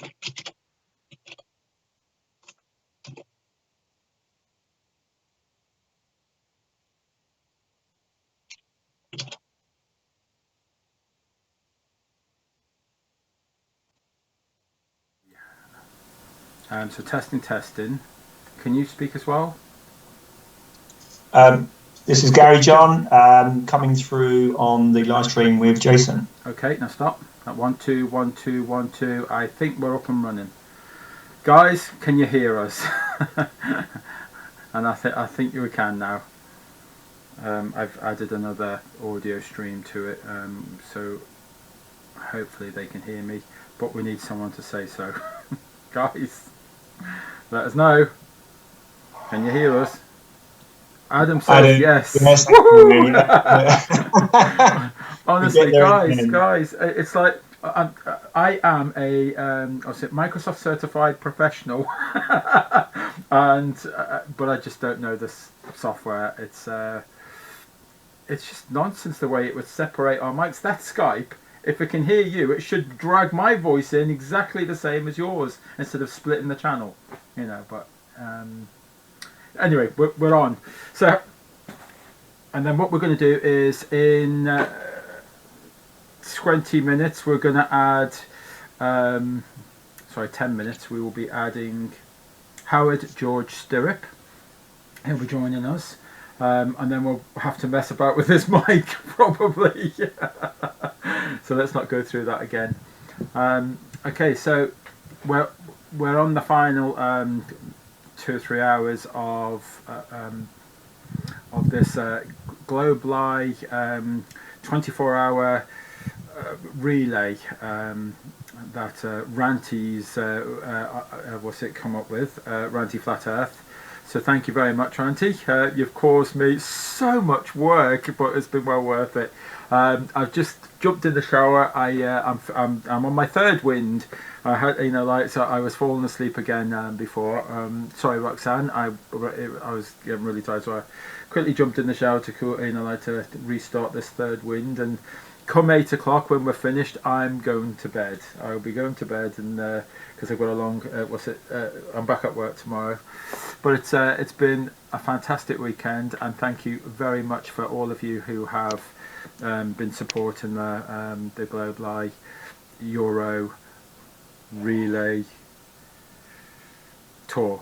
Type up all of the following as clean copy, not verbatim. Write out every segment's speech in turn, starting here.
So testing. Can you speak as well? This is Gary John coming through on the live stream with Jason. Okay, now stop. At 1 2 1 2 1 2. I think we're up and running. Guys, can you hear us? And I think you can now. I've added another audio stream to it, so hopefully they can hear me. But we need someone to say so. Guys, let us know. Can you hear us? Adam says yes. Honestly, guys, it's like I am a Microsoft certified professional, and but I just don't know this software. It's just nonsense the way it would separate our mics. That's Skype. If it can hear you, it should drag my voice in exactly the same as yours instead of splitting the channel. You know, but anyway, we're on. So, and then what we're going to do is in 20 minutes we're going to add, 10 minutes we will be adding Howard George Stirrup. He'll be joining us. And then we'll have to mess about with this mic probably. So let's not go through that again. Okay, so we're on the final 2 or 3 hours of this Globali 24-hour relay that Ranty's what's it come up with, Ranty Flat Earth. So thank you very much, Ranty. You've caused me so much work, but it's been well worth it. I've just jumped in the shower. I'm on my third wind. I had, so I was falling asleep again before. Sorry, Roxanne. I was getting really tired, so I quickly jumped in the shower to cool, to restart this third wind. And come 8 o'clock when we're finished, I'm going to bed. I'll be going to bed, and because I've got a long I'm back at work tomorrow. But it's been a fantastic weekend, and thank you very much for all of you who have been supporting the Globali Euro Relay Tour.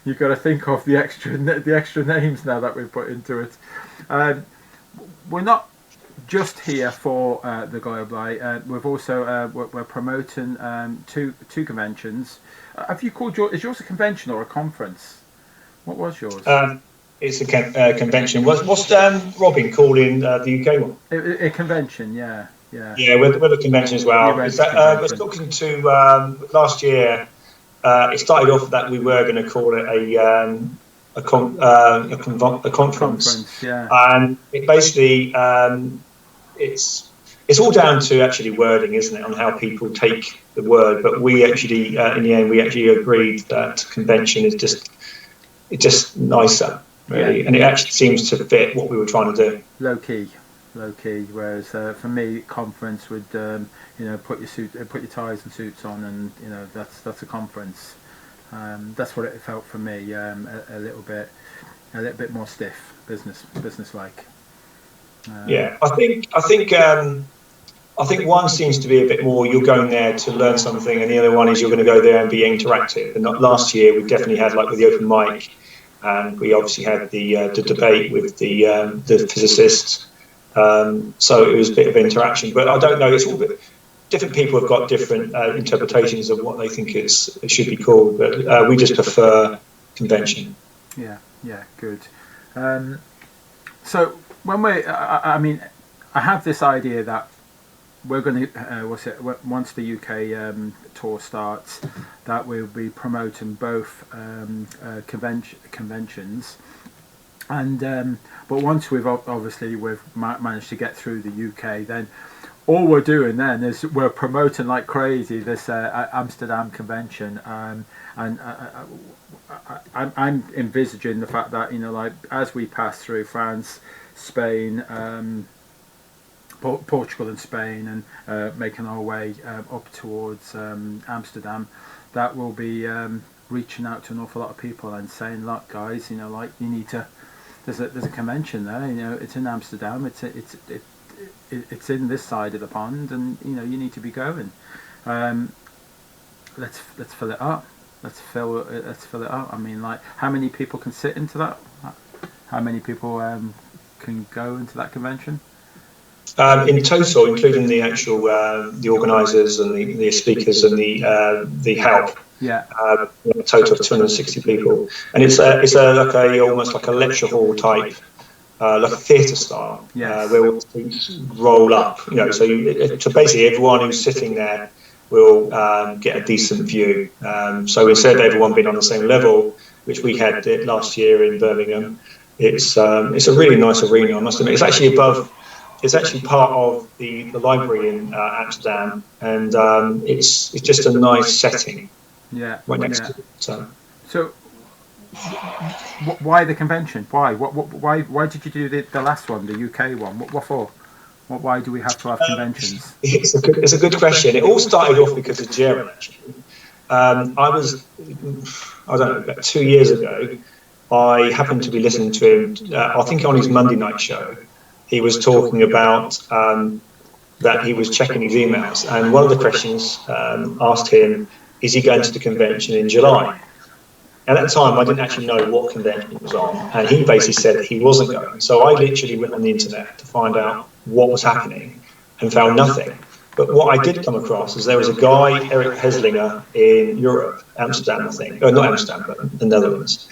You've got to think of the extra names now that we've put into it. We're not just here for the Globali. We've also we're promoting two conventions. Have you called is yours a convention or a conference? What was yours? It's a convention. What's Robin calling the UK one? A convention, yeah. Yeah, we're the convention as well. I was talking to last year. It started off that we were going to call it a conference. Yeah. And it basically it's all down to actually wording, isn't it, on how people take the word. But we actually in the end we actually agreed that convention is just nicer, really, and it actually seems to fit what we were trying to do. Low key. Whereas for me, conference would put your ties and suits on, and that's a conference. That's what it felt for me. A little bit more stiff, business like. Yeah, I think one seems to be a bit more. You're going there to learn something, and the other one is you're going to go there and be interactive. And last year we definitely had with the open mic, and we obviously had the debate with the physicists. So it was a bit of interaction, but I don't know. It's all different. People have got different interpretations of what they think it should be called, but we just prefer convention. Yeah, good. So when I have this idea that we're going to once the UK tour starts, that we'll be promoting both conventions. And but once we've managed to get through the UK, then all we're doing then is we're promoting like crazy this Amsterdam convention, and I'm envisaging the fact that as we pass through France, Spain, Portugal and Spain, and making our way up towards Amsterdam, that will be reaching out to an awful lot of people and saying, look guys, you know, like, you need to, there's a convention there, you know, it's in Amsterdam, it's in this side of the pond, and you know, you need to be going. um, let's fill it up. Let's fill it up. I mean, like, how many people can sit into that? How many people can go into that convention? In total, including the actual the organisers and the speakers and the help, Yeah. a total of 260 people, and it's like almost like a lecture hall type, like a theatre style, Yes. where all the seats roll up. You know, so basically everyone who's sitting there will get a decent view. So instead of everyone being on the same level, which we had it last year in Birmingham, it's a really nice arena, I must admit. It's actually above. It's actually part of the library in Amsterdam, and it's just a nice setting. Yeah. Right next Yeah. to it. So why the convention? Why did you do the last one, the UK one? What for? Why do we have to have conventions? It's a good question. It all started off because of Jaron, actually. I don't know, about 2 years ago, I happened to be listening to him, I think on his Monday night show. He was talking about that he was checking his emails, and one of the questions asked him, is he going to the convention in July? At that time, I didn't actually know what convention it was on, and he basically said that he wasn't going. So I literally went on the internet to find out what was happening and found nothing. But what I did come across is there was a guy, Eric Heslinger, in Europe, Amsterdam, I think, not Amsterdam, but the Netherlands,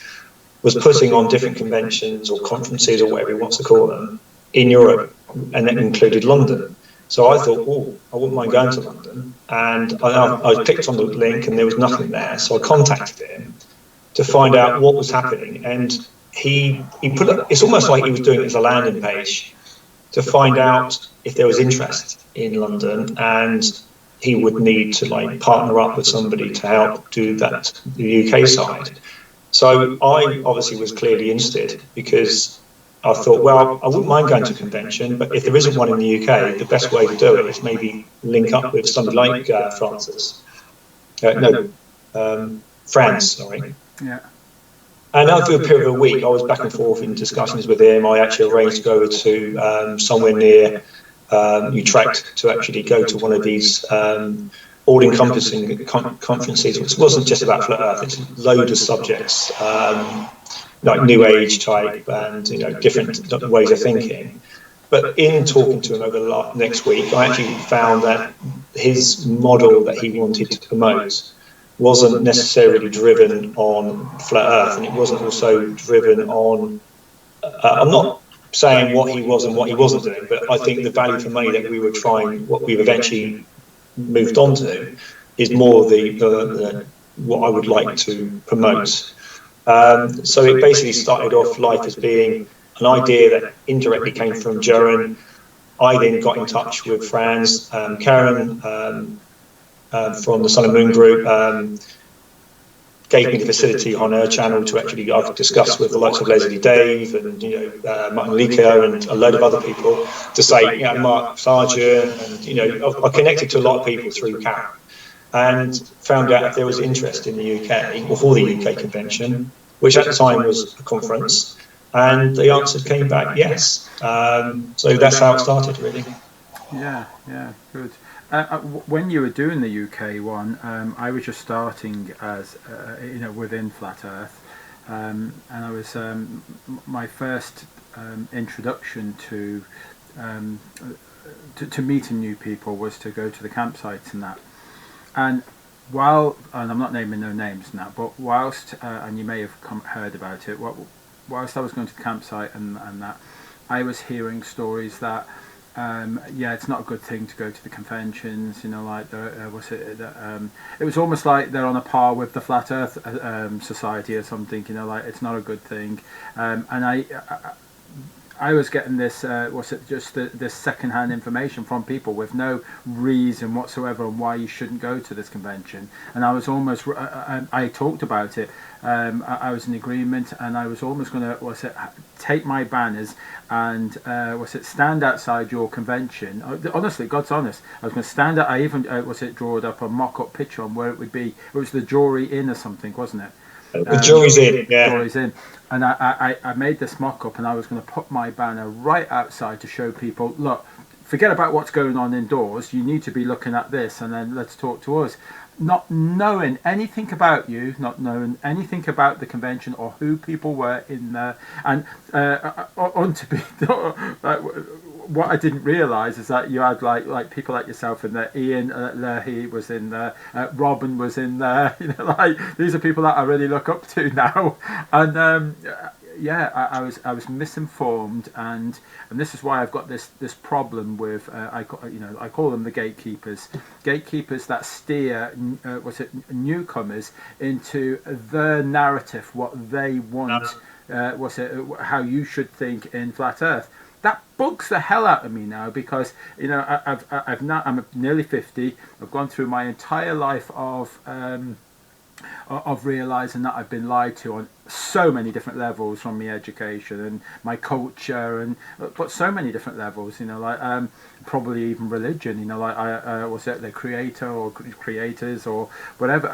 was putting on different conventions or conferences or whatever he wants to call them in Europe, and that included London. So I thought, oh, I wouldn't mind going to London. And I clicked on the link and there was nothing there. So I contacted him to find out what was happening. And he put it, it's almost like he was doing it as a landing page to find out if there was interest in London, and he would need to like partner up with somebody to help do that, the UK side. So I obviously was clearly interested because I thought, well, I wouldn't mind going to a convention, but if there isn't one in the UK, the best way to do it is maybe link up with somebody like France, sorry. Yeah. And over a period of a week, I was back and forth in discussions with him. I actually arranged to go to somewhere near Utrecht to actually go to one of these all-encompassing conferences, which wasn't just about flat Earth. It's loads of subjects, like New Age type and different ways of thinking. But in talking to him over the next week, I actually found that his model that he wanted to promote wasn't necessarily driven on flat Earth, and it wasn't also driven on. I'm not saying what he was and what he wasn't doing, but I think the value for money that we were trying, what we've eventually moved on to, is more the what I would like to promote. So it basically started off life as being an idea that indirectly came from Jaron. I then got in touch with Franz, Karen from the Sun and Moon Group, gave me the facility on her channel to actually discuss with the likes of Leslie Dave and Martin Lico and a load of other people to say, Mark Sargent, and I connected to a lot of people through Karen and found out if there was interest in the UK or for the UK convention, which at the time was a conference, and the answer came back yes. So that's how it started, really. Yeah, good. When you were doing the UK one, I was just starting as within Flat Earth, and I was my first introduction to meeting new people was to go to the campsites and that. And I'm not naming no names now, but whilst and you may have heard about it, whilst I was going to the campsite and that, I was hearing stories that. It's not a good thing to go to the conventions. Like it was almost like they're on a par with the Flat Earth Society or something. Like it's not a good thing. And I was getting this, this second-hand information from people with no reason whatsoever on why you shouldn't go to this convention. And I was almost, I talked about it. I was in agreement, and I was almost going to, take my banners and, stand outside your convention. Honestly, God's honest. I was going to stand out. I even, drawed up a mock-up picture on where it would be. It was the Jury Inn or something, wasn't it? The Jury's in, yeah. Jury's in. And I made this mock-up, and I was going to put my banner right outside to show people, look, forget about what's going on indoors. You need to be looking at this, and then let's talk to us. Not knowing anything about you, not knowing anything about the convention or who people were in there. And what I didn't realise is that you had like people like yourself in there. Ian Leahy was in there. Robin was in there. These are people that I really look up to now. And I was misinformed, and this is why I've got this problem with I call them the gatekeepers that steer newcomers into their narrative, what they want, how you should think in flat Earth. That bugs the hell out of me now, because I'm nearly 50. I've gone through my entire life of realising that I've been lied to on so many different levels, from my education and my culture, but so many different levels, probably even religion, the creator or creators or whatever.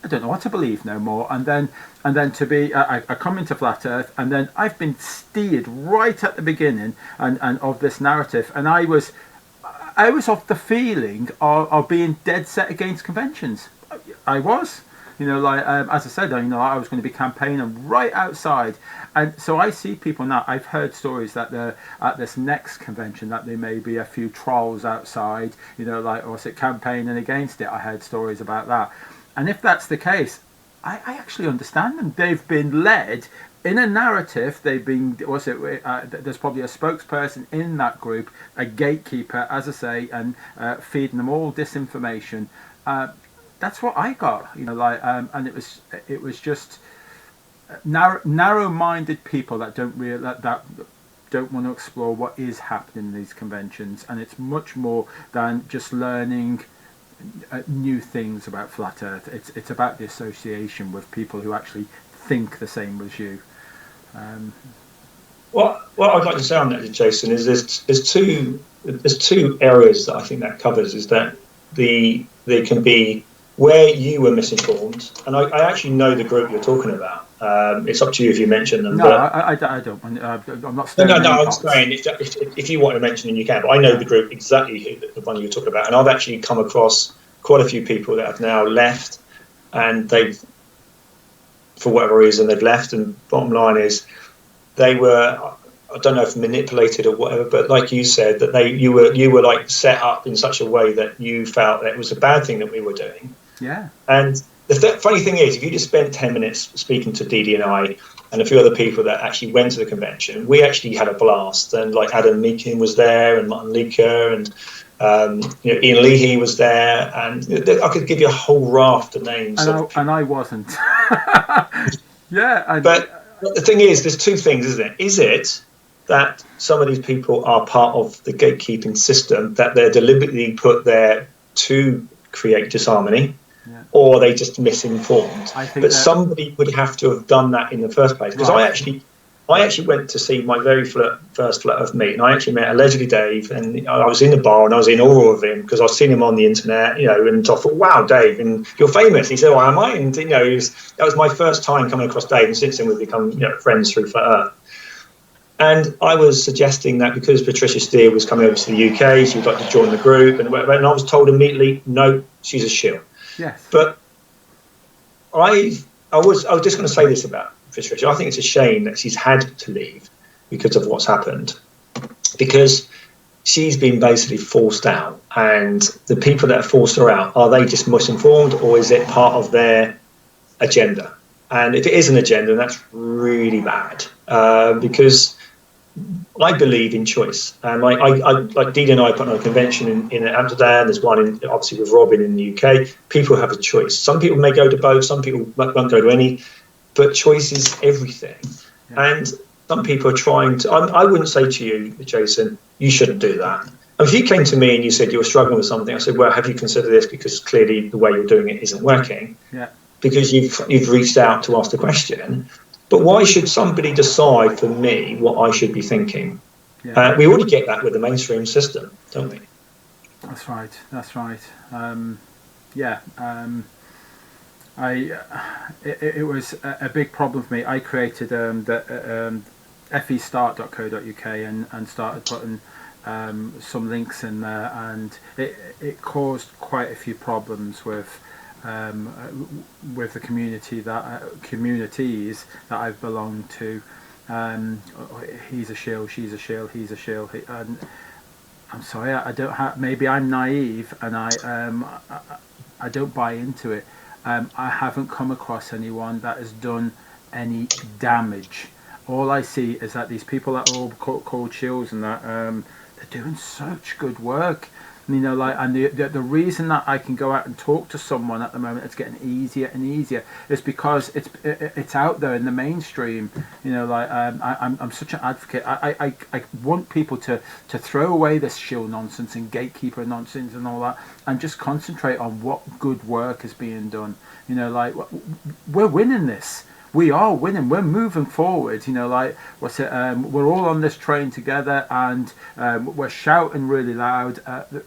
I don't know what to believe no more. And then to be, I come into flat Earth, and then I've been steered right at the beginning and of this narrative, and I was of the feeling of being dead set against conventions. I was, as I said, I was going to be campaigning right outside. And so I see people now, I've heard stories that they're at this next convention, that there may be a few trolls outside, campaigning against it. I heard stories about that. And if that's the case, I actually understand them. They've been led in a narrative. They've been, there's probably a spokesperson in that group, a gatekeeper, as I say, and feeding them all disinformation. That's what I got, and it was just narrow-minded people that that don't want to explore what is happening in these conventions, and it's much more than just learning new things about flat Earth. It's about the association with people who actually think the same as you. What I'd like to say on that, Jason, is there's two areas that I think that covers. Is that there can be where you were misinformed, and I actually know the group you're talking about. It's up to you if you mention them. No, but I don't. I'm not. No. I'm saying if you want to mention them, you can. But I know the group exactly the one you're talking about, and I've actually come across quite a few people that have now left, and they've, for whatever reason, they've left. And bottom line is, they were, I don't know if manipulated or whatever, but like you said, that you were like set up in such a way that you felt that it was a bad thing that we were doing. Yeah. And the funny thing is, if you just spent 10 minutes speaking to Didi and I and a few other people that actually went to the convention, we actually had a blast. And like Adam Meakin was there, and Martin Leaker, and Ian Leahy was there, and I could give you a whole raft of names. And I wasn't. Yeah. But the thing is, there's two things, isn't it? Is it that some of these people are part of the gatekeeping system, that they're deliberately put there to create disharmony, or are they just misinformed? But somebody would have to have done that in the first place. Because I actually went to see my very first Flat Earth meet, and I actually met allegedly Dave, and I was in the bar and I was in awe of him because I've seen him on the internet, and I thought, wow, Dave, and you're famous. He said, well, am I? And that was my first time coming across Dave, and since then we've become friends through Flat Earth. And I was suggesting that because Patricia Steer was coming over to the UK, she would like to join the group, and I was told immediately, no, she's a shill. Yes. But I was just going to say this about Patricia. I think it's a shame that she's had to leave because of what's happened, because she's been basically forced out, and the people that have forced her out, are they just misinformed, or is it part of their agenda? And if it is an agenda, that's really bad, because I believe in choice. And like Didi and I put on a convention in Amsterdam. There's one obviously with Robin in the UK. People have a choice. Some people may go to both. Some people won't go to any. But choice is everything. Yeah. And some people are trying to. I wouldn't say to you, Jason, you shouldn't do that. And if you came to me and you said you were struggling with something, I said, well, have you considered this? Because clearly the way you're doing it isn't working. Yeah. Because you've reached out to ask the question. But why should somebody decide for me what I should be thinking? Yeah. We already get that with the mainstream system, don't we? That's right. That's right. It was a big problem for me. I created the festart.co.uk and started putting some links in there, and it caused quite a few problems with the communities that I've belonged to. He's a shill, she's a shill, he's a shill, and I'm sorry, I don't have. Maybe I'm naive, and I don't buy into it. I haven't come across anyone that has done any damage. All I see is that these people that are all called shills and that they're doing such good work. You know, like, and the reason that I can go out and talk to someone at the moment, it's getting easier and easier, is because it's out there in the mainstream. You know, like, I'm such an advocate. I want people to throw away this shill nonsense and gatekeeper nonsense and all that, and just concentrate on what good work is being done. You know, like, we're winning this. We are winning. We're moving forward. You know, like, we're all on this train together, and we're shouting really loud.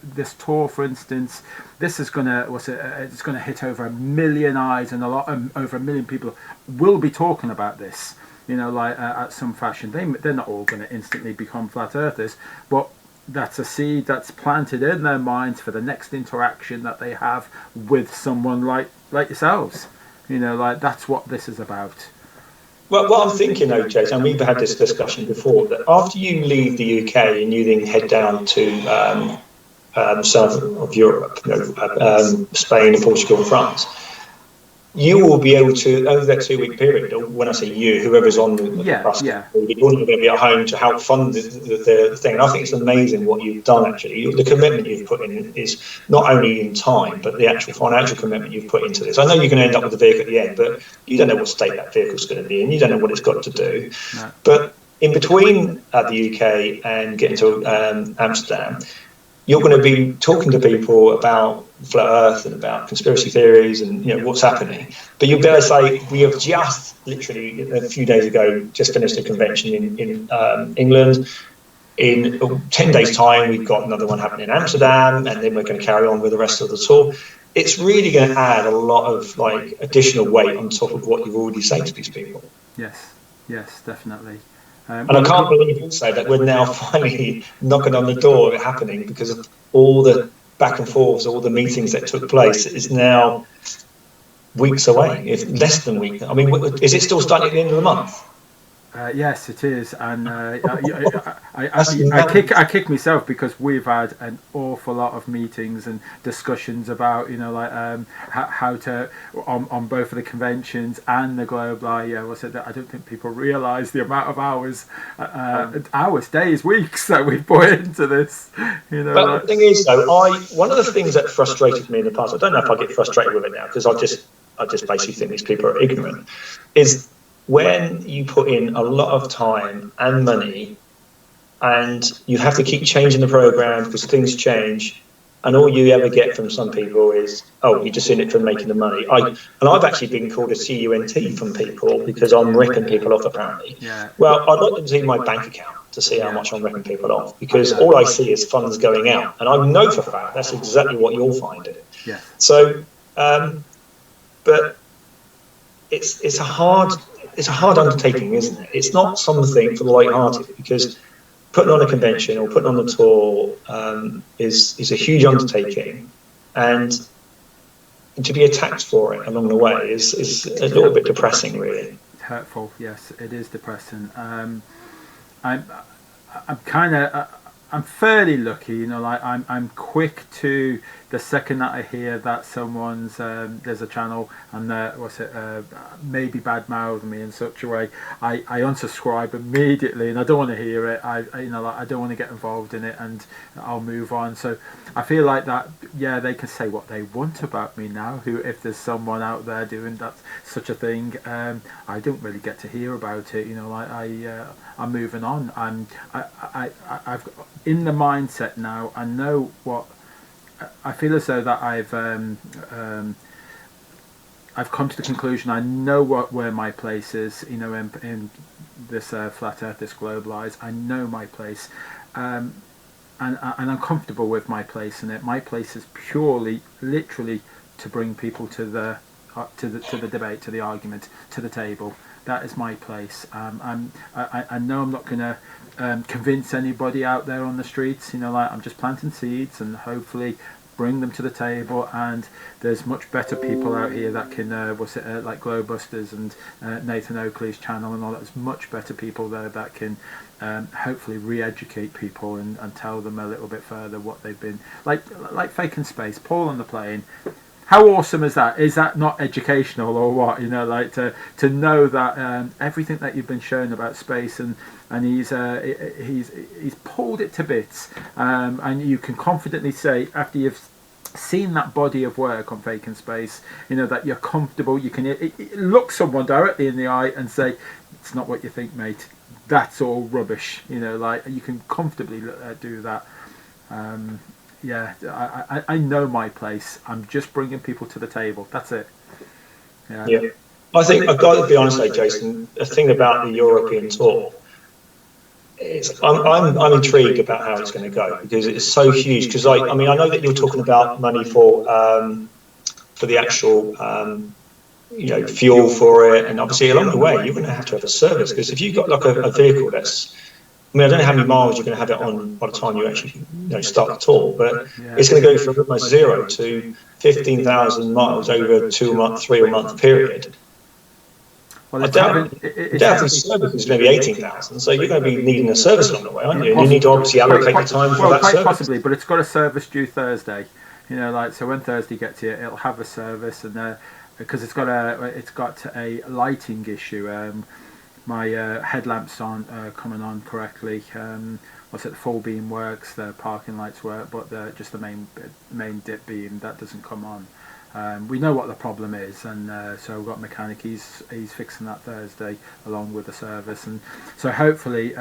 This tour, for instance, this is gonna it's gonna hit over 1 million eyes, and over 1 million people will be talking about this. You know, like, at some fashion. They're not all going to instantly become flat earthers, but that's a seed that's planted in their minds for the next interaction that they have with someone like yourselves. You know, like, that's what this is about. Well, what I'm thinking, though, Jason, and we've had this discussion before, that after you leave the UK and you then head down to south of Europe, Spain and Portugal and France, you will be able to, over that 2-week period, or when I say you, whoever's on the bus, you're going to be at home to help fund the thing. And I think it's amazing what you've done, actually. The commitment you've put in is not only in time, but the actual financial commitment you've put into this. I know you're going to end up with the vehicle at the end, but you don't know what state that vehicle's going to be in. You don't know what it's got to do. No. But in between the UK and getting to Amsterdam, you're going to be talking to people about flat Earth and about conspiracy theories and, you know, what's happening. But you'll be able to say, we have just literally a few days ago just finished a convention in England. In 10 days' time, we've got another one happening in Amsterdam, and then we're going to carry on with the rest of the tour. It's really going to add a lot of, like, additional weight on top of what you've already said to these people. Yes, definitely. And I can't believe also that we're now finally knocking on the door of it happening, because of all the back and forths, all the meetings that took place. Is now weeks away, if less than weeks. I mean, is it still starting at the end of the month? Yes, it is, and I kick myself because we've had an awful lot of meetings and discussions about, you know, like, how to on both of the conventions and the global. I don't think people realise the amount of hours, days, weeks that we've put into this. You know, but the thing is, though, one of the things that frustrated me in the past, I don't know if I get frustrated with it now, because I just basically think these people are ignorant, is when you put in a lot of time and money and you have to keep changing the program because things change, and all you ever get from some people is, oh, you're just in it for making the money. I've actually been called a CUNT from people because I'm ripping people off, apparently. Yeah. Well, I'd like them to see my bank account to see how much I'm ripping people off, because all I see is funds going out, and I know for a fact that's exactly what you're finding. Yeah. So, but it's a hard undertaking, isn't it? It's not something for the light-hearted, because putting on a convention or putting on a tour is a huge undertaking, and to be attacked for it along the way is a little bit depressing, really. Hurtful, yes, it is depressing. I'm fairly lucky, you know, like, I'm quick to the second that I hear that someone's there's a channel and maybe bad mouth me in such a way, I unsubscribe immediately, and I don't want to hear it. I don't want to get involved in it, and I'll move on. So I feel like that. Yeah, they can say what they want about me now. If there's someone out there doing that such a thing, I don't really get to hear about it. I'm moving on. I've in the mindset now. I know what I feel as though that I've come to the conclusion. I know where my place is. In this flat Earth, this globalized. I know my place, and I'm comfortable with my place in it. My place is purely, literally, to bring people to the debate, to the argument, to the table. That is my place. I know I'm not going to convince anybody out there on the streets. I'm just planting seeds and hopefully bring them to the table. And there's much better people out here that can, like Globusters and Nathan Oakley's channel and all that. There's much better people there that can hopefully re-educate people and tell them a little bit further what they've been like Faking Space, Paul on the plane. How awesome is that? Is that not educational or what? To know that everything that you've been shown about space and he's pulled it to bits, and you can confidently say after you've seen that body of work on Faking Space, that you're comfortable. You can look someone directly in the eye and say, "It's not what you think, mate. That's all rubbish." You can comfortably do that. Yeah, I know my place. I'm just bringing people to the table. That's it. Yeah. I think I've got to be honest, Jason. The thing about the European tour is I'm intrigued about how it's going to go, because it's so huge. Because I know that you're talking about money for the actual fuel for it, and obviously along the way you're going to have a service, because if you've got like a vehicle that's, I don't know how many miles you're going to have it on by the time you actually start the tour, but it's going to go from almost 0 to 15,000 miles over a 3 month period. Well, I doubt the service is going to be 18,000, so you're going to be needing a service along the way, aren't you? And you need to obviously allocate the time for that service. Possibly, but it's got a service due Thursday. So when Thursday gets here, it'll have a service, and because it's got a lighting issue. My headlamps aren't coming on correctly. The full beam works, the parking lights work, but just the main dip beam, that doesn't come on. We know what the problem is, and so we've got a mechanic. He's fixing that Thursday along with the service, and so hopefully,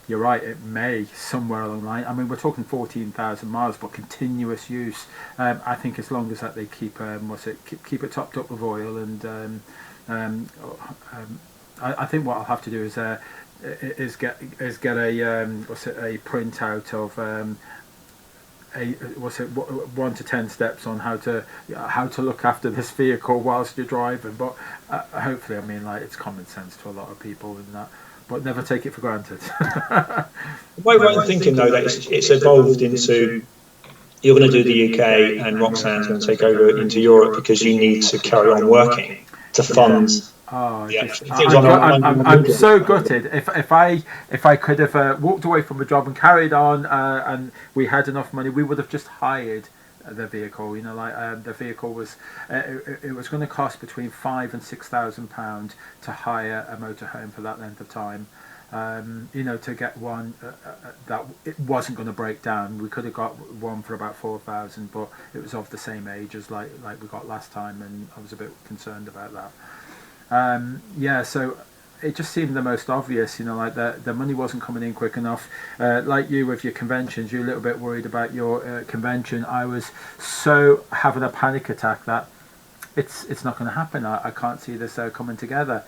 you're right. It may somewhere along the line. We're talking 14,000 miles, but continuous use. I think as long as that they keep keep it topped up with oil and. I think what I'll have to do is get a printout of 1 to 10 steps on how to look after this vehicle whilst you're driving. But hopefully, it's common sense to a lot of people and that. But never take it for granted. The way I'm thinking though, that it's evolved into, you're going to do the UK and Roxanne's going to take over into Europe because you need to carry on working to fund. I'm so gutted. If I could have walked away from a job and carried on, and we had enough money, we would have just hired the vehicle. The vehicle was it was going to cost between £5,000 and £6,000 to hire a motorhome for that length of time. To get one that it wasn't going to break down. We could have got one for about 4,000, but it was of the same age as like we got last time, and I was a bit concerned about that. So it just seemed the most obvious, the money wasn't coming in quick enough. Like you with your conventions, you're a little bit worried about your convention. I was so having a panic attack that it's not going to happen. I can't see this coming together.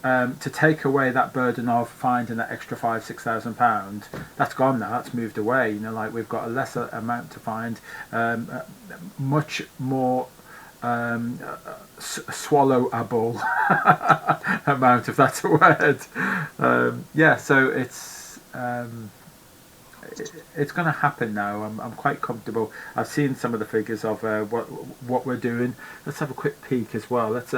To take away that burden of finding that extra £6,000, that's gone now. That's moved away. We've got a lesser amount to find, much more swallowable amount, if that's a word. So it's going to happen now. I'm quite comfortable. I've seen some of the figures of what we're doing. Let's have a quick peek as well. Let's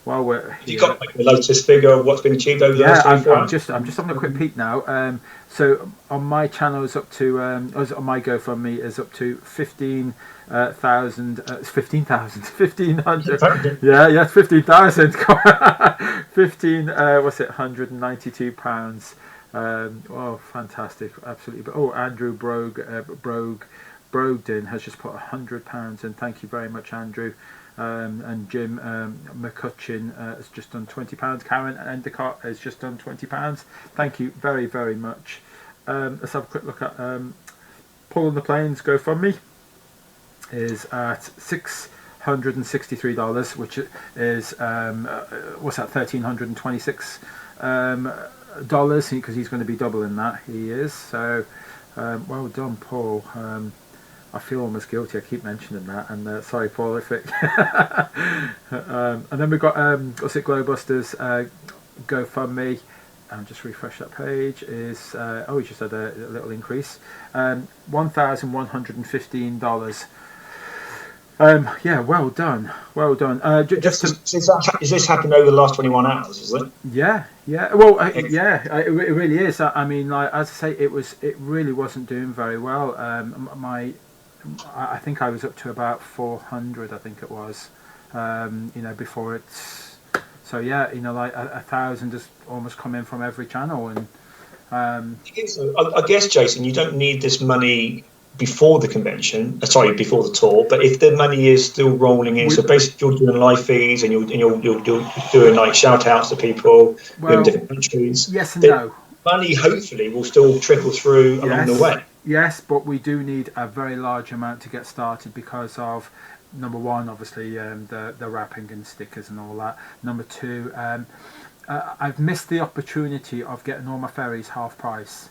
while we're Have you here, got like the latest figure of what's been achieved over the yeah, last 24 hours? I'm just having a quick peek now. So on my channel is up to on my GoFundMe is up to 15,000, 15,000, 1,500. Yeah, 15,000. 15. What's it? £192. Oh, fantastic! Absolutely. But oh, Andrew Brogden has just put £100 in. Thank you very much, Andrew. And Jim McCutcheon has just done £20. Karen Endicott has just done £20. Thank you very, very much. Let's have a quick look at Paul on the Plains GoFundMe is at $663, which is what's that, $1,326 because he's going to be doubling that. He is. So well done, Paul. I feel almost guilty. I keep mentioning that, and sorry, Paul, if it. And then we've got what's it? Globalist's GoFundMe. Just refresh that page. Is we just had a little increase. $1,115. Yeah, well done, well done. Is this happened over the last 21 hours? Is it? Yeah. Well, yeah, it really is. I mean, like as I say, it really wasn't doing very well. I think I was up to about 400. I think it was. Before it's. So yeah, like 1,000 has almost come in from every channel, and. I guess, Jason, you don't need this money before the convention, before the tour. But if the money is still rolling in, so basically you're doing live feeds and you're doing like shout outs to people in different countries. Yes and no. Money hopefully will still trickle through along the way. Yes, but we do need a very large amount to get started because of number one, obviously the wrapping and stickers and all that. Number two, I've missed the opportunity of getting all my ferries half price.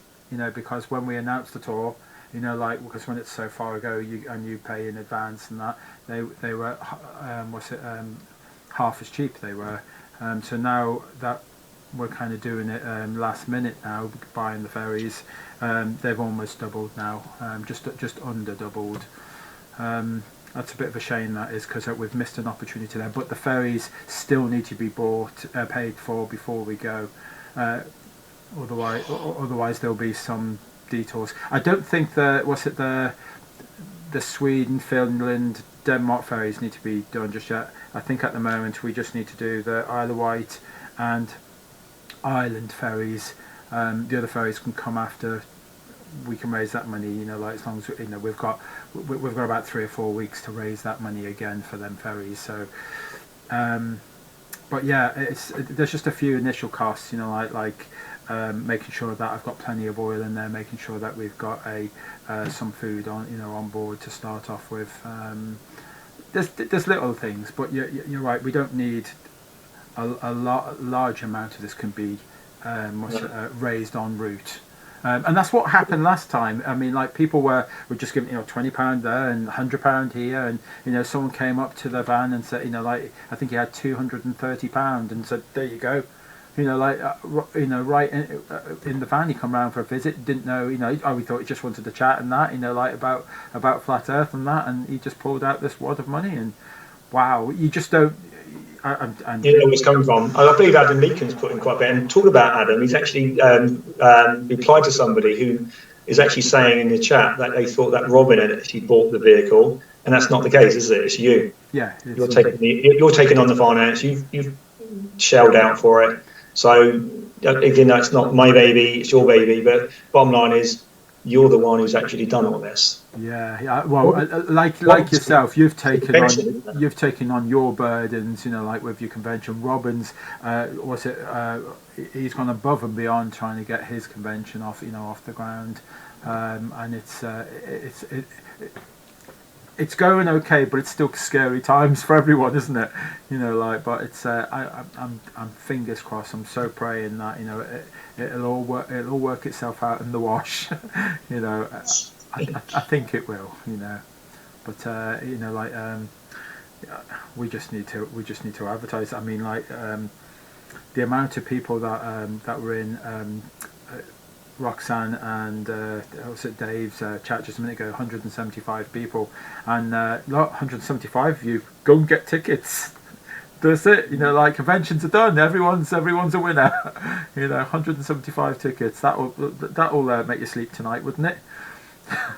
Because when we announced the tour. Because when it's so far ago, you pay in advance and that they were half as cheap they were. So now that we're kind of doing it last minute now, buying the ferries, they've almost doubled now, just under doubled. That's a bit of a shame, that is, because we've missed an opportunity there. But the ferries still need to be paid for before we go. Otherwise there'll be some detours. I don't think the Sweden, Finland, Denmark ferries need to be done just yet. I think at the moment we just need to do the Isle of Wight and Ireland ferries. The other ferries can come after we can raise that money. As long as we've got about 3 or 4 weeks to raise that money again for them ferries. So, but yeah, there's just a few initial costs. Making sure that I've got plenty of oil in there, making sure that we've got some food on board to start off with. There's little things, but you're right. We don't need a large amount of this can be raised en route, and that's what happened last time. I mean, like people were just giving £20 there and £100 here, and someone came up to the van and said I think he had £230 and said, there you go. Right in the van, he come round for a visit, didn't know, we thought he just wanted to chat and that, about flat earth and that, and he just pulled out this wad of money, and wow, you just don't. You know where it's coming from. I believe Adam Meakin's put in quite a bit, and talk about Adam, he's actually replied to somebody who is actually saying in the chat that they thought that Robin had actually bought the vehicle, and that's not the case, is it? It's you. Yeah. You're taking on the finance, you've shelled out for it. So, again, it's not my baby, it's your baby, but bottom line is you're the one who's actually done all this. Yeah. Well, like yourself, you've taken on your burdens, with your convention. Robin's, he's gone above and beyond trying to get his convention off the ground, and it's going okay, but it's still scary times for everyone, isn't it? But it's I'm fingers crossed. I'm so praying that it'll all work itself out in the wash. I think it will. But we just need to advertise. I mean, the amount of people that were in. Roxanne and Dave's chat just a minute ago, 175 people, and 175 of you go and get tickets. That's it. Like conventions are done. Everyone's a winner. 175 tickets. That'll make you sleep tonight, wouldn't it?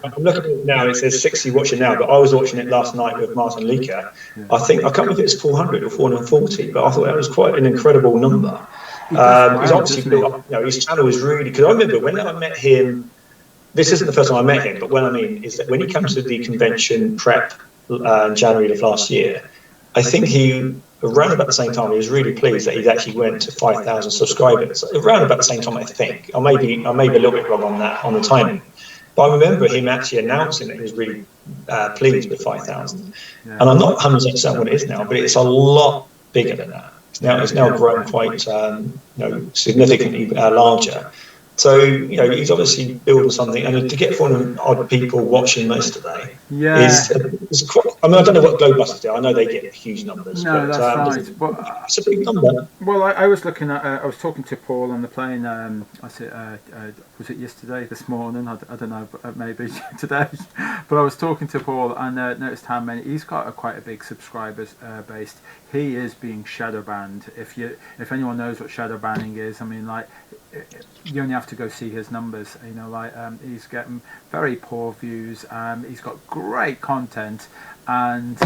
I'm looking at it now. It says 60 watching now, but I was watching it last night with Martin Leaker. Yeah. I can't remember if it's 400 or 440, but I thought that was quite an incredible number. Because obviously, his channel is really. Because I remember when I met him. This isn't the first time I met him, but what I mean is that when he comes to the convention prep in January of last year, I think around about the same time, he was really pleased that he actually went to 5,000 subscribers. Around about the same time, I think. I may be a little bit wrong on that, on the timing. But I remember him actually announcing that he was really pleased with 5,000. Yeah. And I'm not 100% certain what it is now, but it's a lot bigger than that. It's now grown quite significantly larger. So, he's obviously building something, and to get 400 odd people watching most today is quite. I mean, I don't know what Globalist do. I know they get huge numbers. No, but, that's right. But it's a big number. Well, I was looking at. I was talking to Paul on the plane. Was it yesterday? This morning? I don't know. Maybe today. But I was talking to Paul and noticed how many. He's got quite a big subscribers base. He is being shadow banned. If anyone knows what shadow banning is, I mean, like. You only have to go see his numbers. He's getting very poor views. He's got great content, and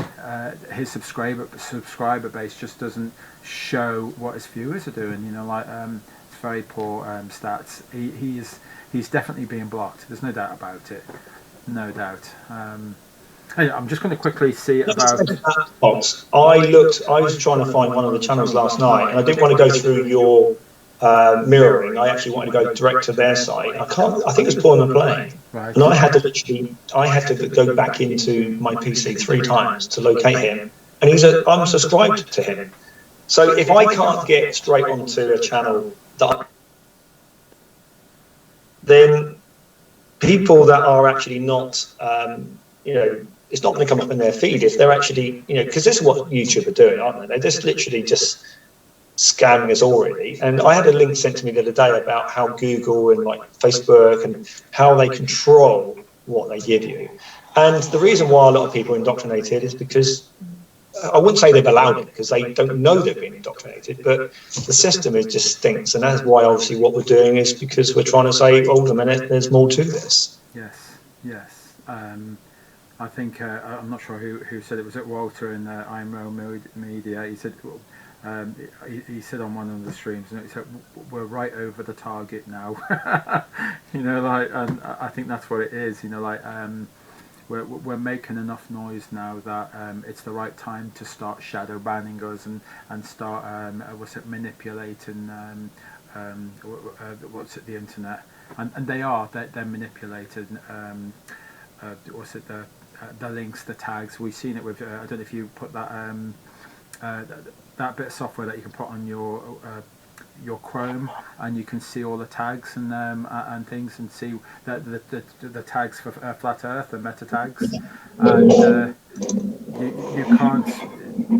his subscriber base just doesn't show what his viewers are doing. It's very poor stats. He's definitely being blocked. There's no doubt about it. No doubt. I'm just going to quickly see about. I was trying to find one of the channels last night, and I didn't want to go through your. Mirroring. I actually wanted to go direct to their site. I think it's Paul and playing, right. And I had to go back into my PC 3 times to locate him, and I'm subscribed to him. So if I can't get straight onto a channel then people that are actually not, it's not going to come up in their feed if they're actually, because this is what YouTube are doing, aren't they? They're just literally just scamming us already. And I had a link sent to me the other day about how Google and like Facebook and how they control what they give you. And the reason why a lot of people are indoctrinated is because I wouldn't say they've allowed it because they don't know they've been indoctrinated, but the system just stinks. And that's why obviously what we're doing is because we're trying to say, hold a minute, there's more to this. Yes. I think, I'm not sure who said it, was it Walter in IMO Media? He said, he said on one of the streams, he said, we're right over the target now. And I think that's what it is. We're making enough noise now that it's the right time to start shadow banning us and start manipulating the internet, and they're manipulating the links, the tags. We've seen it with I don't know if you put that that bit of software that you can put on your Chrome, and you can see all the tags and things, and see the tags for flat Earth, the meta tags, and you can't.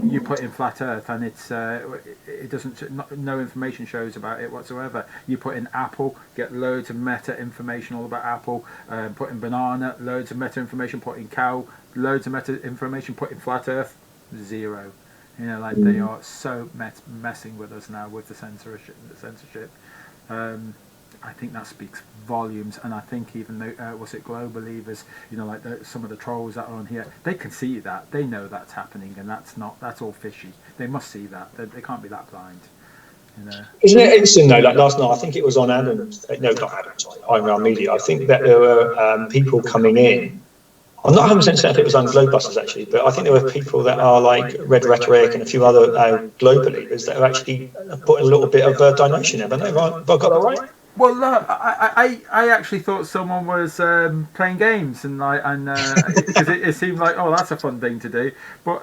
You put in flat Earth, and it doesn't. No information shows about it whatsoever. You put in Apple, get loads of meta information all about Apple. Put in banana, loads of meta information. Put in cow, loads of meta information. Put in flat Earth, zero. They are so messing with us now with the censorship. I think that speaks volumes, and I think even Globalist, some of the trolls that are on here, they can see that, they know that's happening, and that's all fishy. They must see that. They can't be that blind. Isn't it interesting though? Like last night, I think it was on Adam's. No, not Adam's. IMO Media. I think that there were people coming in. I'm not 100% certain if it was on Globalist actually, but I think there were people that are like Red Rhetoric and a few other Globalists that are actually putting a little bit of a donation in. Have I got that right? Well, I actually thought someone was playing games, and because it seemed like, oh, that's a fun thing to do. But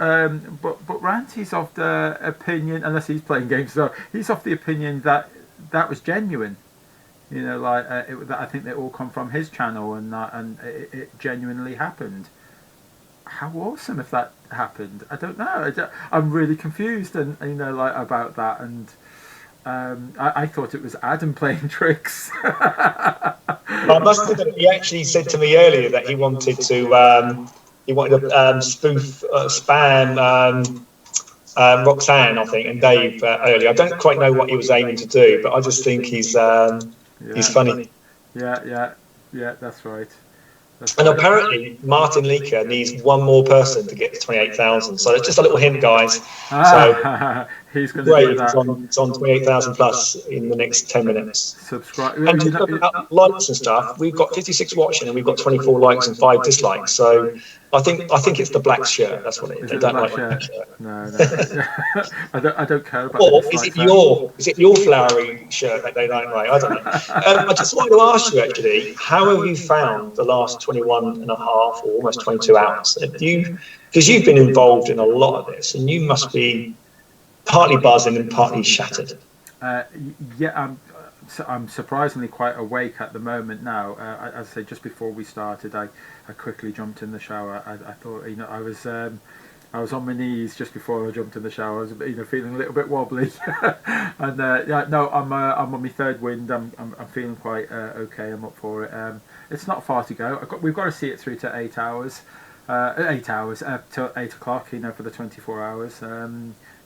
Ranty's of the opinion, unless he's playing games, so he's of the opinion that was genuine. I think they all come from his channel, and it genuinely happened. How awesome if that happened! I don't know. I'm really confused, and about that, and I thought it was Adam playing tricks. I must admit, he actually said to me earlier that he wanted to spoof spam. Roxanne, I think, and Dave earlier. I don't quite know what he was aiming to do, but I just think he's funny. Yeah, that's right. And apparently, Martin Leaker needs one more person to get to 28,000. So it's just a little hint, guys. So he's going to great. do that. It's on 28,000 plus in the next 10 minutes. Subscribe. And just about likes and stuff, we've got 56 watching and we've got 24 likes and 5 dislikes. So I think it's the black shirt. That's what it is. They don't like black shirt. No. I don't care about. Or is it your flowery shirt that they don't like? I don't know. I just wanted to ask you actually, how have you found the last 21 and a half or almost 22 hours? Because you've been involved in a lot of this, and you must be partly buzzing and partly shattered. I'm surprisingly quite awake at the moment now. As I say, just before we started, I quickly jumped in the shower. I thought, I was on my knees just before I jumped in the shower. I was, feeling a little bit wobbly, and I'm on my third wind. I'm feeling quite okay. I'm up for it. It's not far to go. We've got to see it through to 8 hours. 8 hours till 8 o'clock. For the 24 hours.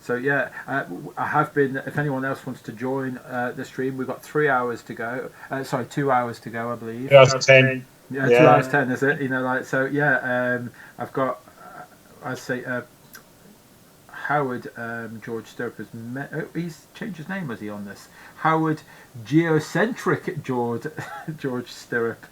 So yeah, I have been. If anyone else wants to join the stream, we've got 3 hours to go. 2 hours to go, I believe. 2 hours 10. Yeah, 2 hours 10 is it? So yeah. I've got. I'd say Howard George Stirrup has he's changed his name, was he on this? Howard Geocentric George Stirrup.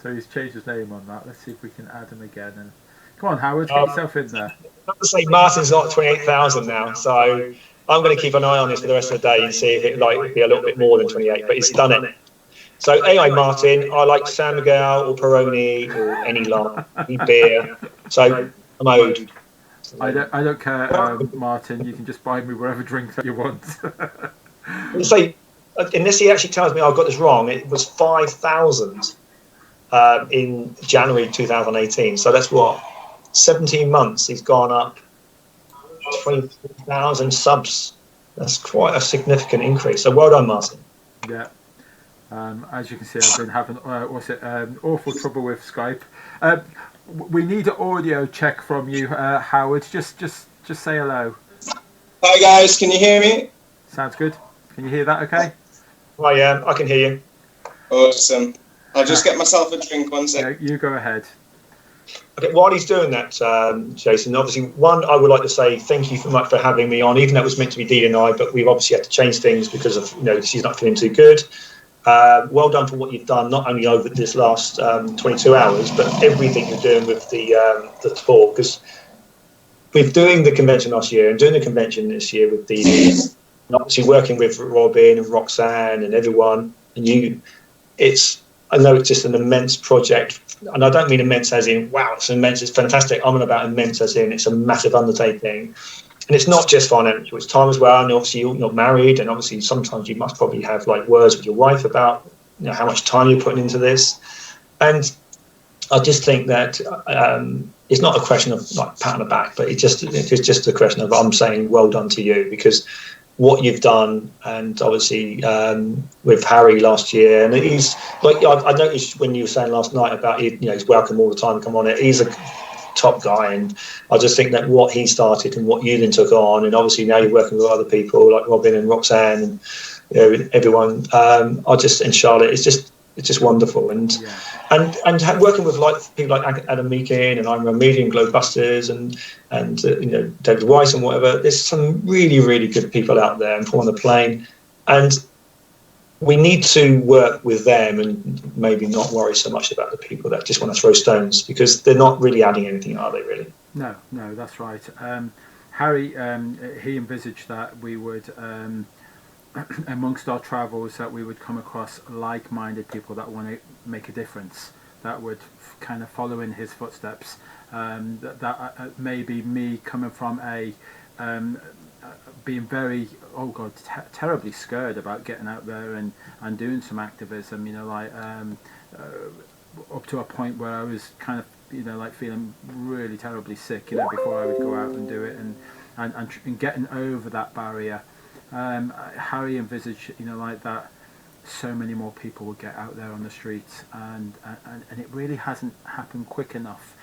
So he's changed his name on that. Let's see if we can add him again. And come on, Howard, get yourself in there. I have to say, Martin's not 28,000 now, so I'm going to keep an eye on this for the rest of the day and see if it might be a little bit more than 28. But he's done it. So anyway, Martin, I like San Miguel or Peroni or any beer. So I'm owed. I don't care, Martin. You can just buy me whatever drink that you want. So, unless he actually tells me I've got this wrong, it was 5,000 in January 2018. So that's what 17 months. He's gone up 20,000 subs. That's quite a significant increase. So well done, Martin. Yeah. As you can see, I've been having awful trouble with Skype. We need an audio check from you, Howard. Just say hello. Hi guys, can you hear me? Sounds good. Can you hear that okay? Oh yeah, I can hear you. Awesome. I'll just get myself a drink, one sec. Yeah, you go ahead. Okay, while he's doing that, Jason, obviously, one, I would like to say thank you so much for having me on, even though it was meant to be Dee and I, but we've obviously had to change things because of, she's not feeling too good. Well done for what you've done, not only over this last 22 hours, but everything you're doing with the tour. Because with doing the convention last year and doing the convention this year with Dee, and obviously working with Robin and Roxanne and everyone, and I know it's just an immense project. And I don't mean immense as in, wow, it's immense, it's fantastic. I'm on about immense as in it's a massive undertaking. And it's not just financial, it's time as well. And obviously you're not married, and obviously sometimes you must probably have like words with your wife about how much time you're putting into this. And I just think that it's not a question of like pat on the back, but it's just a question of I'm saying well done to you, because what you've done, and obviously with Harry last year, and he's like I noticed when you were saying last night about he's welcome all the time, come on it. He's a top guy, and I just think that what he started and what you then took on, and obviously now you're working with other people like Robin and Roxanne and everyone. And Charlotte, it's just wonderful, and working with like people like Adam Meakin and I'm Media and Globusters and David Weiss and whatever. There's some really really good people out there and on the plane, and we need to work with them and maybe not worry so much about the people that just want to throw stones, because they're not really adding anything, are they really? No, that's right. Harry, he envisaged that we would, amongst our travels, that we would come across like-minded people that want to make a difference, that would kind of follow in his footsteps. That maybe me coming from being very terribly scared about getting out there and doing some activism, up to a point where I was kind of feeling really terribly sick, before I would go out and do it, and getting over that barrier. Harry envisaged that so many more people would get out there on the streets, and it really hasn't happened quick enough.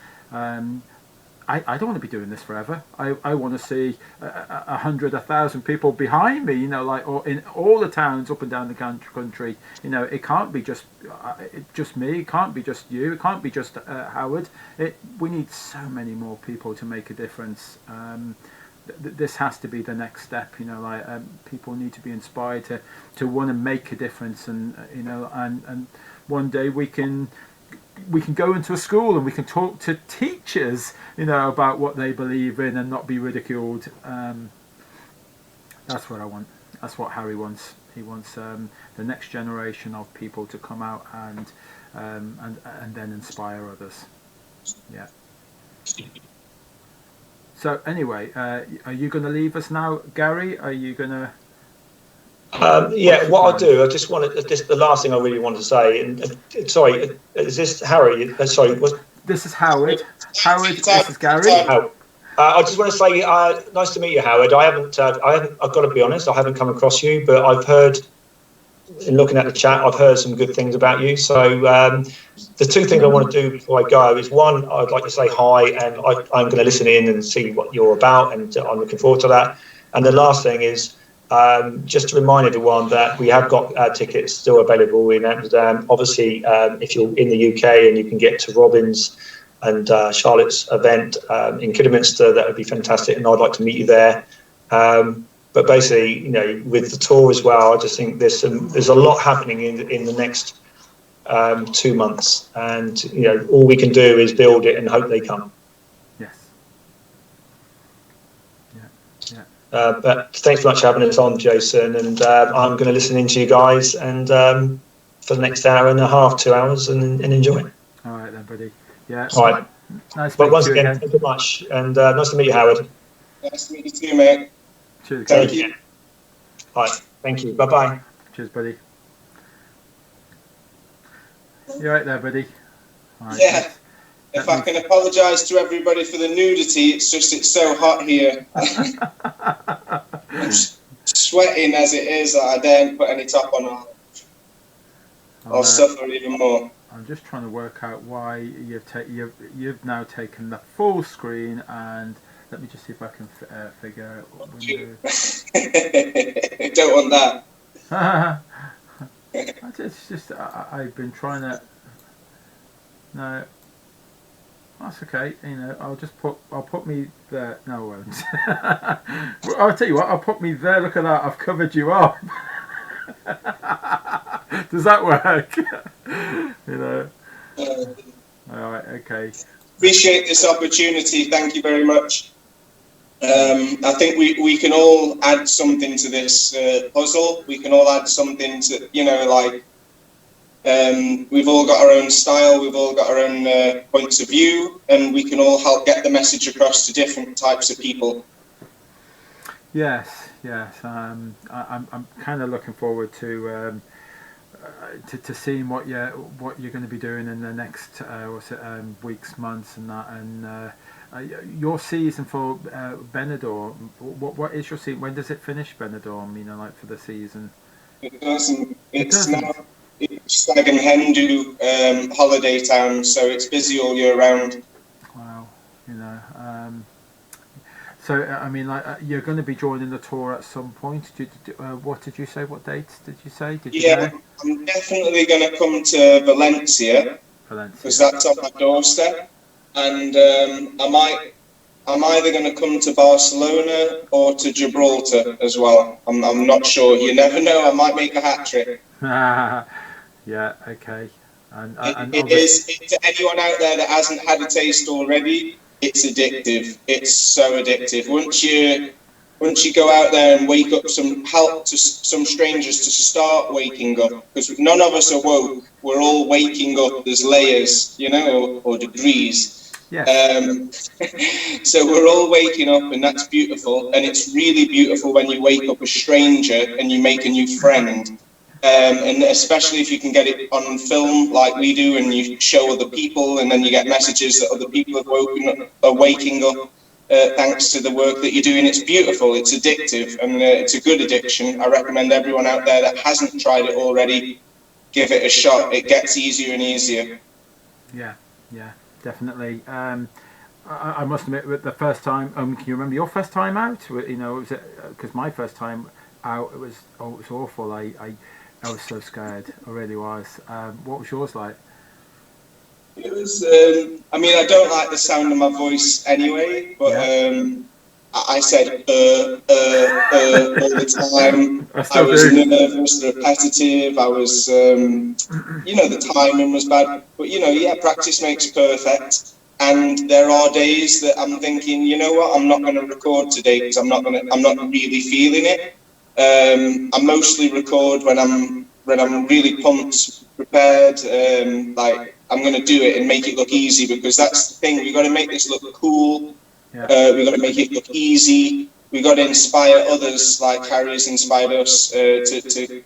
I don't want to be doing this forever. I want to see 100, 1,000 people behind me, like, or in all the towns up and down the country. It can't be just me. It can't be just you. It can't be just Howard. We need so many more people to make a difference. This has to be the next step. Like, people need to be inspired to want to make a difference, and and one day we can go into a school and we can talk to teachers, about what they believe in and not be ridiculed. That's what I want. That's what Harry wants. He wants the next generation of people to come out and then inspire others. Yeah. So anyway, are you going to leave us now, Gary? Are you going to? Yeah, what I'll do, I just wanted, the last thing I really wanted to say, and sorry, is this Harry? Sorry, this is Howard. Howard, this is Gary. I just want to say, nice to meet you, Howard. I've got to be honest, I haven't come across you, but I've heard, in looking at the chat, I've heard some good things about you. So the two things I want to do before I go is, one, I'd like to say hi, and I'm going to listen in and see what you're about, and I'm looking forward to that. And the last thing is, just to remind everyone that we have got tickets still available in Amsterdam. Obviously, if you're in the UK and you can get to Robin's and Charlotte's event in Kidderminster, that would be fantastic, and I'd like to meet you there. But basically, with the tour as well, I just think there's a lot happening in the next 2 months, and all we can do is build it and hope they come. But thanks so much for having us on, Jason, and I'm going to listen in to you guys and for the next hour and a half, 2 hours, and enjoy it. All right then, buddy. Yeah. All right. Nice. But once again, thank you much, and nice to meet you, Howard. Nice to meet you too, mate. Cheers. Thank you. All right. Thank you. Bye-bye. Cheers, buddy. You all right there, buddy? All right, yeah. If I can apologise to everybody for the nudity, it's so hot here. I'm sweating as it is that I daren't put any top on. I'll suffer even more. I'm just trying to work out why you've now taken the full screen, and let me just see if I can figure out what window. Don't want that. It's just I've been trying to. No. That's okay. I'll put me there. No, I won't. I'll tell you what. I'll put me there. Look at that. I've covered you up. Does that work? All right. Okay. Appreciate this opportunity. Thank you very much. I think we can all add something to this puzzle. We can all add something to, we've all got our own style, we've all got our own points of view, and we can all help get the message across to different types of people. Yes. I'm kind of looking forward to seeing what you're going to be doing in the next weeks, months, and that. And your season for Benidorm. What is your season? When does it finish, Benidorm? Like for the season. It doesn't. It's now. It's Stag and Hen do holiday town, so it's busy all year round. Wow, so you're going to be joining the tour at some point. What did you say? What dates did you say? I'm definitely going to come to Valencia, because that's on my doorstep, and I'm either going to come to Barcelona or to Gibraltar as well. I'm not sure. You never know. I might make a hat trick. Yeah, okay. And it is, to anyone out there that hasn't had a taste already, it's addictive. It's so addictive. Once you go out there and wake up some strangers to start waking up, because none of us are woke. We're all waking up. There's layers, or degrees. Yes. So we're all waking up, and that's beautiful. And it's really beautiful when you wake up a stranger and you make a new friend. And especially if you can get it on film like we do, and you show other people, and then you get messages that other people are waking up thanks to the work that you're doing. It's beautiful, it's addictive, and it's a good addiction. I recommend everyone out there that hasn't tried it already, give it a shot. It gets easier and easier. Yeah, definitely. I must admit, the first time, can you remember your first time out? You know, was it because my first time out, it was awful. I was so scared. I really was. What was yours like? It was. I mean, I don't like the sound of my voice anyway, but I said all the time. I was nervous, repetitive. I was, the timing was bad. But practice makes perfect. And there are days that I'm thinking, you know what, I'm not going to record today because I'm not really feeling it. I mostly record when I'm really pumped, prepared. Like I'm going to do it and make it look easy, because that's the thing. We got to make this look cool. We got to make it look easy. We got to inspire others, like Harry's inspired us to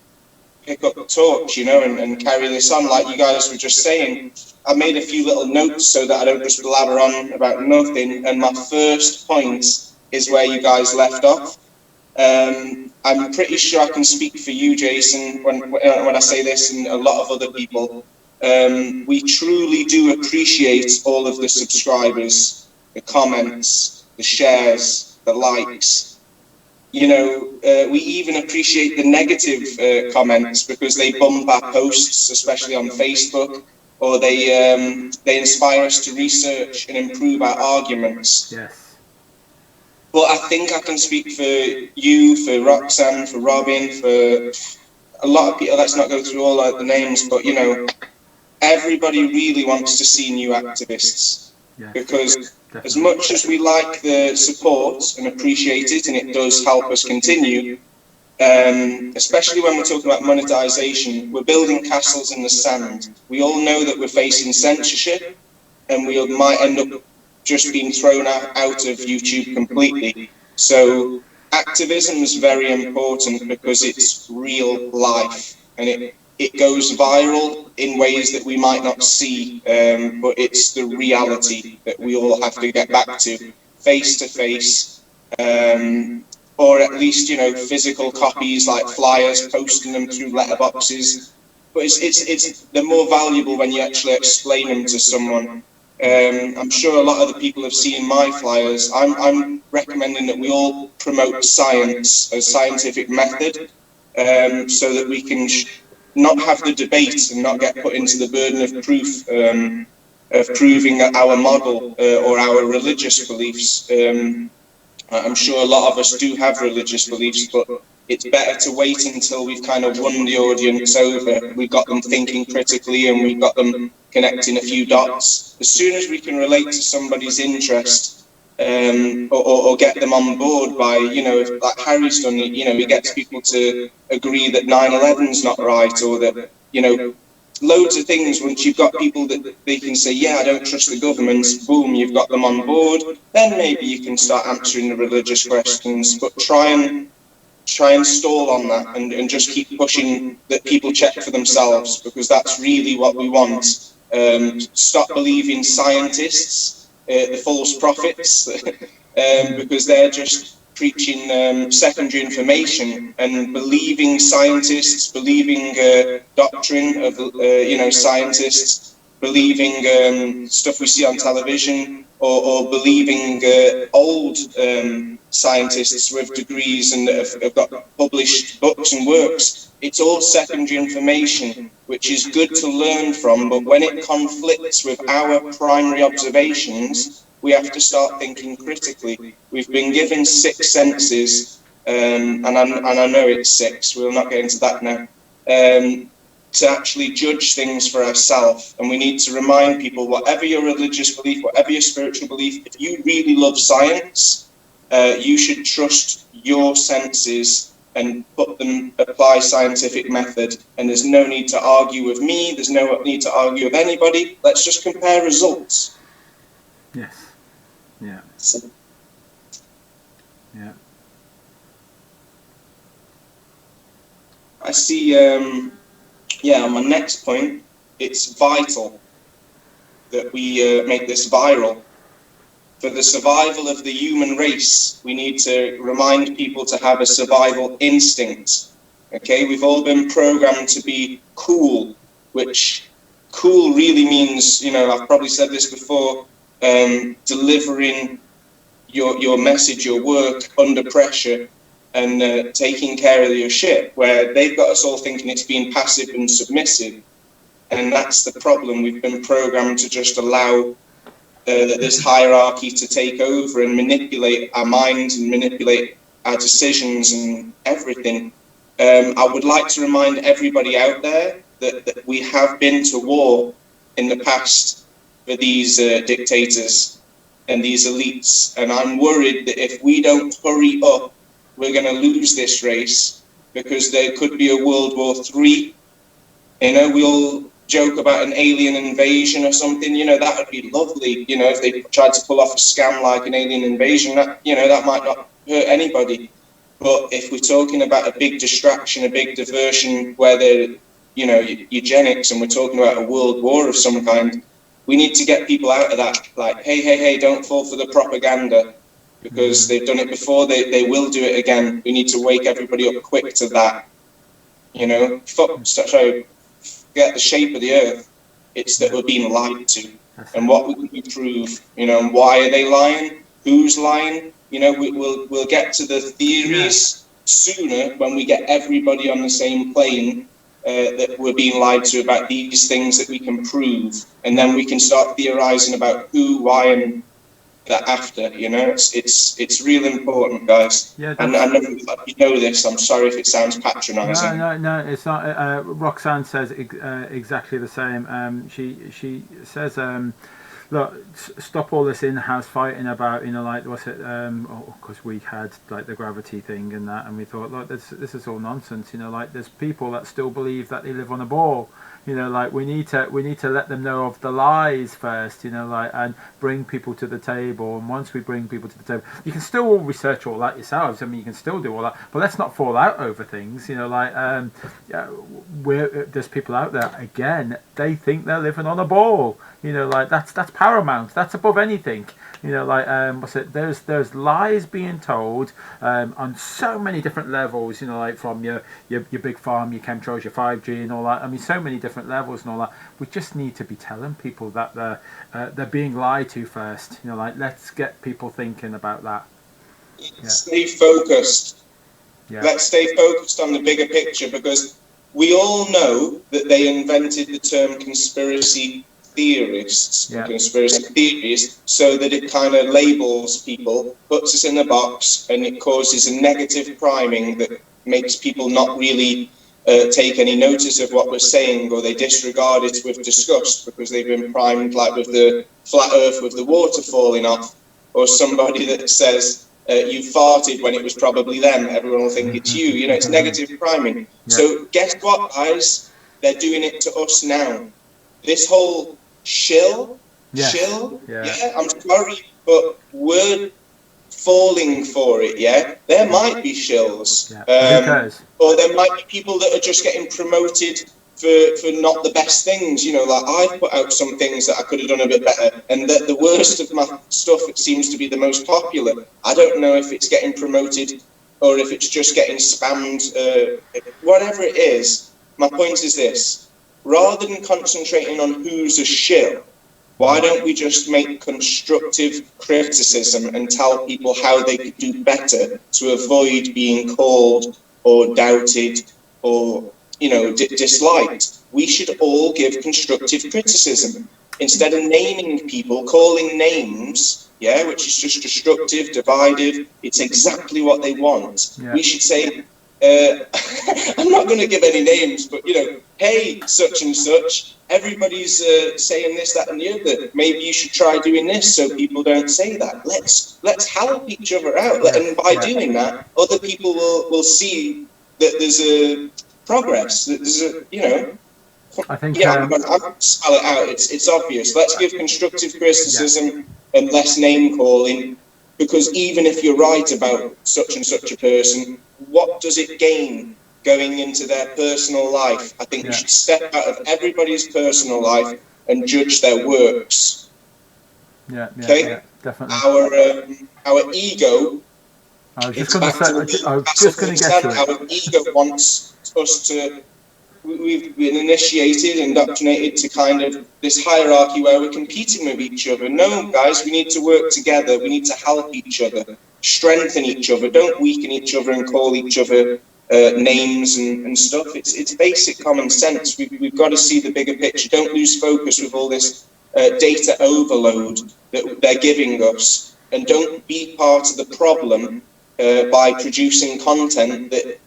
pick up the torch, and carry this on. Like you guys were just saying, I made a few little notes so that I don't just blabber on about nothing. And my first point is where you guys left off. I'm pretty sure I can speak for you, Jason, when I say this, and a lot of other people. We truly do appreciate all of the subscribers, the comments, the shares, the likes. We even appreciate the negative comments, because they bump our posts, especially on Facebook, or they inspire us to research and improve our arguments. Yes. But I think I can speak for you, for Roxanne, for Robin, for a lot of people. Let's not go through all of the names, but everybody really wants to see new activists. Yes, because definitely. As much as we like the support and appreciate it, and it does help us continue, especially when we're talking about monetization, we're building castles in the sand. We all know that we're facing censorship, and we might end up just being thrown out of YouTube completely. So activism is very important because it's real life, and it goes viral in ways that we might not see, but it's the reality that we all have to get back to, face to face, or at least physical copies like flyers, posting them through letterboxes. But it's they're more valuable when you actually explain them to someone. I'm sure a lot of the people have seen my flyers. I'm recommending that we all promote science, a scientific method, so that we can not have the debate and not get put into the burden of proof, of proving our model or our religious beliefs. I'm sure a lot of us do have religious beliefs, but it's better to wait until we've kind of won the audience over. We've got them thinking critically, and we've got them connecting a few dots. As soon as we can relate to somebody's interest, or get them on board by, like Harry's done, he gets people to agree that 9/11's not right, or that, loads of things. Once you've got people that they can say, yeah, I don't trust the government, boom, you've got them on board, then maybe you can start answering the religious questions. But try and stall on that, and just keep pushing that people check for themselves, because that's really what we want. Stop believing scientists, the false prophets, because they're just preaching secondary information, and believing scientists, believing doctrine of scientists, believing stuff we see on television, or believing old scientists with degrees and have got published books and works. It's all secondary information, which is good to learn from, but when it conflicts with our primary observations, we have to start thinking critically. We've been given 6 senses, and I know it's 6, we'll not get into that now, to actually judge things for ourselves. And we need to remind people, whatever your religious belief, whatever your spiritual belief, if you really love science, you should trust your senses and apply scientific method. And there's no need to argue with me, there's no need to argue with anybody. Let's just compare results. Yes. Yeah. Yeah. I see, on my next point, it's vital that we make this viral. For the survival of the human race, we need to remind people to have a survival instinct. Okay, we've all been programmed to be cool, which cool really means, I've probably said this before, delivering your message, your work under pressure, and taking care of your shit, where they've got us all thinking it's being passive and submissive. And that's the problem. We've been programmed to just allow this hierarchy to take over and manipulate our minds and manipulate our decisions and everything. I would like to remind everybody out there that we have been to war in the past for these dictators and these elites. And I'm worried that if we don't hurry up, we're going to lose this race, because there could be a World War III. You know, we'll joke about an alien invasion or something. You know, that would be lovely. You know, if they tried to pull off a scam like an alien invasion, that, you know, that might not hurt anybody. But if we're talking about a big distraction, a big diversion where they're, you know, eugenics, and we're talking about a world war of some kind, we need to get people out of that. Like, hey, don't fall for the propaganda, because they've done it before, they will do it again. We need to wake everybody up quick to that. You know, forget the shape of the earth. It's that we're being lied to. And what will we prove? You know, and why are they lying? Who's lying? You know, we'll get to the theories sooner when we get everybody on the same plane, that we're being lied to about these things that we can prove. And then we can start theorizing about who, why, and that after. You know, it's really important, guys. Yeah, and I know you know this. I'm sorry if it sounds patronising. No, it's not. Roxanne says exactly the same. She says, look, stop all this in-house fighting about, you know, like, what's it? Because we had like the gravity thing and that, and we thought, look, this is all nonsense. You know, like, there's people that still believe that they live on a ball. You know, like, we need to let them know of the lies first, you know, like, and bring people to the table. And once we bring people to the table, you can still all research all that yourselves. I mean, you can still do all that, but let's not fall out over things, you know, like, there's people out there, again, they think they're living on a ball, you know, like, that's paramount, that's above anything. You know, like, there's lies being told on so many different levels, you know, like, from your big farm, your chemtrails, your 5G and all that. I mean, so many different levels and all that. We just need to be telling people that they're being lied to first. You know, like, let's get people thinking about that. Yeah. Stay focused. Yeah. Let's stay focused on the bigger picture, because we all know that they invented the term conspiracy theorists, conspiracy theories, so that it kind of labels people, puts us in a box, and it causes a negative priming that makes people not really take any notice of what we're saying, or they disregard it with disgust because they've been primed, like with the flat earth with the water falling off, or somebody that says you farted when it was probably them. Everyone will think it's you. You know, it's negative priming. So guess what, guys? They're doing it to us now. This whole shill, I'm sorry, but we're falling for it. There might be shills, or there might be people that are just getting promoted for not the best things. You know, like, I've put out some things that I could have done a bit better, and the worst of my stuff, it seems to be the most popular. I don't know if it's getting promoted or if it's just getting spammed, whatever it is. My point is this: rather than concentrating on who's a shill, why don't we just make constructive criticism and tell people how they could do better to avoid being called or doubted or, you know, disliked? We should all give constructive criticism. Instead of naming people, calling names, which is just destructive, divisive, it's exactly what they want. We should say, I'm not going to give any names, but, you know, hey, such and such, everybody's saying this, that, and the other. Maybe you should try doing this so people don't say that. Let's help each other out, and by doing that, other people will see that there's a progress. That there's a, you know. I think. I'm going to spell it out. It's obvious. Let's give constructive criticism and less name calling. Because even if you're right about such and such a person, what does it gain going into their personal life? I think we should step out of everybody's personal life and judge their works. Definitely. Our ego. I was just going to say. I was just going to get to it. Our ego wants us to we've been initiated, indoctrinated to kind of this hierarchy where we're competing with each other. No, guys, we need to work together. We need to help each other, strengthen each other. Don't weaken each other and call each other names and stuff. It's basic common sense. We've got to see the bigger picture. Don't lose focus with all this data overload that they're giving us, and don't be part of the problem by producing content that,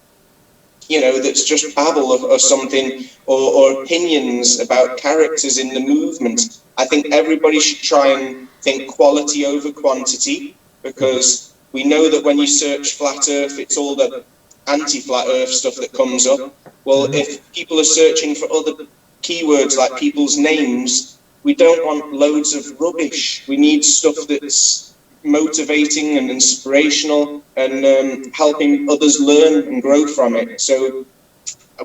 you know, that's just babble or something, or opinions about characters in the movement. I think everybody should try and think quality over quantity, because we know that when you search flat earth, it's all the anti-flat earth stuff that comes up. Well, if people are searching for other keywords like people's names, we don't want loads of rubbish. We need stuff that's motivating and inspirational and helping others learn and grow from it. So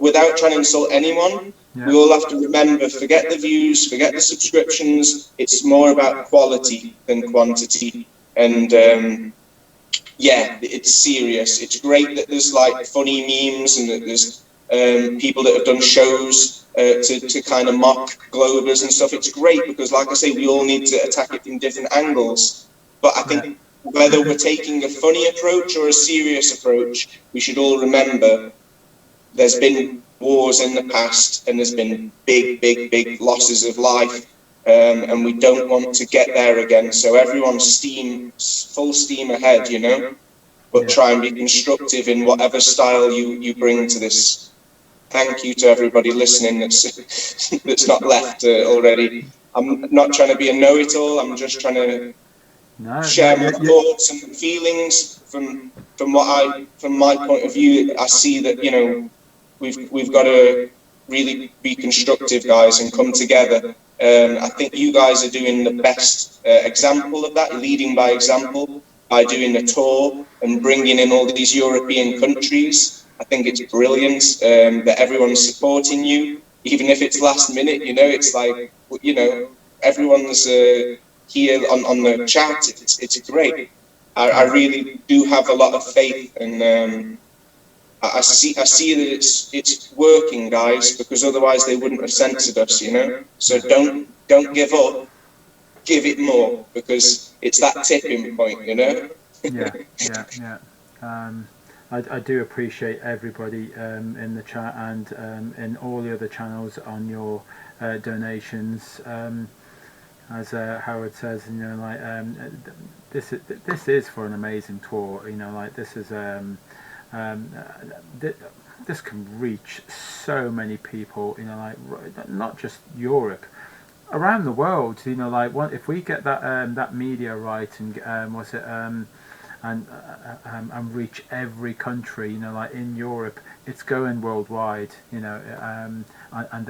without trying to insult anyone, we all have to remember, forget the views, forget the subscriptions. It's more about quality than quantity. And yeah, it's serious. It's great that there's like funny memes and that there's people that have done shows to kind of mock Globers and stuff. It's great because, like I say, we all need to attack it from different angles. But I think whether we're taking a funny approach or a serious approach, we should all remember there's been wars in the past and there's been big losses of life, and we don't want to get there again. So everyone's full steam ahead, you know, but try and be constructive in whatever style you bring to this. Thank you to everybody listening that's not left already. I'm not trying to be a know-it-all. I'm just trying to share my thoughts and feelings from my point of view. I see that, you know, we've got to really be constructive, guys, and come together. I think you guys are doing the best example of that, leading by example, by doing the tour and bringing in all these European countries. I think it's brilliant that everyone's supporting you, even if it's last minute. You know, it's like, you know, everyone's here on the chat. It's great. I really do have a lot of faith, and I see that it's working, guys, because otherwise they wouldn't have censored us, you know. So don't give up, give it more, because it's that tipping point, you know. I do appreciate everybody in the chat and in all the other channels on your donations. As Howard says, you know, like this is for an amazing tour. You know, like this is this can reach so many people. You know, like not just Europe, around the world. You know, like if we get that media right and and reach every country, you know, like in Europe, it's going worldwide, you know, and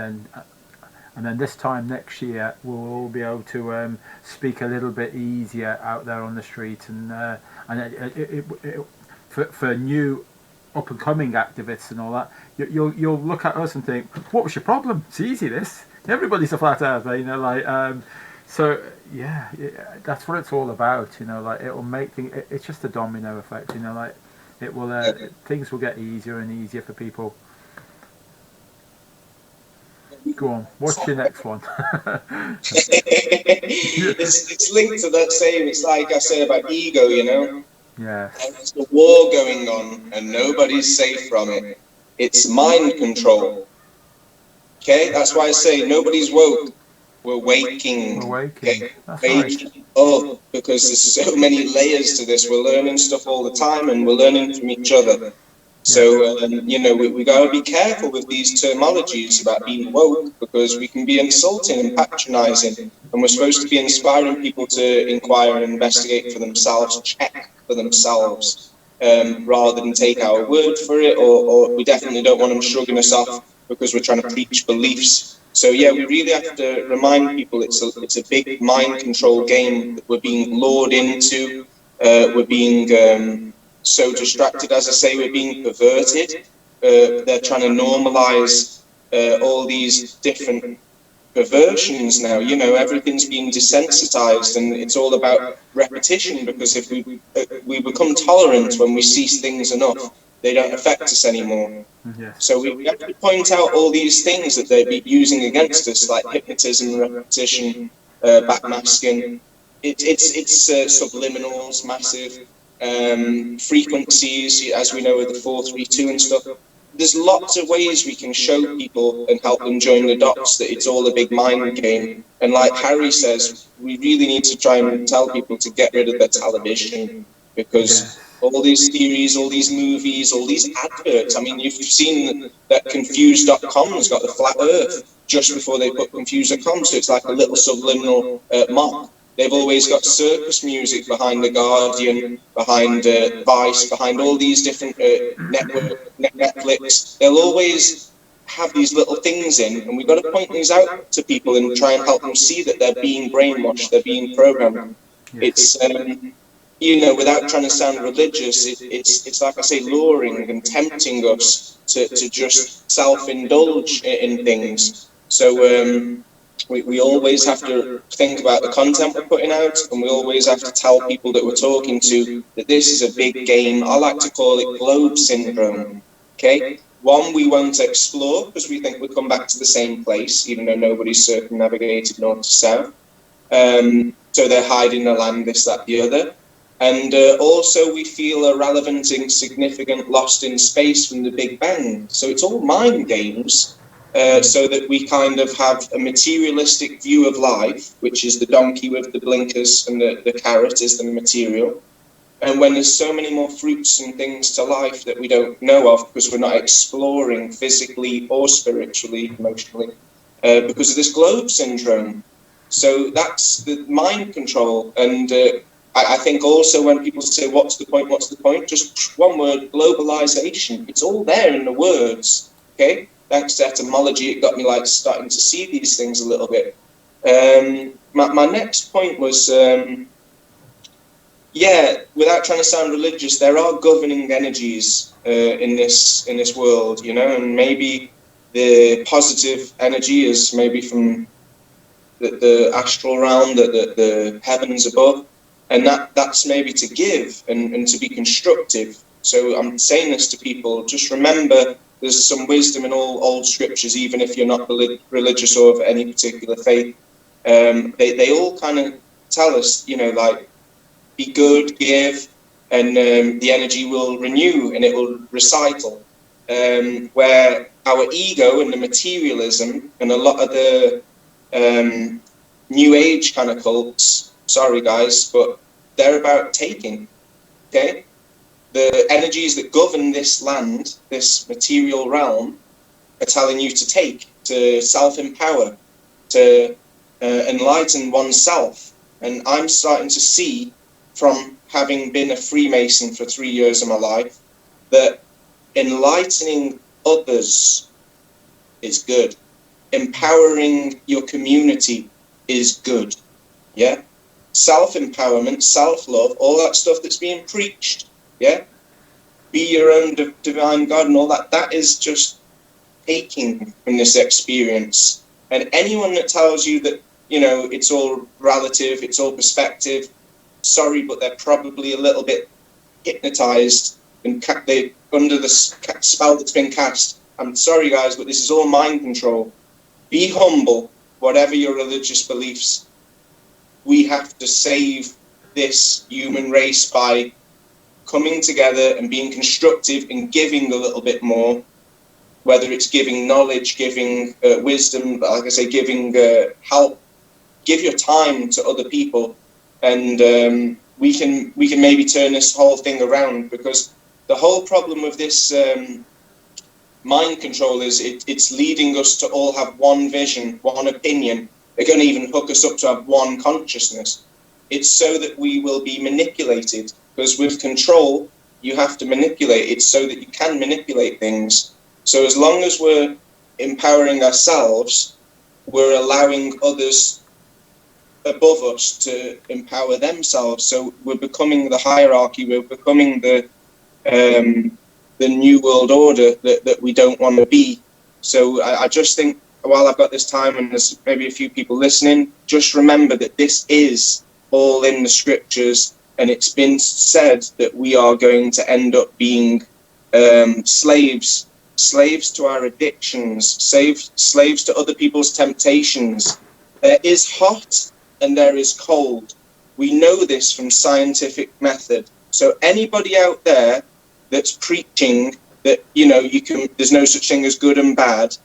then this time next year we'll all be able to speak a little bit easier out there on the street, and for new up and coming activists and all that, you'll look at us and think, what was your problem? It's easy, this. Everybody's a flat earther, you know, like so yeah, that's what it's all about, you know, like it'll make things, it's just a domino effect, you know, like it will things will get easier and easier for people. Go on, what's your next one? It's linked to that same, it's like I said about ego, you know. Yeah. There's a war going on and nobody's safe from it. It's mind control. Okay, that's why I say nobody's woke. We're waking. We're waking. Okay? Waking up, because there's so many layers to this. We're learning stuff all the time, and we're learning from each other. So, you know, we got to be careful with these terminologies about being woke, because we can be insulting and patronizing, and we're supposed to be inspiring people to inquire and investigate for themselves, check for themselves, rather than take our word for it, or we definitely don't want them shrugging us off because we're trying to preach beliefs. So yeah, we really have to remind people it's a big mind control game that we're being lured into. We're being so distracted, as I say, we're being perverted. They're trying to normalize all these different perversions now. You know, everything's being desensitized, and it's all about repetition, because if we become tolerant when we see things enough, they don't affect us anymore. Yes. So we have to point out all these things that they'd be using against us, like hypnotism, repetition, backmasking. It's subliminals, massive frequencies, as we know with the 432 and stuff. There's lots of ways we can show people and help them join the dots that it's all a big mind game. And like Harry says, we really need to try and tell people to get rid of their television, because all these theories, all these movies, all these adverts. I mean, you've seen that Confused.com's got the flat earth just before they put Confused.com, so it's like a little subliminal mock. They've always got circus music behind The Guardian, behind Vice, behind all these different Netflix. They'll always have these little things in, and we've got to point these out to people and try and help them see that they're being brainwashed, they're being programmed. It's you know, without trying to sound religious, it's like I say, luring and tempting us to just self-indulge in things. So we always have to think about the content we're putting out, and we always have to tell people that we're talking to that this is a big game. I like to call it globe syndrome. Okay? One, we won't explore because we think we'll come back to the same place, even though nobody's circumnavigated north to south. So they're hiding the land, this, that, the other. And also we feel irrelevant, insignificant, lost in space from the Big Bang. So it's all mind games, so that we kind of have a materialistic view of life, which is the donkey with the blinkers and the carrot is the material. And when there's so many more fruits and things to life that we don't know of because we're not exploring physically or spiritually, emotionally, because of this globe syndrome. So that's the mind control. And I think also when people say, what's the point? Just one word, globalization. It's all there in the words, okay? Thanks to etymology, it got me like starting to see these things a little bit. My next point was, without trying to sound religious, there are governing energies in this world, you know, and maybe the positive energy is maybe from the astral realm, the heavens above. And that's maybe to give and to be constructive. So I'm saying this to people, just remember there's some wisdom in all old scriptures, even if you're not religious or of any particular faith. They all kind of tell us, you know, like, be good, give, and the energy will renew and it will recycle. Where our ego and the materialism and a lot of the New Age kind of cults, sorry guys, but they're about taking, okay? The energies that govern this land, this material realm, are telling you to take, to self-empower, to enlighten oneself. And I'm starting to see, from having been a Freemason for 3 years of my life, that enlightening others is good. Empowering your community is good, yeah? Self-empowerment, self-love, all that stuff that's being preached, yeah? Be your own divine God and all that, that is just taking from this experience. And anyone that tells you that, you know, it's all relative, it's all perspective, sorry, but they're probably a little bit hypnotized and they under the spell that's been cast. I'm sorry, guys, but this is all mind control. Be humble, whatever your religious beliefs. We have to save this human race by coming together and being constructive and giving a little bit more, whether it's giving knowledge, giving wisdom, like I say, giving help. Give your time to other people, and we can maybe turn this whole thing around, because the whole problem with this mind control is it's leading us to all have one vision, one opinion. They're going to even hook us up to have one consciousness. It's so that we will be manipulated, because with control, you have to manipulate. It's so that you can manipulate things. So as long as we're empowering ourselves, we're allowing others above us to empower themselves. So we're becoming the hierarchy, we're becoming the new world order that we don't want to be. So I just think, while I've got this time and there's maybe a few people listening, just remember that this is all in the scriptures, and it's been said that we are going to end up being slaves to our addictions, slaves to other people's temptations. There is hot and there is cold. We know this from scientific method. So anybody out there that's preaching that, you know, there's no such thing as good and bad,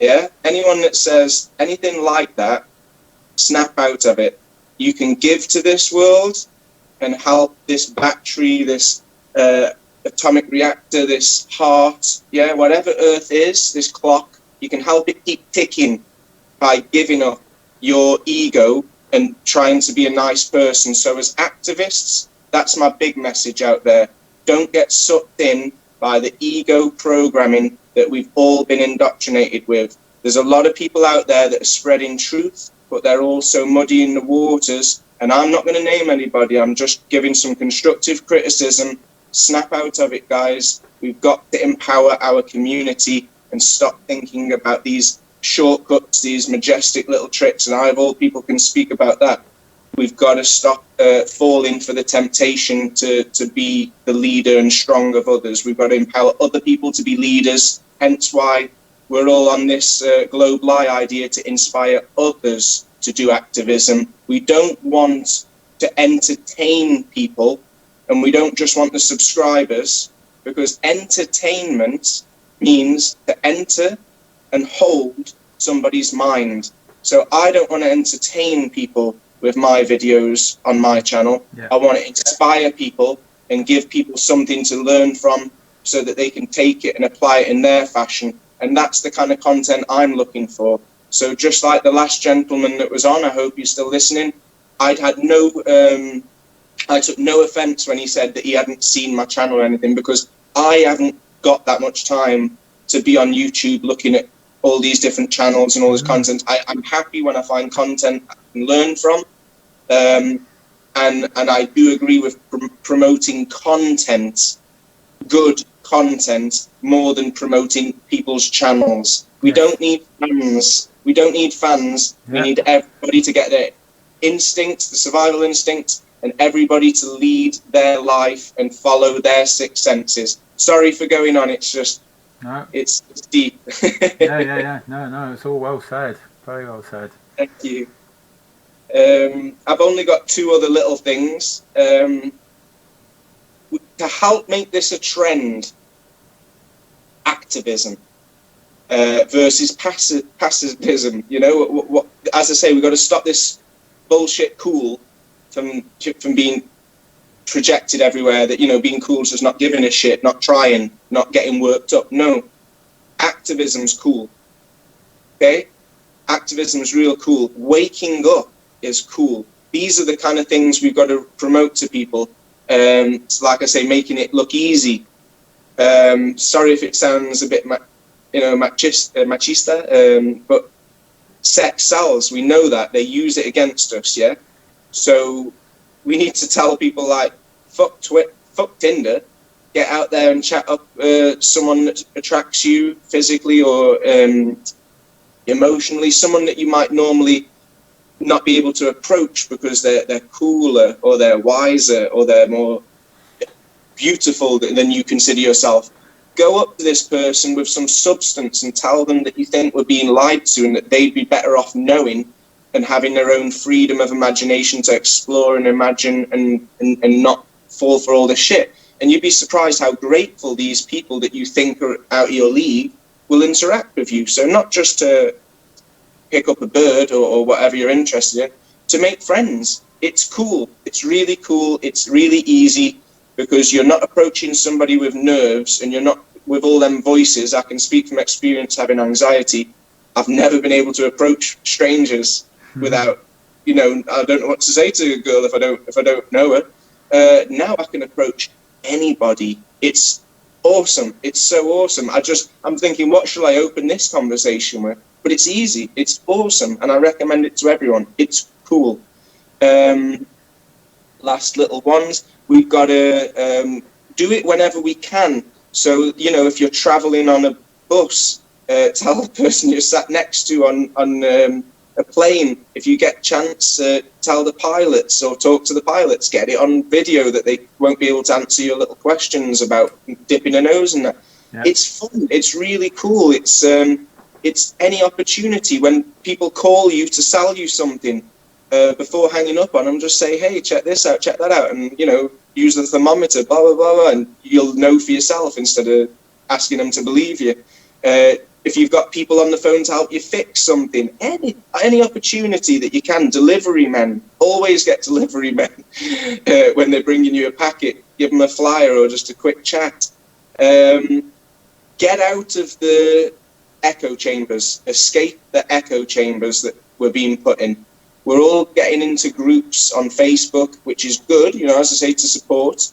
yeah, anyone that says anything like that, snap out of it. You can give to this world and help this battery, this atomic reactor, this heart, yeah, whatever Earth is, this clock, you can help it keep ticking by giving up your ego and trying to be a nice person. So as activists, that's my big message out there. Don't get sucked in by the ego programming that we've all been indoctrinated with. There's a lot of people out there that are spreading truth, but they're also muddying the waters. And I'm not going to name anybody. I'm just giving some constructive criticism. Snap out of it, guys. We've got to empower our community and stop thinking about these shortcuts, these majestic little tricks. And I, of all people, can speak about that. We've got to stop falling for the temptation to be the leader and strong of others. We've got to empower other people to be leaders. Hence why we're all on this Global idea to inspire others to do activism. We don't want to entertain people, and we don't just want the subscribers, because entertainment means to enter and hold somebody's mind. So I don't want to entertain people with my videos on my channel. Yeah. I want to inspire people and give people something to learn from so that they can take it and apply it in their fashion. And that's the kind of content I'm looking for. So just like the last gentleman that was on, I hope you're still listening, I took no offense when he said that he hadn't seen my channel or anything, because I haven't got that much time to be on YouTube looking at all these different channels and all this content. I'm happy when I find content I can learn from. And I do agree with promoting content, good content, more than promoting people's channels. We don't need fans. We don't need fans. Yeah. We need everybody to get their instinct, the survival instinct, and everybody to lead their life and follow their sixth senses. Sorry for going on. It's just, no. It's deep. yeah. No, it's all well said. Very well said. Thank you. I've only got two other little things. To help make this a trend, activism versus pacifism. You know, as I say, we've got to stop this bullshit cool from being projected everywhere, that, you know, being cool is just not giving a shit, not trying, not getting worked up. No, activism's cool. Okay? Activism's real cool. Waking up is cool. These are the kind of things we've got to promote to people. So like I say, making it look easy. Sorry if it sounds a bit machista, but sex sells. We know that. They use it against us, yeah? So we need to tell people, like, fuck Tinder, get out there and chat up someone that attracts you physically or emotionally, someone that you might normally not be able to approach because they're cooler or they're wiser or they're more beautiful than you consider yourself. Go up to this person with some substance and tell them that you think we're being lied to and that they'd be better off knowing and having their own freedom of imagination to explore and imagine and not fall for all this shit. And you'd be surprised how grateful these people that you think are out of your league will interact with you. So not just to pick up a bird or whatever you're interested in, to make friends. It's cool. It's really cool. It's really easy, because you're not approaching somebody with nerves and you're not with all them voices. I can speak from experience having anxiety. I've never been able to approach strangers without, you know, I don't know what to say to a girl if I don't know her. Now I can approach anybody. It's awesome. It's so awesome. I'm thinking, what shall I open this conversation with? But it's easy. It's awesome, and I recommend it to everyone. It's cool. Last little ones. We've got to do it whenever we can. So, you know, if you're traveling on a bus, tell the person you're sat next to on a plane, if you get a chance, tell the pilots or talk to the pilots, get it on video that they won't be able to answer your little questions about dipping a nose in that. Yeah. It's fun. It's really cool. It's any opportunity when people call you to sell you something, before hanging up on them, just say, hey, check this out, check that out, and, use the thermometer, blah, blah, blah, blah, and you'll know for yourself instead of asking them to believe you. If you've got people on the phone to help you fix something, any opportunity that you can, delivery men, always get delivery men when they're bringing you a packet, give them a flyer or just a quick chat. Get out of the echo chambers, escape the echo chambers that we're being put in. We're all getting into groups on Facebook, which is good, as I say, to support.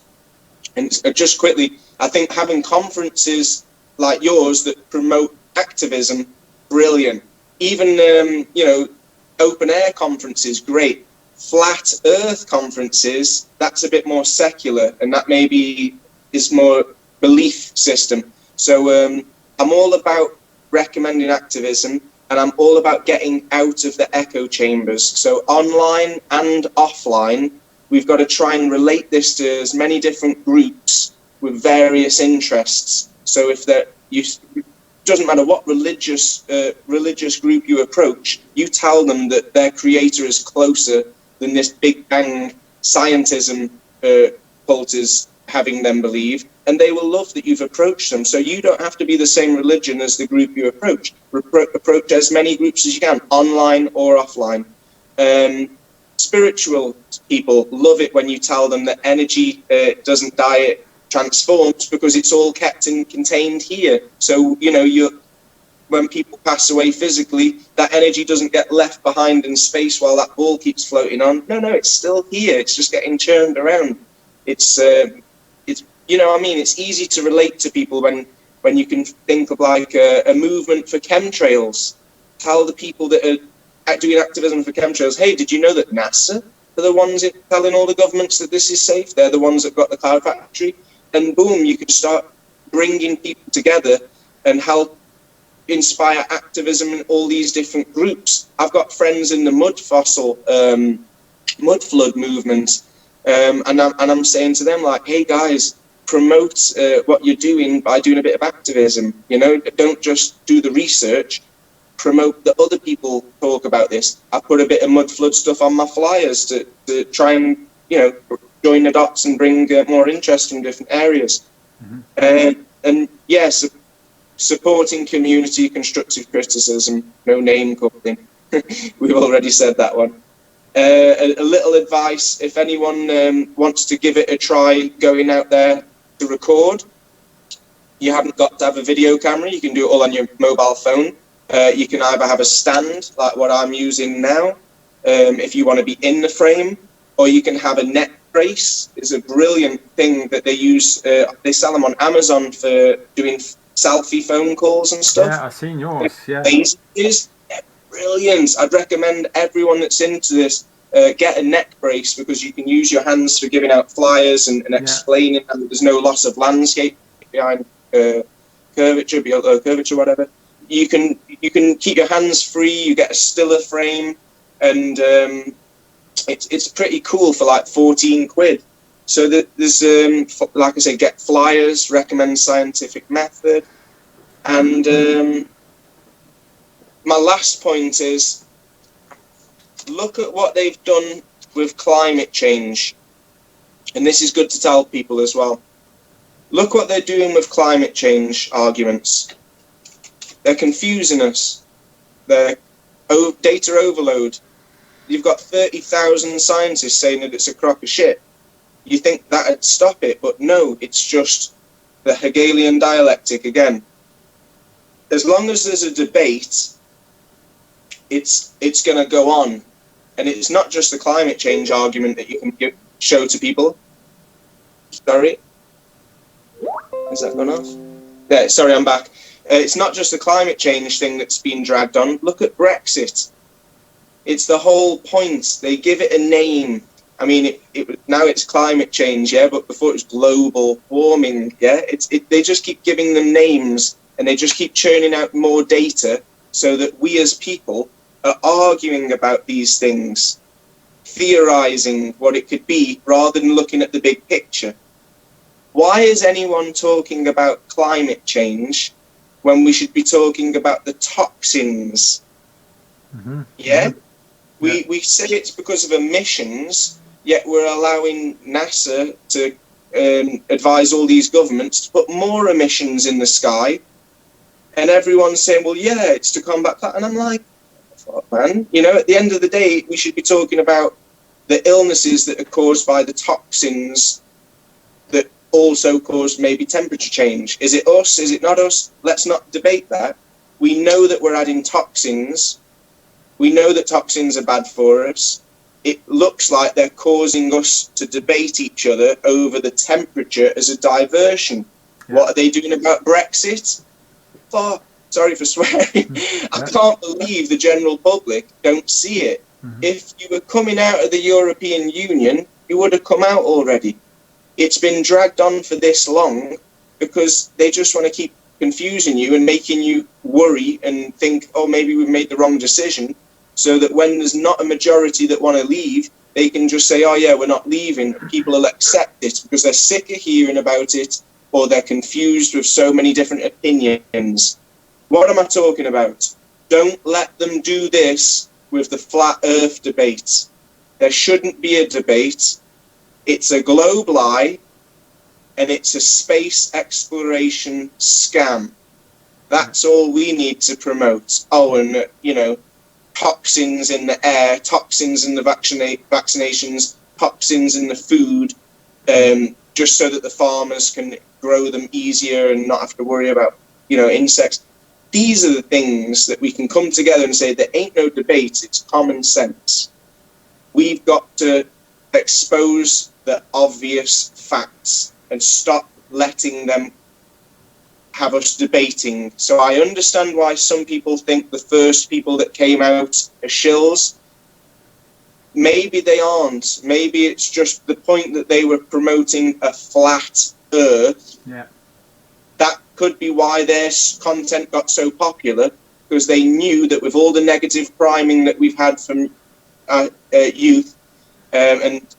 And just quickly, I think having conferences like yours that promote activism, brilliant. Even, open air conferences, great. Flat earth conferences, that's a bit more secular, and that maybe is more belief system. So I'm all about recommending activism, and I'm all about getting out of the echo chambers. So online and offline, we've got to try and relate this to as many different groups with various interests. So if doesn't matter what religious group you approach, you tell them that their creator is closer than this Big Bang scientism cult is having them believe, and they will love that you've approached them. So you don't have to be the same religion as the group you approach. Approach as many groups as you can, online or offline. Spiritual people love it when you tell them that energy doesn't die, it transforms, because it's all kept and contained here. So, when people pass away physically, that energy doesn't get left behind in space while that ball keeps floating on. No, it's still here. It's just getting churned around. It's it's easy to relate to people when you can think of like a movement for chemtrails. Tell the people that are doing activism for chemtrails, hey, did you know that NASA are the ones telling all the governments that this is safe? They're the ones that got the cloud factory. And boom, you can start bringing people together and help inspire activism in all these different groups. I've got friends in the mud flood movement, and I'm saying to them, like, hey guys, promote what you're doing by doing a bit of activism. Don't just do the research, promote that other people talk about this. I put a bit of mud flood stuff on my flyers to try and join the dots and bring more interest from different areas. And yes, supporting community constructive criticism, no name calling. We've already said that one. A little advice, if anyone wants to give it a try going out there to record, you haven't got to have a video camera, you can do it all on your mobile phone. You can either have a stand like what I'm using now, if you want to be in the frame, or you can have a neck brace. Is a brilliant thing that they use. They sell them on Amazon for doing selfie phone calls and stuff. Yeah, I've seen yours. Yeah, is brilliant. I'd recommend everyone that's into this get a neck brace, because you can use your hands for giving out flyers and explaining, and there's no loss of landscape behind curvature, whatever. You can keep your hands free. You get a stiller frame, and it's pretty cool for like 14 quid. So there's like I say, get flyers, recommend scientific method, and my last point is, look at what they've done with climate change, and this is good to tell people as well. Look what they're doing with climate change arguments. They're confusing us. They're data overload. You've got 30,000 scientists saying that it's a crock of shit. You think that'd stop it, but no, it's just the Hegelian dialectic again. As long as there's a debate, it's going to go on. And it's not just the climate change argument that you can show to people. Sorry? Has that gone off? Yeah, sorry, I'm back. It's not just the climate change thing that's been dragged on. Look at Brexit. It's the whole point. They give it a name. I mean, now it's climate change, yeah, but before it was global warming, yeah. They just keep giving them names, and they just keep churning out more data so that we as people are arguing about these things, theorizing what it could be rather than looking at the big picture. Why is anyone talking about climate change when we should be talking about the toxins? Yeah? We say it's because of emissions, yet we're allowing NASA to advise all these governments to put more emissions in the sky. And everyone's saying, well, yeah, it's to combat that. And I'm like, fuck, man. You know, at the end of the day, we should be talking about the illnesses that are caused by the toxins that also cause maybe temperature change. Is it us? Is it not us? Let's not debate that. We know that we're adding toxins. We know that toxins are bad for us. It looks like they're causing us to debate each other over the temperature as a diversion. Yeah. What are they doing about Brexit? Oh, sorry for swearing. I can't believe the general public don't see it. If you were coming out of the European Union, you would have come out already. It's been dragged on for this long because they just want to keep confusing you and making you worry and think, oh, maybe we've made the wrong decision, so that when there's not a majority that want to leave, they can just say, oh, yeah, we're not leaving. People will accept it because they're sick of hearing about it, or they're confused with so many different opinions. What am I talking about? Don't let them do this with the flat earth debate. There shouldn't be a debate. It's a globe lie, and it's a space exploration scam. That's all we need to promote. Oh, and, you know, toxins in the air, toxins in the vaccinations, toxins in the food, just so that the farmers can grow them easier and not have to worry about, you know, insects. These are the things that we can come together and say there ain't no debate, it's common sense. We've got to expose the obvious facts and stop letting them have us debating. So I understand why some people think the first people that came out are shills. Maybe they aren't. Maybe it's just the point that they were promoting a flat earth. Yeah. That could be why their content got so popular, because they knew that with all the negative priming that we've had from youth, and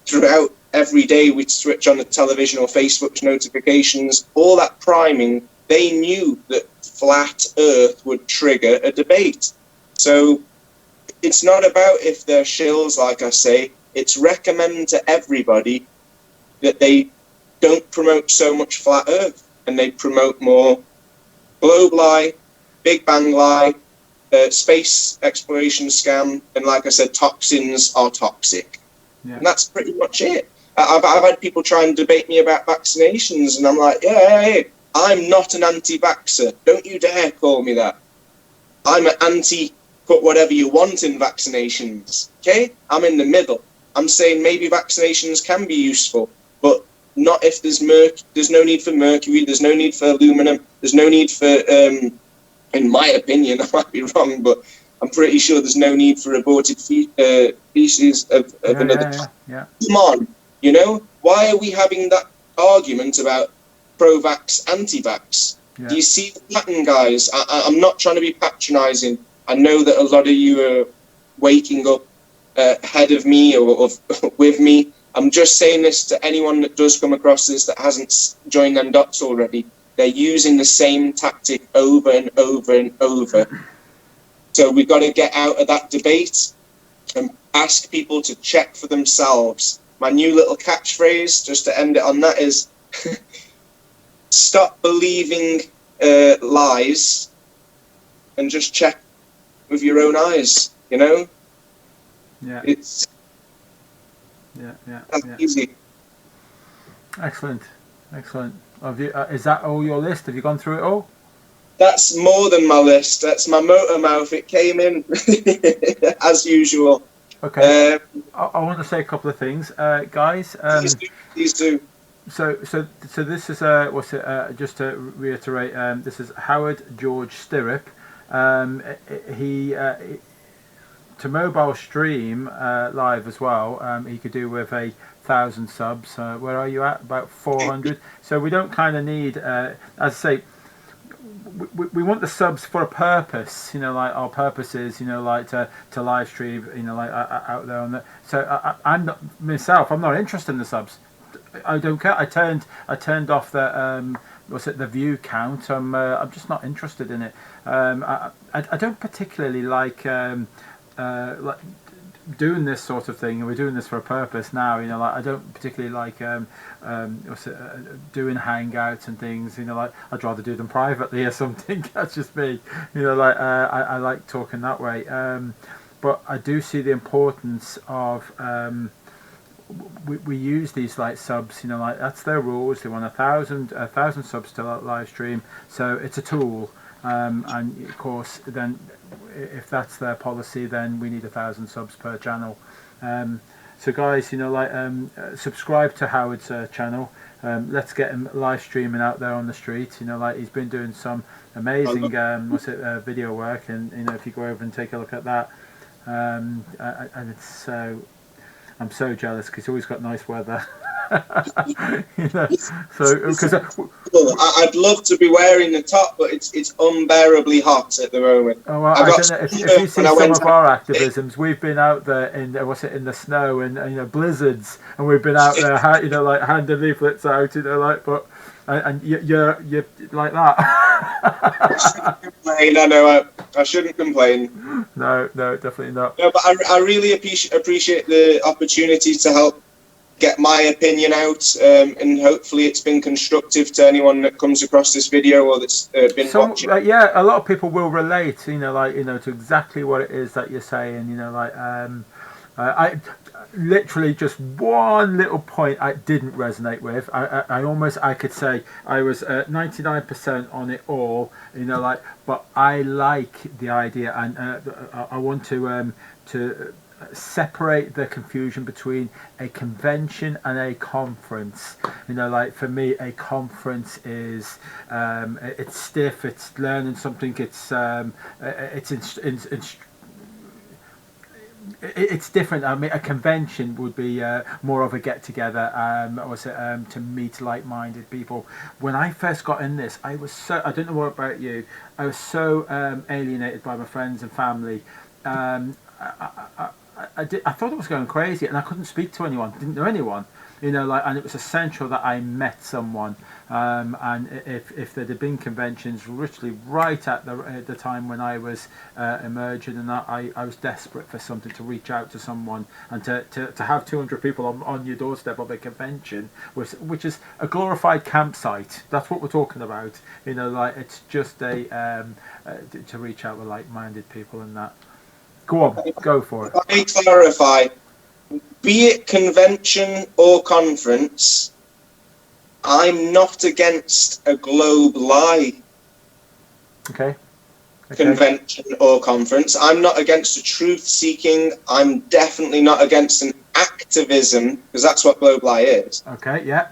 throughout every day we'd switch on the television or Facebook notifications, all that priming, they knew that flat earth would trigger a debate. So it's not about if they're shills, like I say, it's recommend to everybody that they don't promote so much flat earth, and they promote more globe lie, big bang lie, space exploration scam, and like I said, toxins are toxic. Yeah. And that's pretty much it. I've had people try and debate me about vaccinations, and I'm like, yeah, I'm not an anti-vaxxer. Don't you dare call me that. I'm an anti-put whatever you want in vaccinations, okay? I'm in the middle. I'm saying maybe vaccinations can be useful, but not if there's there's no need for mercury, there's no need for aluminum, there's no need for, in my opinion, I might be wrong, but I'm pretty sure there's no need for aborted species of another. Yeah. Come on, you know? Why are we having that argument about pro-vax, anti-vax? Yeah. Do you see the pattern, guys? I'm not trying to be patronising. I know that a lot of you are waking up ahead of me or with me. I'm just saying this to anyone that does come across this that hasn't joined them dots already. They're using the same tactic over and over and over. So we've got to get out of that debate and ask people to check for themselves. My new little catchphrase, just to end it on that, is stop believing lies and just check with your own eyes, you know? Yeah. It's easy. Excellent. Have you, is that all your list? Have you gone through it all? That's more than my list. That's my motor mouth. It came in as usual. Okay. I want to say a couple of things, guys. Please do. So this is just to reiterate, this is Howard George Stirrup. He to mobile stream live as well. He could do with 1,000 subs. Where are you at? About 400. So we don't kind of need, as I say, we want the subs for a purpose, like our purpose is, like to live stream, like out there on the. So I'm not myself. I'm not interested in the subs. I don't care. I turned off the the view count. I'm just not interested in it. I don't particularly like doing this sort of thing, and we're doing this for a purpose now. Like I don't particularly like doing hangouts and things. Like I'd rather do them privately or something. That's just me. Like I like talking that way. But I do see the importance of. We use these like subs, like that's their rules. They want 1,000 subs to live stream, so it's a tool. And of course, then if that's their policy, then we need 1,000 subs per channel. So guys, subscribe to Howard's channel. Let's get him live streaming out there on the street. Like he's been doing some amazing video work, and if you go over and take a look at that, and it's so. I'm so jealous because he's always got nice weather. So because I'd love to be wearing the top, but it's unbearably hot at the moment. Oh, well, I don't know if you see some of our activisms. We've been out there in in the snow and blizzards, and we've been out there, like handing leaflets out, but. And you're like that. I shouldn't complain. No, definitely not. No, but I really appreciate the opportunity to help get my opinion out, and hopefully it's been constructive to anyone that comes across this video or that's been watching. Yeah, a lot of people will relate, to exactly what it is that you're saying. I literally just one little point I didn't resonate with. I could say I was 99% on it all, but I like the idea, and I want to separate the confusion between a convention and a conference. Like for me, a conference is it's stiff, it's learning something, it's different. I mean, a convention would be more of a get-together, to meet like-minded people. When I first got in this, I don't know what about you, I was so alienated by my friends and family. I thought I was going crazy, and I couldn't speak to anyone, didn't know anyone. And it was essential that I met someone. And if there had been conventions literally right at the time when I was emerging, and I was desperate for something, to reach out to someone, and to have 200 people on your doorstep of a convention, which is a glorified campsite. That's what we're talking about. Like it's just to reach out with like-minded people and that. Go on, go for it. Let me clarify. Be it convention or conference, I'm not against a globe lie. Okay. Convention or conference. I'm not against a truth seeking. I'm definitely not against an activism, because that's what globe lie is. Okay, yeah.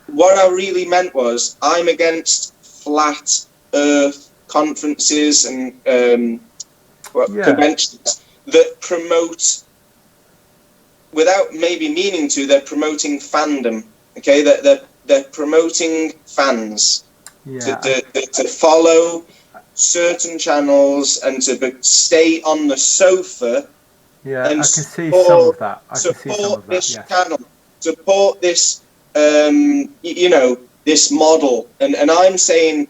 What I really meant was I'm against flat earth conferences and conventions that promote, without maybe meaning to, they're promoting fandom. Okay, they're promoting fans to follow certain channels and to stay on the sofa. Yeah, and I can see some of that. Support this channel, support this, this model. And I'm saying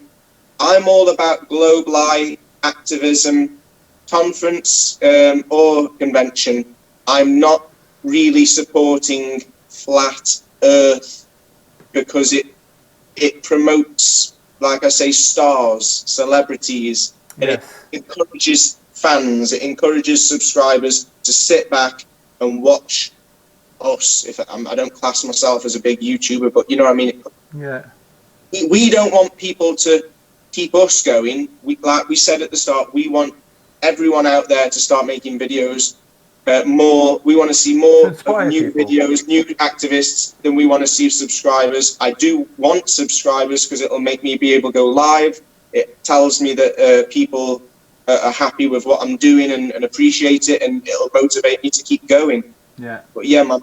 I'm all about globe lie activism, conference or convention. I'm not really supporting flat earth, because it promotes, like I say, stars, celebrities, and it encourages fans, it encourages subscribers to sit back and watch us. I don't class myself as a big YouTuber, but you know what I mean? Yeah. We don't want people to keep us going. Like we said at the start, we want everyone out there to start making videos. We want to see more of new videos, new activists, than we want to see subscribers. I do want subscribers because it'll make me be able to go live. It tells me that people are happy with what I'm doing and appreciate it, and it'll motivate me to keep going. Yeah. But yeah, my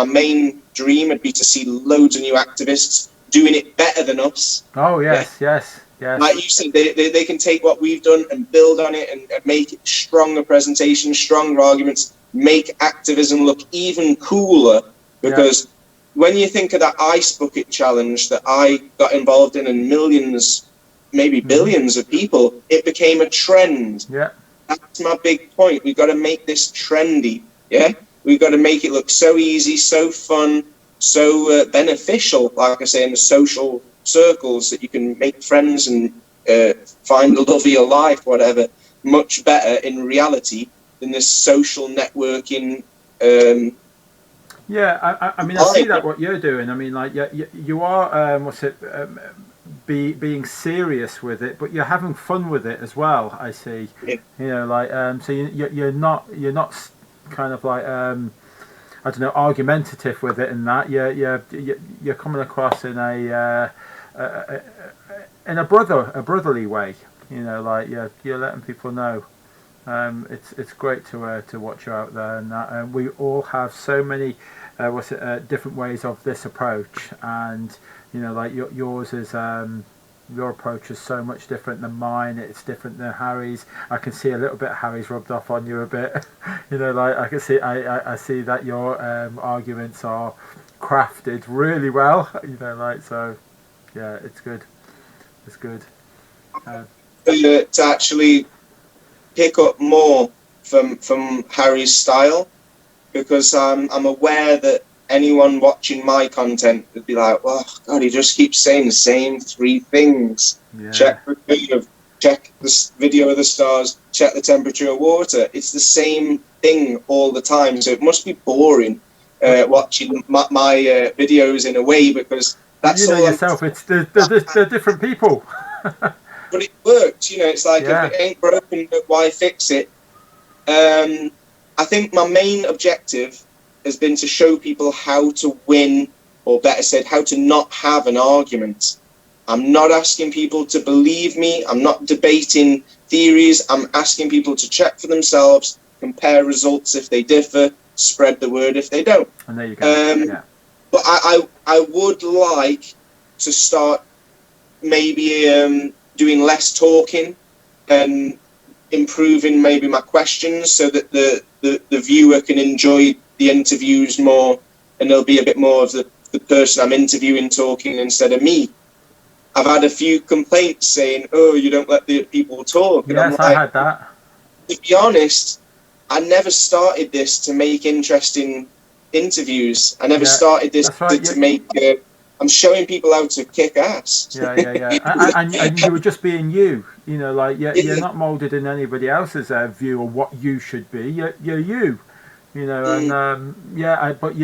main dream would be to see loads of new activists doing it better than us. Oh yes, yes. Yes. Like you said, they can take what we've done and build on it and make it stronger presentations, stronger arguments, make activism look even cooler. Because when you think of that ice bucket challenge that I got involved in, and millions, maybe billions of people, it became a trend. Yeah. That's my big point. We've got to make this trendy. Yeah, we've got to make it look so easy, so fun, so beneficial. Like I say, in the social circles, that you can make friends and find the love of your life, whatever. Much better in reality than this social networking. Yeah, I mean, I see that what you're doing. I mean, like, you are being serious with it, but you're having fun with it as well. I see. Yeah. You know, like, so you're not kind of like I don't know, argumentative with it, and that you're coming across in a brotherly way. You know, like you're letting people know. It's great to watch you out there, and that, and we all have so many different ways of this approach, and you know, like yours is your approach is so much different than mine. It's different than Harry's. I can see a little bit of Harry's rubbed off on you a bit. You know, like I can see I see that your arguments are crafted really well. You know, like, so yeah, it's good. It's good. To actually pick up more from Harry's style, because I'm aware that anyone watching my content would be like, "Oh God, he just keeps saying the same three things." Yeah. Check the video of the stars. Check the temperature of water. It's the same thing all the time, so it must be boring watching my videos in a way, because that's you know all yourself. It's they're different people. But it works, you know. It's like, if it ain't broken, why fix it? I think my main objective has been to show people how to win, or better said, how to not have an argument. I'm not asking people to believe me. I'm not debating theories. I'm asking people to check for themselves, compare results if they differ, spread the word if they don't. And there you go. But I would like to start maybe doing less talking and improving maybe my questions, so that the viewer can enjoy the interviews more, and there'll be a bit more of the person I'm interviewing talking instead of me. I've had a few complaints saying, "Oh, you don't let the people talk." And yes, I had that. To be honest, I never started this to make interesting interviews. I never started this to make... I'm showing people how to kick ass. Yeah. and you were just being you. You know, like you're not moulded in anybody else's view of what you should be. You're you. You know, and but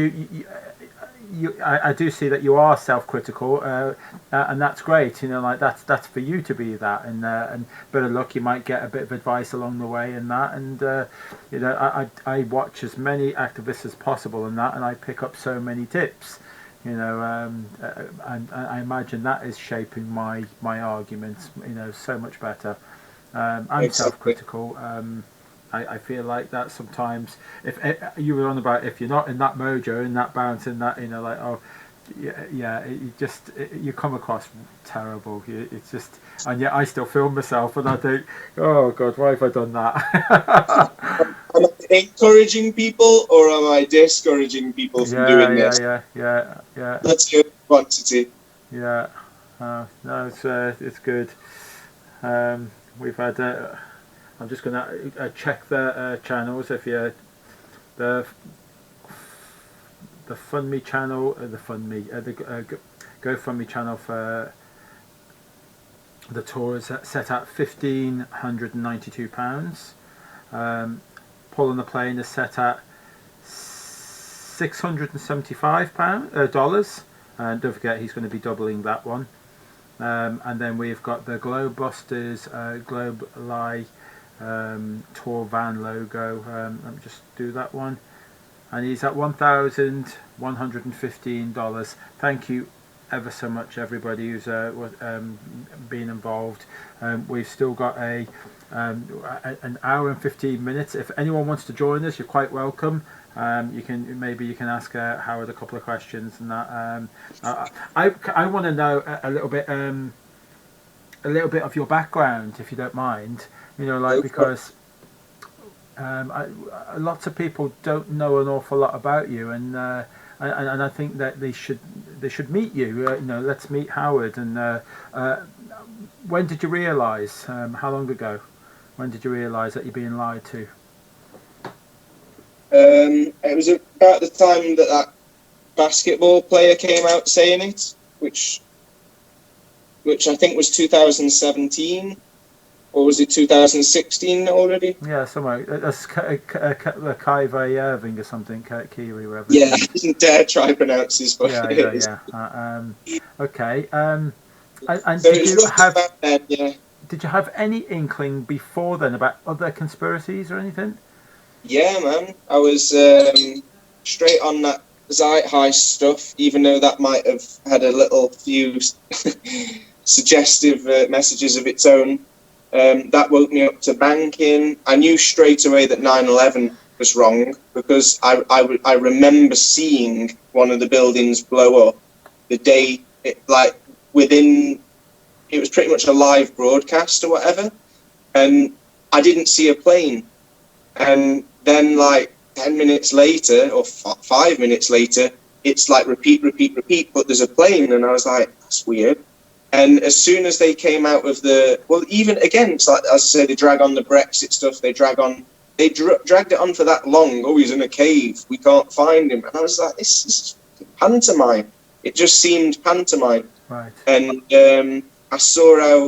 I do see that you are self-critical, and that's great. You know, like that's for you to be that, and better luck. You might get a bit of advice along the way in that, and you know, I watch as many activists as possible in that, and I pick up so many tips. You know, and I imagine that is shaping my arguments, you know, so much better. I'm self-critical. I feel like that sometimes. If you were on about, if you're not in that mojo, in that bounce, in that, you know, like, oh, you come across terrible. It's just, and yet I still film myself, and I think, oh God, why have I done that? Am I encouraging people, or am I discouraging people from doing this? Yeah. That's your quantity. Yeah. No, it's good. We've had. I'm just gonna check the channels. If you the FundMe channel, the GoFundMe channel for the tour is set at £1,592. Paul on the Plane is set at $675 and don't forget he's going to be doubling that one. And then we've got the Globusters Globalist tour van logo. Let me just do that one, and he's at $1,115. Thank you ever so much, everybody who's been involved. We've still got an hour and 15 minutes. If anyone wants to join us, you're quite welcome. You can ask Howard a couple of questions and that. I want to know a little bit a little bit of your background, if you don't mind. You know, like, because lots of people don't know an awful lot about you, and I think that they should meet you. You know, let's meet Howard. And when did you realise? How long ago? When did you realise that you're being lied to? It was about the time that basketball player came out saying it, which I think was 2017, or was it 2016 already? Yeah, somewhere. That's Kyrie Irving or something, Kyrie, whatever. Yeah, I didn't dare try and pronounce his voice. Yeah. Okay. And so did you have any inkling before then about other conspiracies or anything? Yeah, man. I was straight on that Zeitgeist stuff, even though that might have had a little few suggestive messages of its own. That woke me up to banking. I knew straight away that 9/11 was wrong, because I remember seeing one of the buildings blow up the day, it was pretty much a live broadcast or whatever, and I didn't see a plane. And then, like 10 minutes later, or 5 minutes later, it's like repeat, but there's a plane. And I was like, that's weird. And as soon as they came out of even again, it's like, as I say, they drag on the Brexit stuff, they dragged it on for that long. Oh, he's in a cave, we can't find him. And I was like, this is pantomime. It just seemed pantomime. Right. And I saw how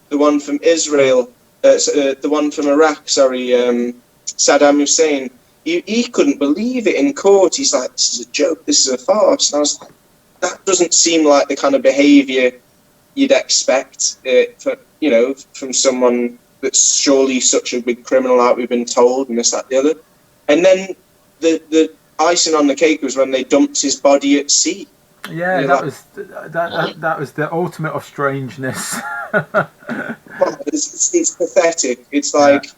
the one from Israel, the one from Iraq, Saddam Hussein, he couldn't believe it in court. He's like, this is a joke, this is a farce. And I was like, that doesn't seem like the kind of behaviour you'd expect from someone that's surely such a big criminal, like we've been told, and this, that, the other. And then the icing on the cake was when they dumped his body at sea. Yeah, that was the ultimate of strangeness. It's pathetic. It's like,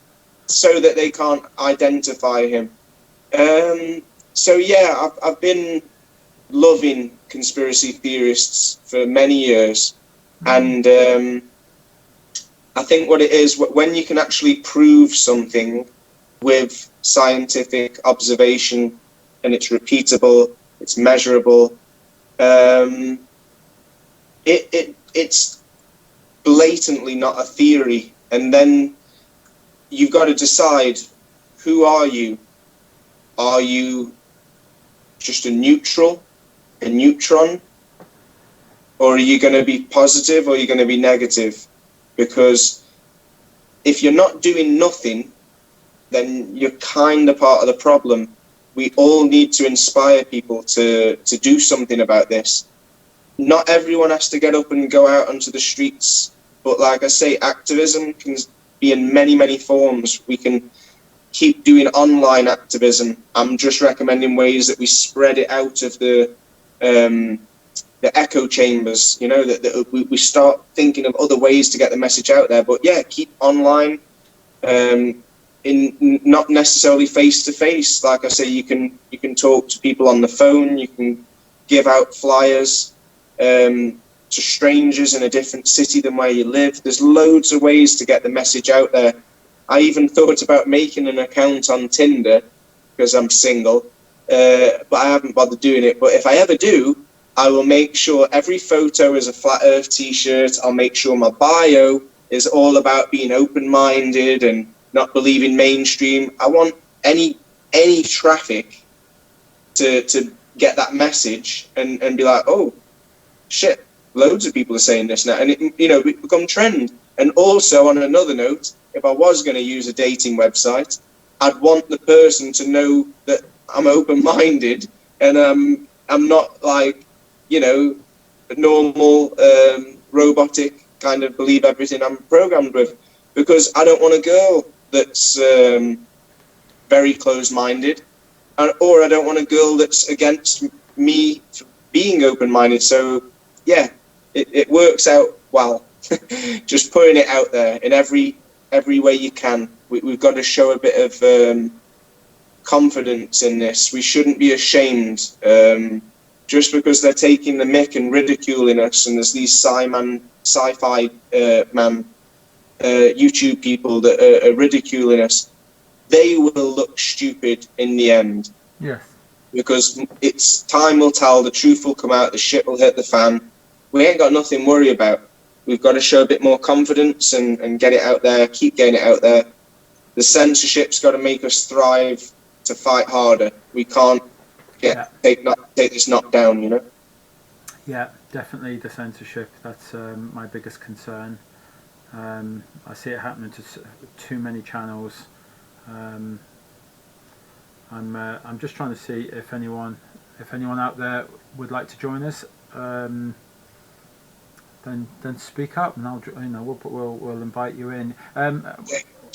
so that they can't identify him. So yeah, I've been loving conspiracy theorists for many years, and I think what it is, when you can actually prove something with scientific observation, and it's repeatable, it's measurable, it's blatantly not a theory. And then you've got to decide, who are you? Are you just a neutron? Or are you going to be positive, or are you going to be negative? Because if you're not doing nothing, then you're kind of part of the problem. We all need to inspire people to do something about this. Not everyone has to get up and go out onto the streets, but like I say, activism can be in many, many forms. We can keep doing online activism. I'm just recommending ways that we spread it out of the echo chambers, that we start thinking of other ways to get the message out there. But yeah, keep online, in not necessarily face to face. Like I say, you can talk to people on the phone, you can give out flyers to strangers in a different city than where you live. There's loads of ways to get the message out there. I even thought about making an account on Tinder, because I'm single, but I haven't bothered doing it. But if I ever do, I will make sure every photo is a Flat Earth t-shirt. I'll make sure my bio is all about being open-minded and not believing mainstream. I want any traffic to get that message and be like, oh, shit, loads of people are saying this now. And it become trend. And also, on another note, if I was going to use a dating website, I'd want the person to know that I'm open-minded and I'm not like, a normal robotic kind of believe everything I'm programmed with, because I don't want a girl that's very closed-minded, or I don't want a girl that's against me being open-minded. So yeah, it works out well. Just putting it out there in every way you can. We've got to show a bit of confidence in this. We shouldn't be ashamed just because they're taking the mick and ridiculing us, and there's these sci-fi YouTube people that are ridiculing us, they will look stupid in the end. Yes. Because it's time will tell, the truth will come out, the shit will hit the fan. We ain't got nothing to worry about. We've got to show a bit more confidence and get it out there, keep getting it out there. The censorship's got to make us thrive to fight harder. We can't take this knockdown, you know? Yeah, definitely the censorship. That's my biggest concern. I see it happening to too many channels. I'm just trying to see if anyone out there would like to join us. Then speak up, and we'll invite you in.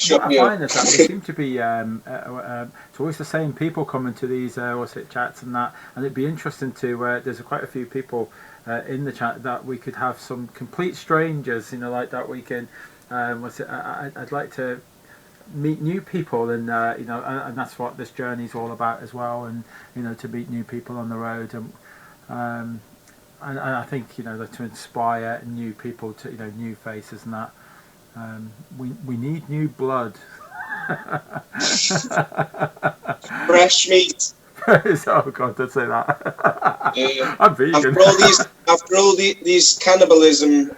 What I find is that there seem to be it's always the same people coming to these chats and that, and it'd be interesting to there's quite a few people in the chat that we could have some complete strangers, like that we can I'd like to meet new people, and and that's what this journey's all about as well, and to meet new people on the road, and I think to inspire new people to new faces and that. We need new blood. Fresh meat. Oh God, don't say that. I'm vegan. After all these cannibalism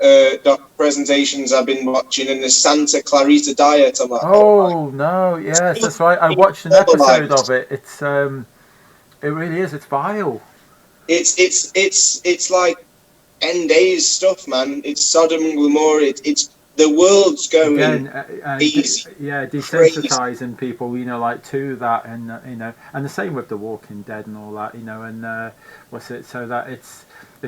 presentations I've been watching, and the Santa Clarita diet, I'm like, oh no, yes, that's right. I watched an episode of it. It's it really is. It's vile. It's like end days stuff, man. It's Sodom and Gomorrah. It's the world's going easy. Desensitizing people, to that, and and the same with The Walking Dead and all that, and so that it's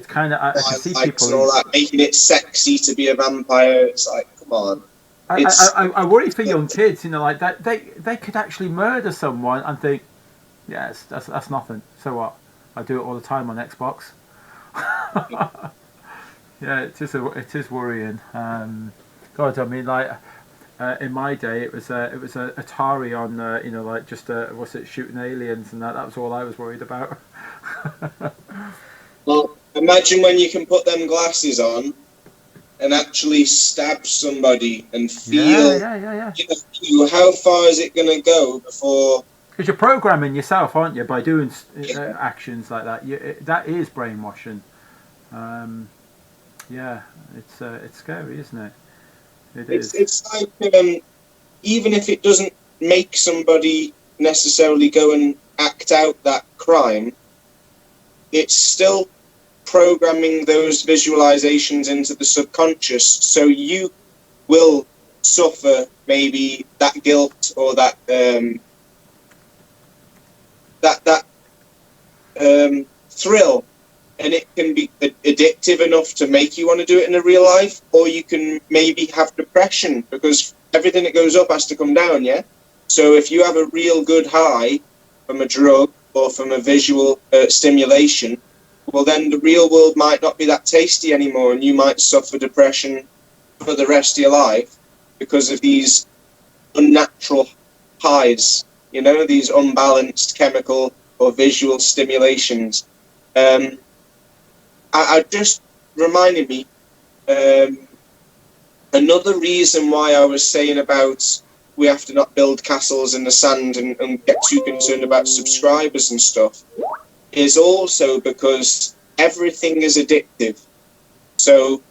kind of I can see people and all that, making it sexy to be a vampire. It's like, come on. I worry for young kids, like that they could actually murder someone and think, yes, that's nothing. So what? I do it all the time on Xbox. Yeah, it is worrying. God, I mean, like in my day, it was a Atari on, just shooting aliens and that. That was all I was worried about. Well, imagine when you can put them glasses on and actually stab somebody and feel. Yeah. How far is it going to go before? Because you're programming yourself, aren't you, by doing actions like that? That is brainwashing. Yeah, it's scary, isn't it? It's like even if it doesn't make somebody necessarily go and act out that crime, it's still programming those visualizations into the subconscious, so you will suffer maybe that guilt or that thrill. And it can be addictive enough to make you want to do it in a real life, or you can maybe have depression, because everything that goes up has to come down, yeah? So if you have a real good high from a drug or from a visual stimulation, well, then the real world might not be that tasty anymore, and you might suffer depression for the rest of your life because of these unnatural highs, these unbalanced chemical or visual stimulations. I just reminded me, another reason why I was saying about we have to not build castles in the sand and get too concerned about subscribers and stuff, is also because everything is addictive. So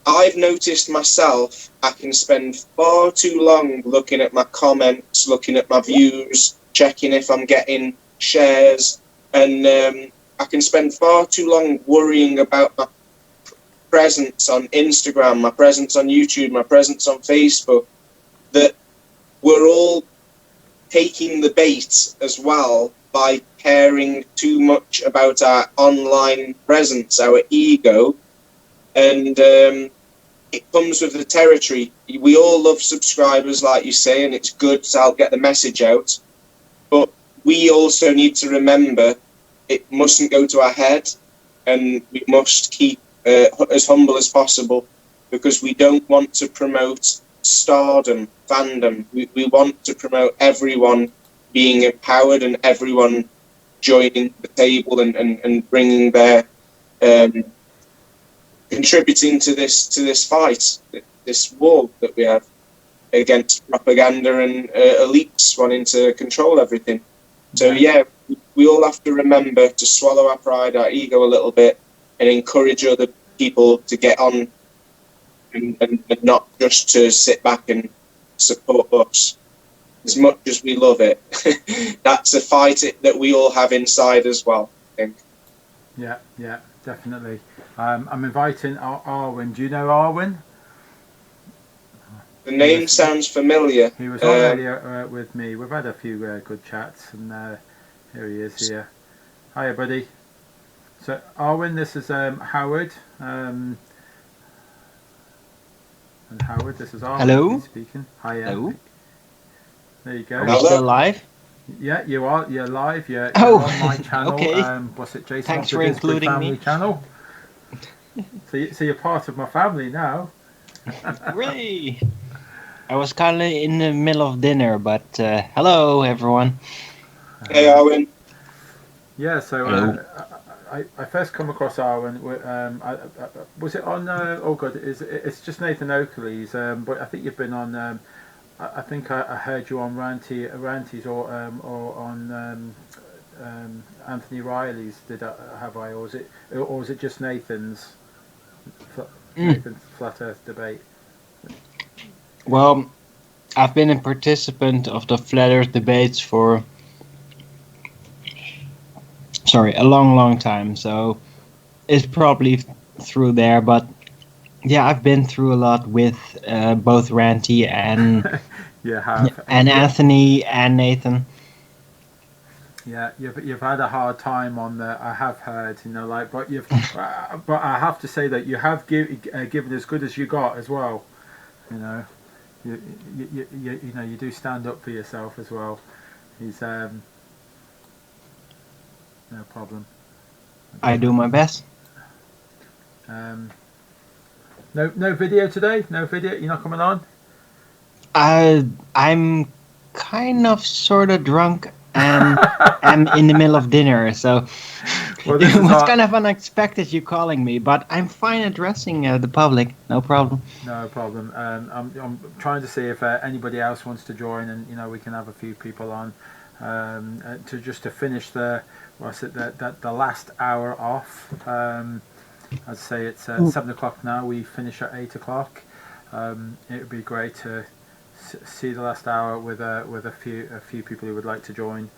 I've noticed myself, I can spend far too long looking at my comments, looking at my views, checking if I'm getting shares, and I can spend far too long worrying about my presence on Instagram, my presence on YouTube, my presence on Facebook, that we're all taking the bait as well by caring too much about our online presence, our ego, and it comes with the territory. We all love subscribers, like you say, and it's good to help get the message out, but we also need to remember it mustn't go to our head, and we must keep as humble as possible, because we don't want to promote stardom, fandom. We want to promote everyone being empowered and everyone joining the table and bringing their contributing to this fight, this war that we have against propaganda and elites wanting to control everything. So yeah, we all have to remember to swallow our pride, our ego a little bit, and encourage other people to get on and not just to sit back and support us. As much as we love it, that's a fight that we all have inside as well, I think. Yeah, definitely. I'm inviting Arwen. Do you know Arwen? The name sounds familiar. He was on earlier with me. We've had a few good chats, and here he is here. Hiya, buddy. So, Arwen, this is Howard. And Howard, this is Arwen. Hello. Speaking. Hiya. Hello. There you go. Are we still live? Yeah, you are. You're live. You're Oh, on my channel. okay. What's it, Jason? Thanks off the for Disbury including family me. channel. So you're part of my family now. Really? I was kind of in the middle of dinner, but hello, everyone. Hey, Arwen. Yeah, so I first come across Arwen. Was it on? Oh God, it's just Nathan Oakley's. But I think you've been on. I think I heard you on Ranty's or on Anthony Riley's. Have I? Or was it just Nathan's? Nathan's Flat Earth debate. Well, I've been a participant of the Flat Earth debates for a long time, so it's probably through there, but yeah, I've been through a lot with both Ranty and and Anthony and Nathan. Yeah, you've had a hard time on the. I have heard, but you've. But I have to say that you have given as good as you got as well. You do stand up for yourself as well. He's no problem. I do my best. No video today. No video. You're not coming on. I'm kind of sort of drunk and am in the middle of dinner, so it was kind of unexpected you calling me, but I'm fine addressing the public, no problem. No problem. I'm trying to see if anybody else wants to join, and we can have a few people on to finish the last hour off. I'd say it's 7 o'clock now. We finish at 8 o'clock. It would be great to see the last hour with a few people who would like to join.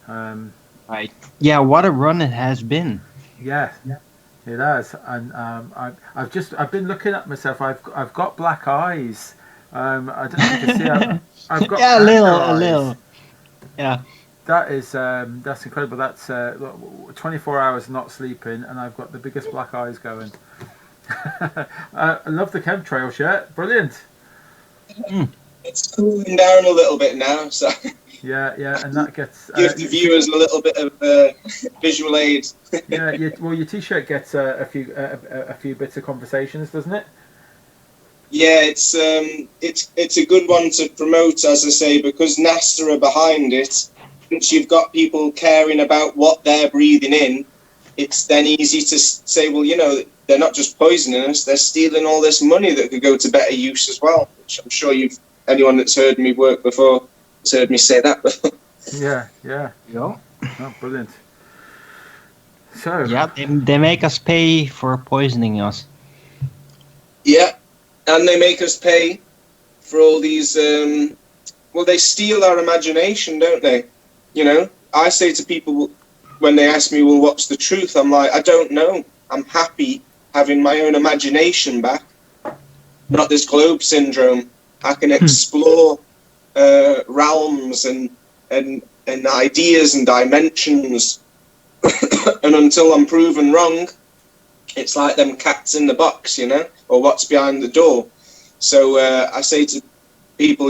Right. Yeah. What a run it has been. Yeah. It has, and I've been looking at myself. I've got black eyes. I don't know if you can see. I've got a little. Yeah. That is that's incredible. That's 24 hours not sleeping, and I've got the biggest black eyes going. I love the chemtrail shirt. Brilliant. It's cooling down a little bit now, so yeah, and that gets give the viewers a little bit of visual aid. Yeah, your T-shirt gets a few bits of conversations, doesn't it? Yeah, it's a good one to promote, as I say, because NASA are behind it. Once you've got people caring about what they're breathing in, it's then easy to say, well, they're not just poisoning us; they're stealing all this money that could go to better use as well. Which I'm sure anyone that's heard me work before has heard me say that before. Yeah. Oh, brilliant. So yeah, they make us pay for poisoning us. Yeah, and they make us pay for all these. They steal our imagination, don't they? I say to people when they ask me, well, what's the truth? I'm like, I don't know. I'm happy having my own imagination back, not this globe syndrome. I can explore realms and ideas and dimensions, and until I'm proven wrong, it's like them cats in the box, or what's behind the door. So I say to people,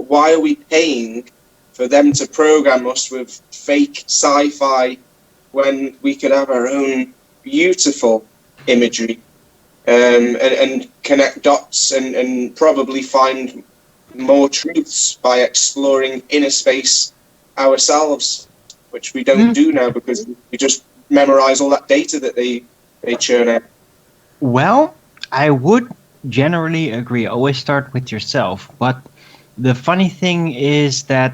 why are we paying for them to program us with fake sci-fi when we could have our own beautiful imagery and connect dots and probably find more truths by exploring inner space ourselves? which we don't do now because we just memorize all that data that they churn out. Well, I would generally agree. Always start with yourself. But the funny thing is that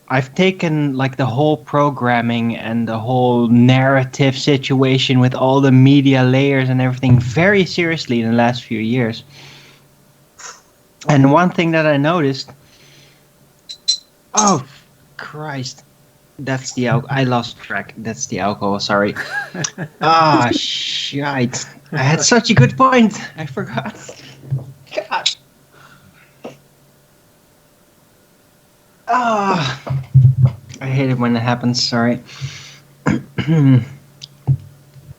I've taken like the whole programming and the whole narrative situation with all the media layers and everything very seriously in the last few years. And one thing that I noticed, oh Christ, that's the I lost track. That's the alcohol. Sorry. Ah, shite! I had such a good point. I forgot. God. Ah, I hate it when that happens. Sorry.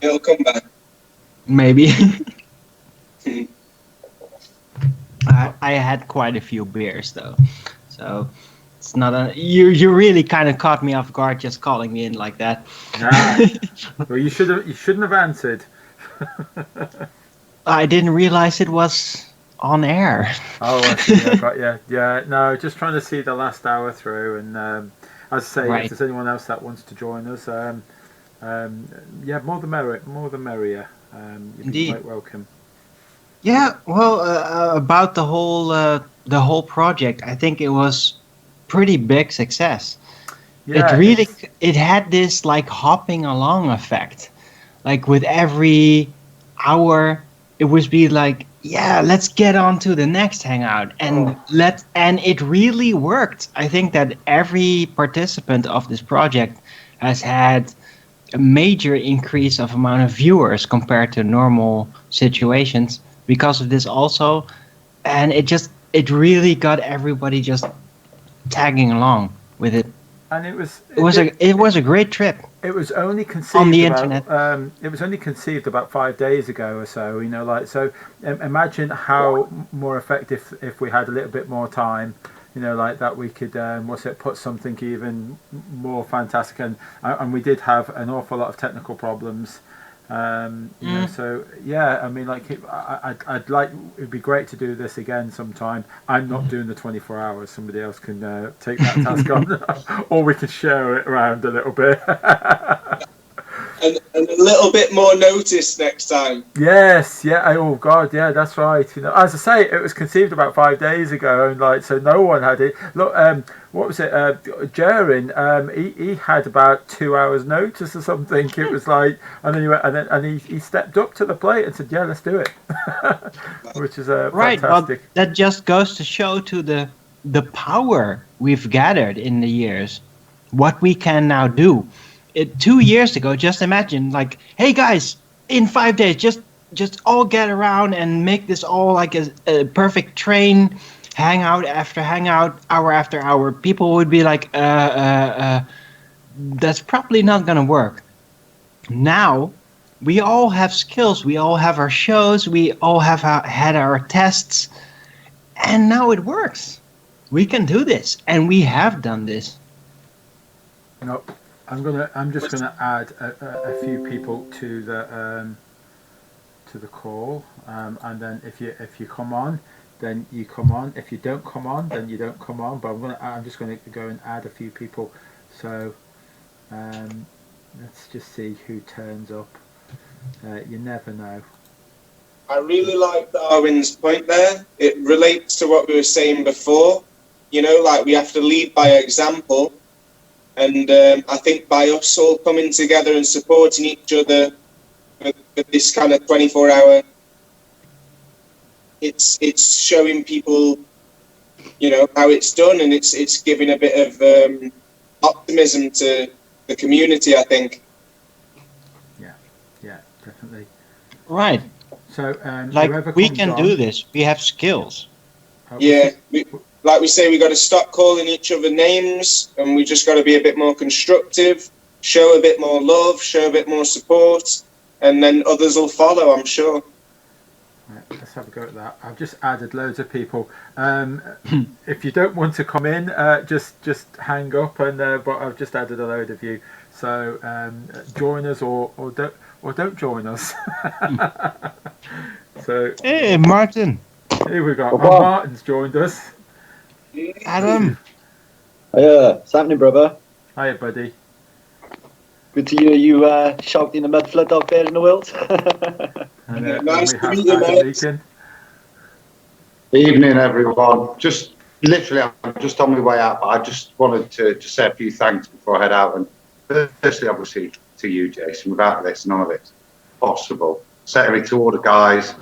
It'll come back. Maybe. I had quite a few beers though, so it's not a. You really kind of caught me off guard just calling me in like that. Well, you shouldn't have answered. I didn't realize it was on air. Oh, I see. I got you. Yeah, no, just trying to see the last hour through, and as I say, Right. if there's anyone else that wants to join us, yeah, more the merrier. You'd be Indeed. quite welcome. Yeah, well, about the whole project, I think it was pretty big success. Yeah, It had this like hopping along effect. Like with every hour, it would be like, yeah, let's get on to the next hangout, and and it really worked. I think that every participant of this project has had a major increase of amount of viewers compared to normal situations because of this also, and it really got everybody just tagging along with it. and it was a great trip. It was only conceived On the about, internet. It was only conceived about 5 days ago or so. You know, like so. Imagine how more effective if we had a little bit more time. You know, like that we could put something even more fantastic. And we did have an awful lot of technical problems. You know, so yeah, I mean, like I'd like, it'd be great to do this again sometime. I'm not doing the 24 hours. Somebody else can take that task on, or we can share it around a little bit. And a little bit more notice next time. Yes, yeah. Oh God, yeah, that's right. You know, as I say, it was conceived about 5 days ago, and like so, no one had it. Look, what was it? Jarin, he had about 2 hours notice or something. It was like, and then he went, and he stepped up to the plate and said, "Yeah, let's do it," which is Right, fantastic. but that just goes to show to the power we've gathered in the years, what we can now do. 2 years ago, just imagine, like, hey guys, in 5 days, just all get around and make this all like a perfect train, hangout after hangout, hour after hour. People would be like, that's probably not gonna work. Now, we all have skills, we all have our shows, we all have had our tests, and now it works. We can do this, and we have done this. No, I'm just gonna add a few people to the call, and then if you come on, then you come on. If you don't come on, then you don't come on. But I'm just gonna go and add a few people. So let's just see who turns up. You never know. I really like Darwin's point there. It relates to what we were saying before. You know, like we have to lead by example. And I think by us all coming together and supporting each other with this kind of 24-hour, it's showing people, you know, how it's done, and it's giving a bit of optimism to the community, I think. Yeah, definitely. Right. So like we can do this. We have skills. Yeah. Like we say, we got to stop calling each other names, and we just got to be a bit more constructive, show a bit more love, show a bit more support, and then others will follow, I'm sure. Right, let's have a go at that. I've just added loads of people. If you don't want to come in, just hang up. And but I've just added a load of you. So join us or don't join us. So hey, Martin. Here we go. Oh, Martin's joined us. Adam. Hiya, what's happening, brother? Hiya, buddy. Good to hear you shouting the mud flood out there in the world. And Nice we to have meet you, Adam mate. Leakin. Evening, everyone. Just literally, I'm just on my way out, but I just wanted to just say a few thanks before I head out. And firstly, obviously, to you, Jason. Without this, none of it's possible. Secondly, to all the guys,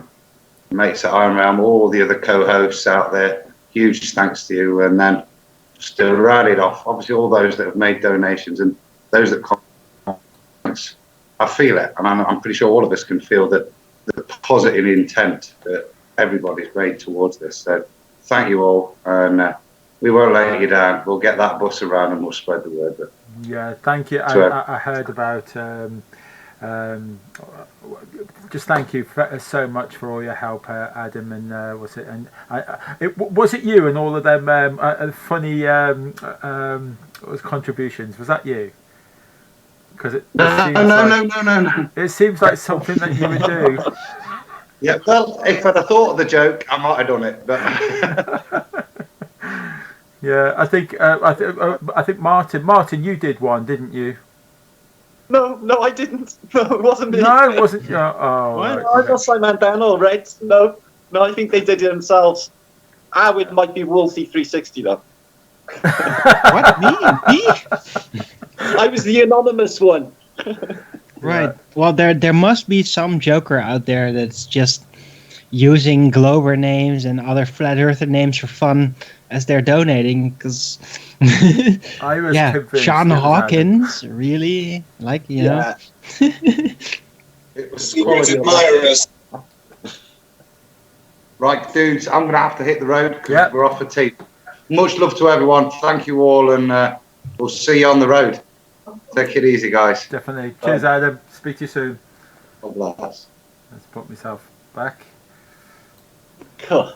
mates at Iron Realm, all the other co-hosts out there, huge thanks to you. And then just to round it off, obviously, all those that have made donations and those that comments. I feel it, and I'm pretty sure all of us can feel the positive intent that everybody's made towards this. So thank you all, and we won't let you down. We'll get that bus around and we'll spread the word. But yeah, thank you. I heard about just thank you so much for all your help, Adam, and was it you and all of them funny contributions? Was that you? Because no. It seems like something that you would do. Yeah, well, if I'd have thought of the joke, I might have done it. But yeah, I think Martin, you did one, didn't you? No, I didn't. No, it wasn't me. No, it wasn't. Oh, right, right, I lost my man down, all right. No, I think they did it themselves. It might be Wolfie 360 though. What? Me? I was the anonymous one. Right. Well, there must be some joker out there that's just using Glober names and other flat earther names for fun as they're donating. Because I was convinced Sean Hawkins, really, like you know. It was Secret admirers. Right, dudes, I'm going to have to hit the road because we're off for tea. Much love to everyone. Thank you all, and we'll see you on the road. Take it easy, guys. Definitely. Cheers, Adam. Speak to you soon. God bless. Let's put myself back. Cool.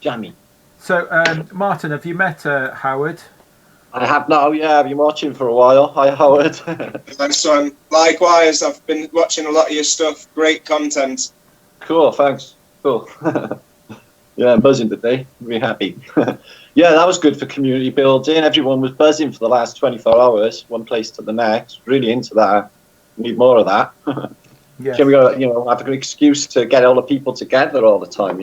Jammy. So, Martin, have you met Howard? I have now, yeah. I've been watching for a while. Hi, Howard. Thanks, son. Likewise, I've been watching a lot of your stuff. Great content. Cool, thanks. Cool. Yeah, I'm buzzing today. Really happy. Yeah, that was good for community building. Everyone was buzzing for the last 24 hours, one place to the next. Really into that. Need more of that. Yes. Can we go, have a good excuse to get all the people together all the time,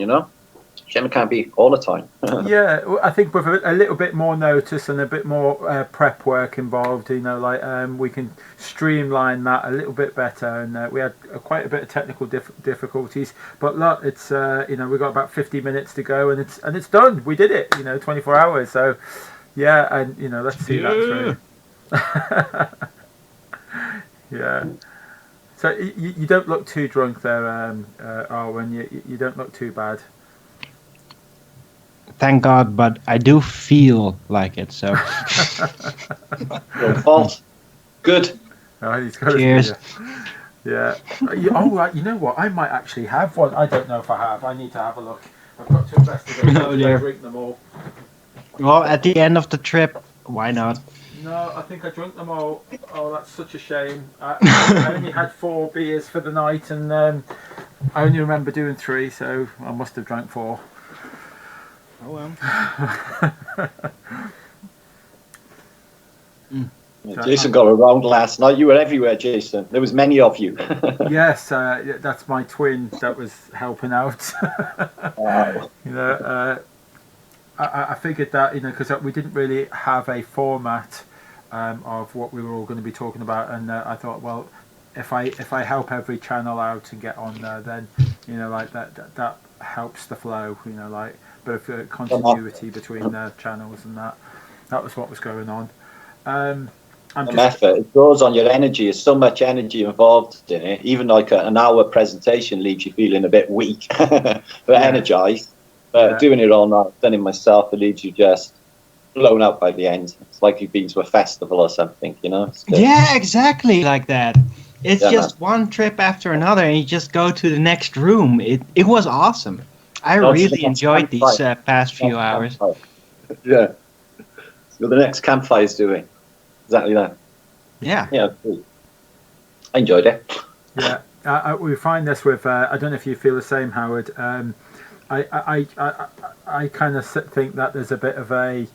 Shame it can't be all the time. Yeah, I think with a little bit more notice and a bit more prep work involved, we can streamline that a little bit better. And we had quite a bit of technical difficulties, but look, it's we've got about 50 minutes to go, and it's done. We did it. 24 hours. So yeah, and let's see that through. Yeah. So you don't look too drunk there, Arwen. You don't look too bad. Thank God, but I do feel like it. So. False. Good. Oh, he's got Cheers. Yeah. Right. You know what? I might actually have one. I don't know if I have. I need to have a look. I've got to investigate. Oh, dear. Drink them all. Well, at the end of the trip, why not? No, I think I drank them all. Oh, that's such a shame. I only had 4 beers for the night, and I only remember doing 3, so I must have drank 4. Oh well. Jason got around last night. You were everywhere, Jason. There was many of you. Yes, that's my twin that was helping out. Wow. I figured that because we didn't really have a format of what we were all going to be talking about, and I thought, well, if I help every channel out and get on there, then that helps the flow. Bit of continuity between the channels, and that was what was going on. Effort. It draws on your energy. There's so much energy involved in it. Even like an hour presentation leaves you feeling a bit weak, but energized. But doing it all night, done it myself, it leaves you just blown out by the end. It's like you've been to a festival or something, Yeah, exactly like that. It's just one trip after another, and you just go to the next room. It was awesome. I really enjoyed these past few hours. Yeah. So the next campfire is doing exactly that. Yeah. Yeah. I enjoyed it. Yeah. We find this with. I don't know if you feel the same, Howard. I kind of think that there's a bit of a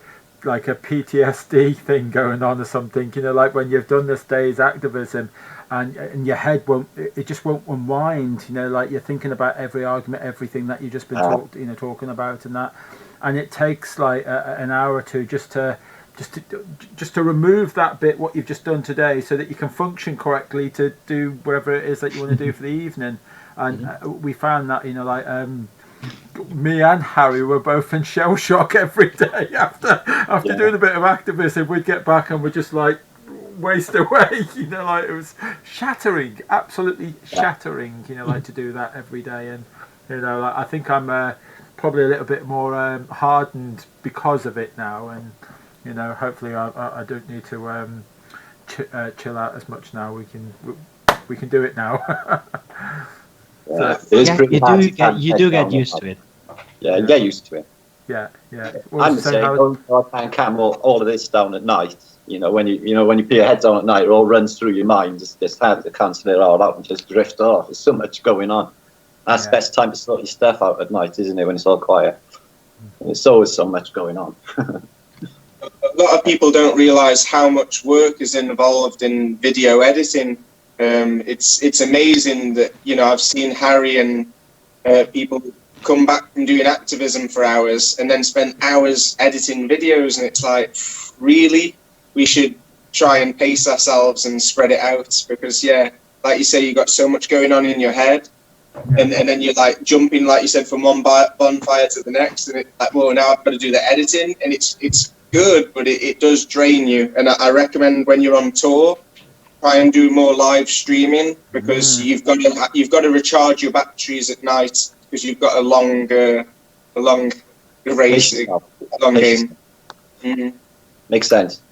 like a PTSD thing going on or something, you know, like when you've done this day's activism and your head it just won't unwind, you know, like you're thinking about every argument, everything that you've just been talking about and that, and it takes like an hour or two just to remove that bit what you've just done today, so that you can function correctly to do whatever it is that you want to do for the evening. And we found that, you know, like me and Harry were both in shell shock every day after doing a bit of activism. We'd get back and we'd just like waste away, you know, like it was shattering, absolutely shattering, you know, like to do that every day. And you know, like, I think I'm probably a little bit more hardened because of it now, and you know, hopefully I don't need to chill out as much now. We can do it now. You do get used to it. Yeah, you get used to it. Yeah. I'm the same. I can't all of this down at night. You know, when you put your head down at night, it all runs through your mind. It's hard to cancel it all out and just drift off. There's so much going on. That's the best time to sort your stuff out at night, isn't it? When it's all quiet. There's always so much going on. A lot of people don't realise how much work is involved in video editing. It's amazing that, you know, I've seen Harry and people come back from doing activism for hours and then spend hours editing videos, and it's like, really, we should try and pace ourselves and spread it out, because like you say, you've got so much going on in your head, and then you're like jumping, like you said, from one bonfire to the next, and it's like, well, now I've got to do the editing, and it's good, but it does drain you. And I recommend when you're on tour, try and do more live streaming, because you've got to recharge your batteries at night, because you've got a long race, a long game. Makes sense.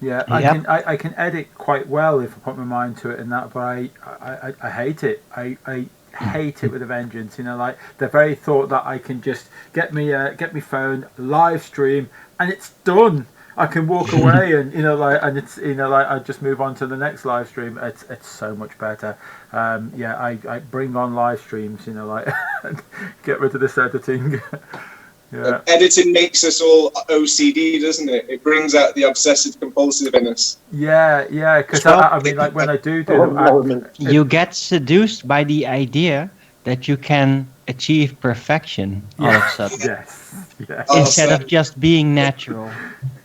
Yeah, I can edit quite well if I put my mind to it and that, but I hate it. I hate it with a vengeance. You know, like the very thought that I can just get me phone, live stream, and it's done. I can walk away and it's I just move on to the next live stream. It's so much better. I bring on live streams. You know, like get rid of this editing. Yeah. Editing makes us all OCD, doesn't it? It brings out the obsessive compulsive in us. Yeah, because I mean, like when I do them, you get seduced by the idea that you can achieve perfection all of a sudden. Yes. Instead of just being natural.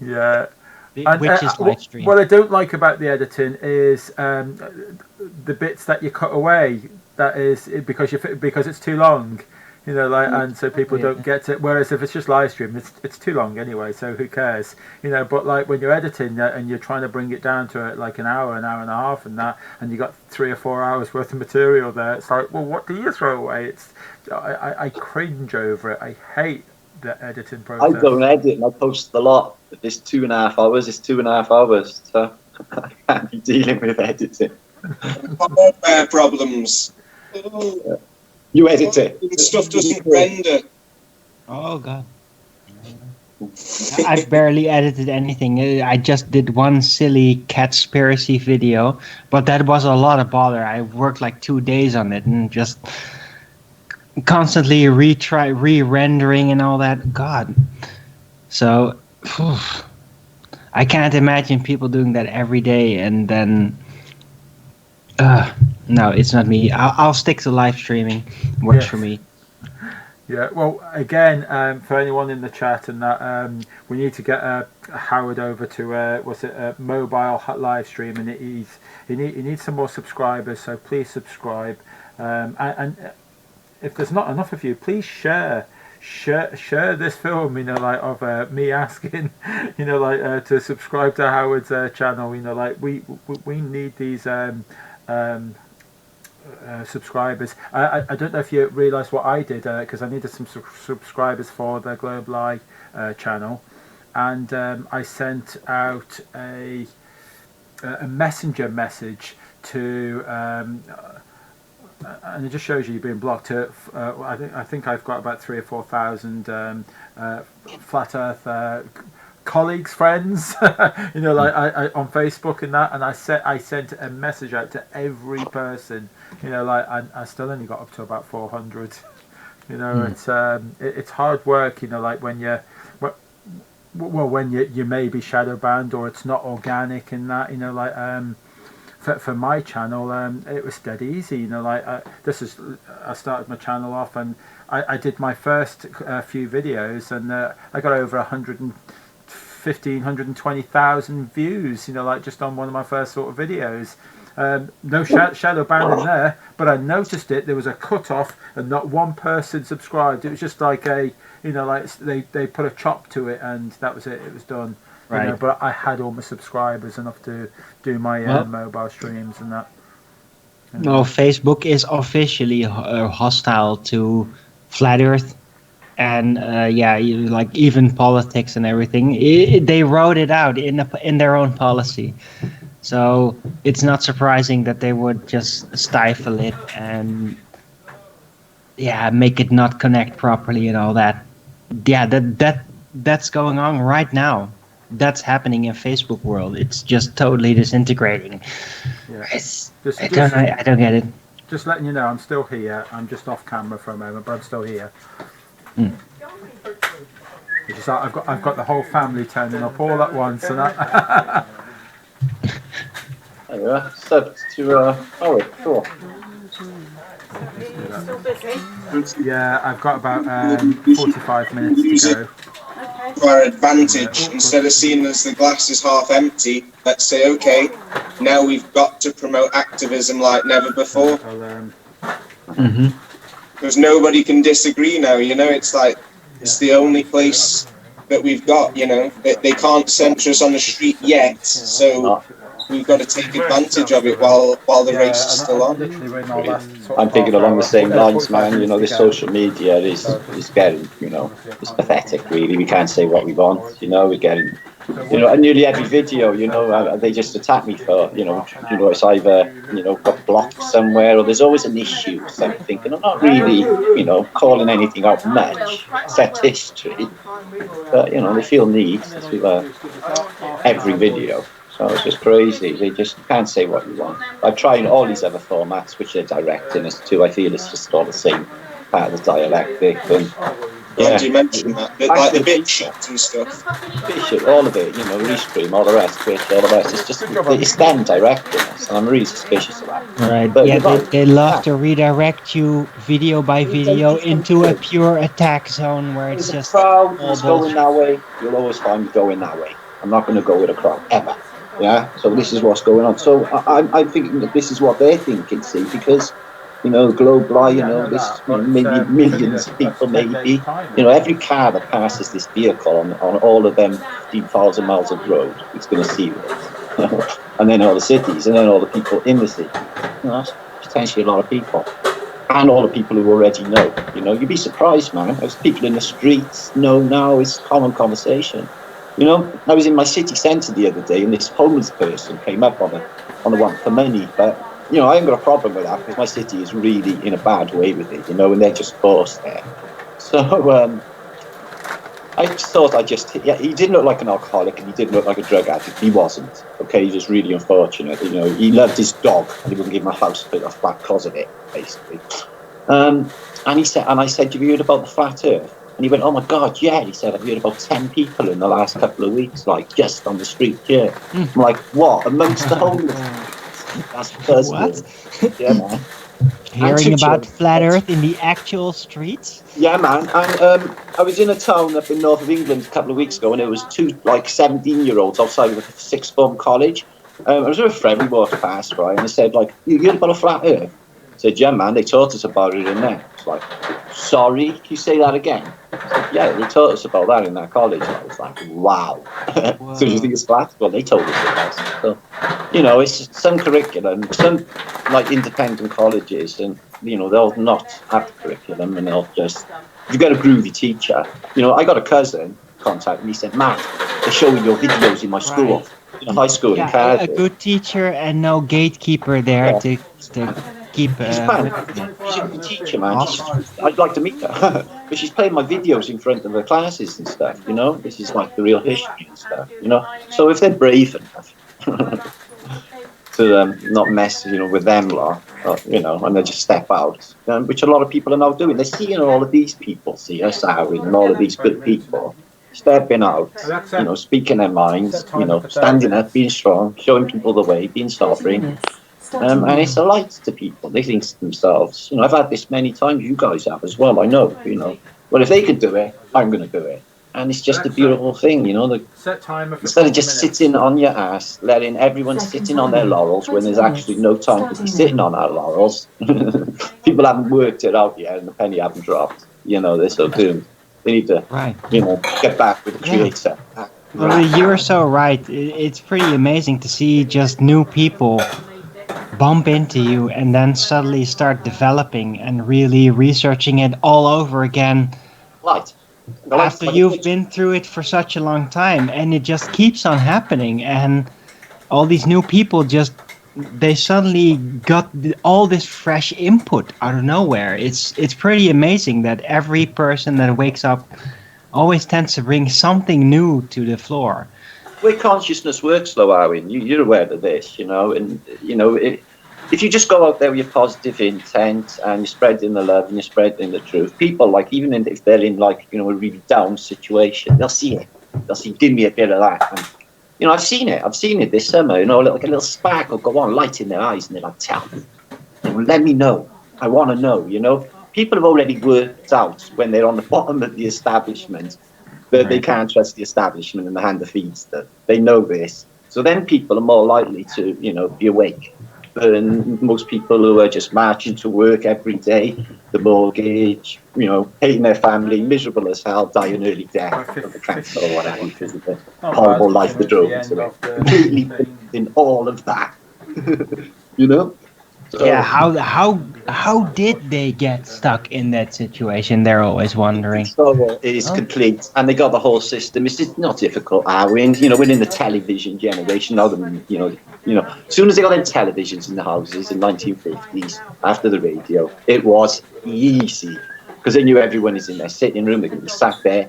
Yeah. Which is live stream. What I don't like about the editing is the bits that you cut away. That is because it's too long. You know, like, and so people don't get it. Whereas if it's just live stream, it's too long anyway. So who cares? You know. But like when you're editing and you're trying to bring it down to like an hour and a half, and you got 3 or 4 hours worth of material there. It's like, well, what do you throw away? I cringe over it. I hate the editing process. I don't edit and I post a lot. It's 2.5 hours. It's 2.5 hours. So I can't be dealing with editing. Hardware problems. Yeah. You edit it. Stuff doesn't render. Oh god. I've barely edited anything. I just did one silly catspiracy video, but that was a lot of bother. I worked like 2 days on it and just constantly re-rendering and all that. God. So I can't imagine people doing that every day and then no, it's not me. I'll stick to live streaming. Works for me. Yeah. Well, again, for anyone in the chat and that, we need to get Howard over to a mobile live stream, and he needs some more subscribers. So please subscribe. And if there's not enough of you, please share this film. You know, like of me asking, you know, like to subscribe to Howard's channel. You know, like we need these. Subscribers. I don't know if you realise what I did, because I needed some subscribers for the Globalist channel, and I sent out a messenger message to and it just shows you've been blocked. I think I've got about 3,000 or 4,000 flat Earth colleagues, friends, you know, like I on Facebook and that, and I sent a message out to every person, you know, like I still only got up to about 400. You know, it's hard work, you know, like when well, when you may be shadow banned or it's not organic in that, you know, like for my channel, it was dead easy, you know, like I started my channel off and I did my first few videos and I got over 120,000 views, you know, like just on one of my first sort of videos. No shadow ban in there, but I noticed there was a cut off and not one person subscribed. It was just like you know, like they put a chop to it and that was it. It was done. Right. You know, but I had all my subscribers enough to do my mobile streams and that. No, Facebook is officially hostile to Flat Earth, and like even politics and everything. They wrote it out in their own policy, so it's not surprising that they would just stifle it and make it not connect properly and all that. Yeah, that's going on right now. That's happening in Facebook world. It's just totally disintegrating. Yeah. I don't get it. Just letting you know, I'm still here. I'm just off camera for a moment, but I'm still here. It's like I've got the whole family turning up all at once, and that. There you are. Sub to cool. Still busy? Yeah, I've got about 45 minutes to go. To our advantage, instead of seeing as the glass is half empty, let's say, okay, now we've got to promote activism like never before. Because nobody can disagree now, you know, it's like, it's the only place that we've got, you know, they can't censor us on the street yet, so we've got to take advantage of it while the race is still on. I'm thinking along the same lines, man. You know, this social media is getting, you know, it's pathetic, really. We can't say what we want, you know, we're getting, you know, nearly every video, you know, they just attack me for, you know, it's either, you know, got blocked somewhere or there's always an issue. So I'm thinking, I'm not really, you know, calling anything out much, except history. But, you know, they feel need to every video. So it's just crazy. They just can't say what you want. I've tried all these other formats, which they're directing us to. I feel it's just all the same part of the dialectic. And glad you mentioned that. Like the bit shots and stuff. Bit all of it, you know, Restream, all the rest, Twitch, all the rest. It's just, it's them directing us, and I'm really suspicious of that. Right, but they love to redirect you video by video into a pure attack zone where it's just... crowd is going that way, you'll always find me going that way. I'm not going to go with a crowd, ever. Yeah, so this is what's going on. So I'm thinking that this is what they're thinking, see, because, you know, Globalist, you know, this millions of people maybe, you know, every car that passes this vehicle on all of them 15,000 miles of road, it's going to see this. And then all the cities, and then all the people in the city. You know, that's potentially a lot of people. And all the people who already know, you know, you'd be surprised, man. There's people in the streets know now, it's common conversation. You know, I was in my city centre the other day and this homeless person came up on the one for money, but, you know, I haven't got a problem with that because my city is really in a bad way with it, you know, and they're just forced there. So, I just thought he didn't look like an alcoholic and he didn't look like a drug addict. He wasn't, okay, he was really unfortunate, you know, he loved his dog and he wouldn't give him a house a flat because of it, basically. And I said, have you heard about the flat earth? And he went, oh my God, yeah. He said, I've heard about 10 people in the last couple of weeks, like just on the street, yeah. I'm like, what? Amongst the homeless? That's buzzword. Yeah, man. Hearing about flat earth in the actual streets? Yeah, man. And I was in a town up in north of England a couple of weeks ago, and it was two, like, 17-year-olds outside of a sixth form college. I was with a friend, we walked past, right, and they said, like, you heard about a flat earth? I said, yeah, man, they taught us about it in there. It's like, sorry, can you say that again? Said, yeah, they taught us about that in that college. And I was like, wow. So you think it's flat? Well, they told us it was. So, you know, it's some curriculum, some like independent colleges, and, you know, they'll not have the curriculum and they'll just, you've got a groovy teacher. You know, I got a cousin contact me, he said, Matt, they're showing your videos in my school, in a high school in Cardiff. A good teacher and no gatekeeper there to keep... she's a good teacher, man. I'd like to meet her. But she's playing my videos in front of her classes and stuff, you know? This is like the real history and stuff, you know? So if they're brave enough to not mess, you know, with them lot, you know, and they just step out, which a lot of people are now doing. They're seeing all of these people, see us out, and all of these good people. stepping out, speaking their minds, standing up, being strong, showing people the way, being sovereign. And it's a light to people. They think to themselves, I've had this many times, you guys have as well, I know, well, if they can do it, I'm going to do it. And it's just a beautiful thing, instead of just sitting on your ass, letting everyone sitting on their laurels when there's actually no time to be sitting on our laurels. People haven't worked it out yet and the penny haven't dropped. They're so doomed. They need to, get back with the creator. Well, you're so right. It's pretty amazing to see just new people bump into you and then suddenly start developing and really researching it all over again. Right. After you've been through it for such a long time, and it just keeps on happening, and all these new people they suddenly got all this fresh input out of nowhere. It's pretty amazing that every person that wakes up always tends to bring something new to the floor. Way consciousness works, though, Arwin. You're aware of this, if you just go out there with your positive intent and you're spreading the love and you're spreading the truth, people, even if they're in a really down situation, they'll see it. They'll see, give me a bit of that. And, I've seen it this summer, like a little spark will go on, light in their eyes, and they're like, tell me, let me know. I want to know, People have already worked out when they're on the bottom of the establishment that they can't trust the establishment and the hand that feeds them. They know this. So then people are more likely to, be awake than most people who are just marching to work every day, the mortgage, hating their family, miserable as hell, die an early death of the cancer or whatever because of the horrible life the drugs. Completely in all of that, So, yeah, how did they get stuck in that situation? They're always wondering. So it is complete, and they got the whole system. It's not difficult, Arwin. We're in the television generation now. As soon as they got them televisions in the houses in 1950s, after the radio, it was easy because they knew everyone is in their sitting room. They're going to be sat there,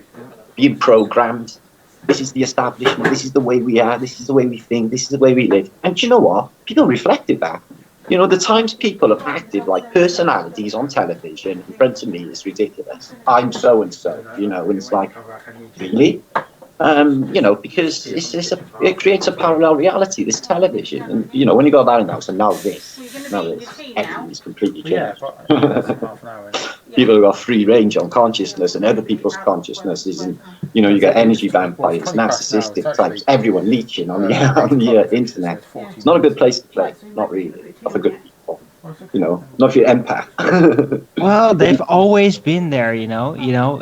being programmed. This is the establishment. This is the way we are. This is the way we think. This is the way we live. And do you know what? People reflected that. The times people have acted like personalities on television in front of me is ridiculous. I'm so-and-so, and it's like, really? Because it creates a parallel reality, this television. And, when you go down in the house, and now this, everything is completely changed. People have got free range on consciousness and other people's consciousnesses. And, you get energy vampires, narcissistic types, everyone leeching on the internet. It's not a good place to play, not really. Not for good people, not if you're empath. Well, they've always been there,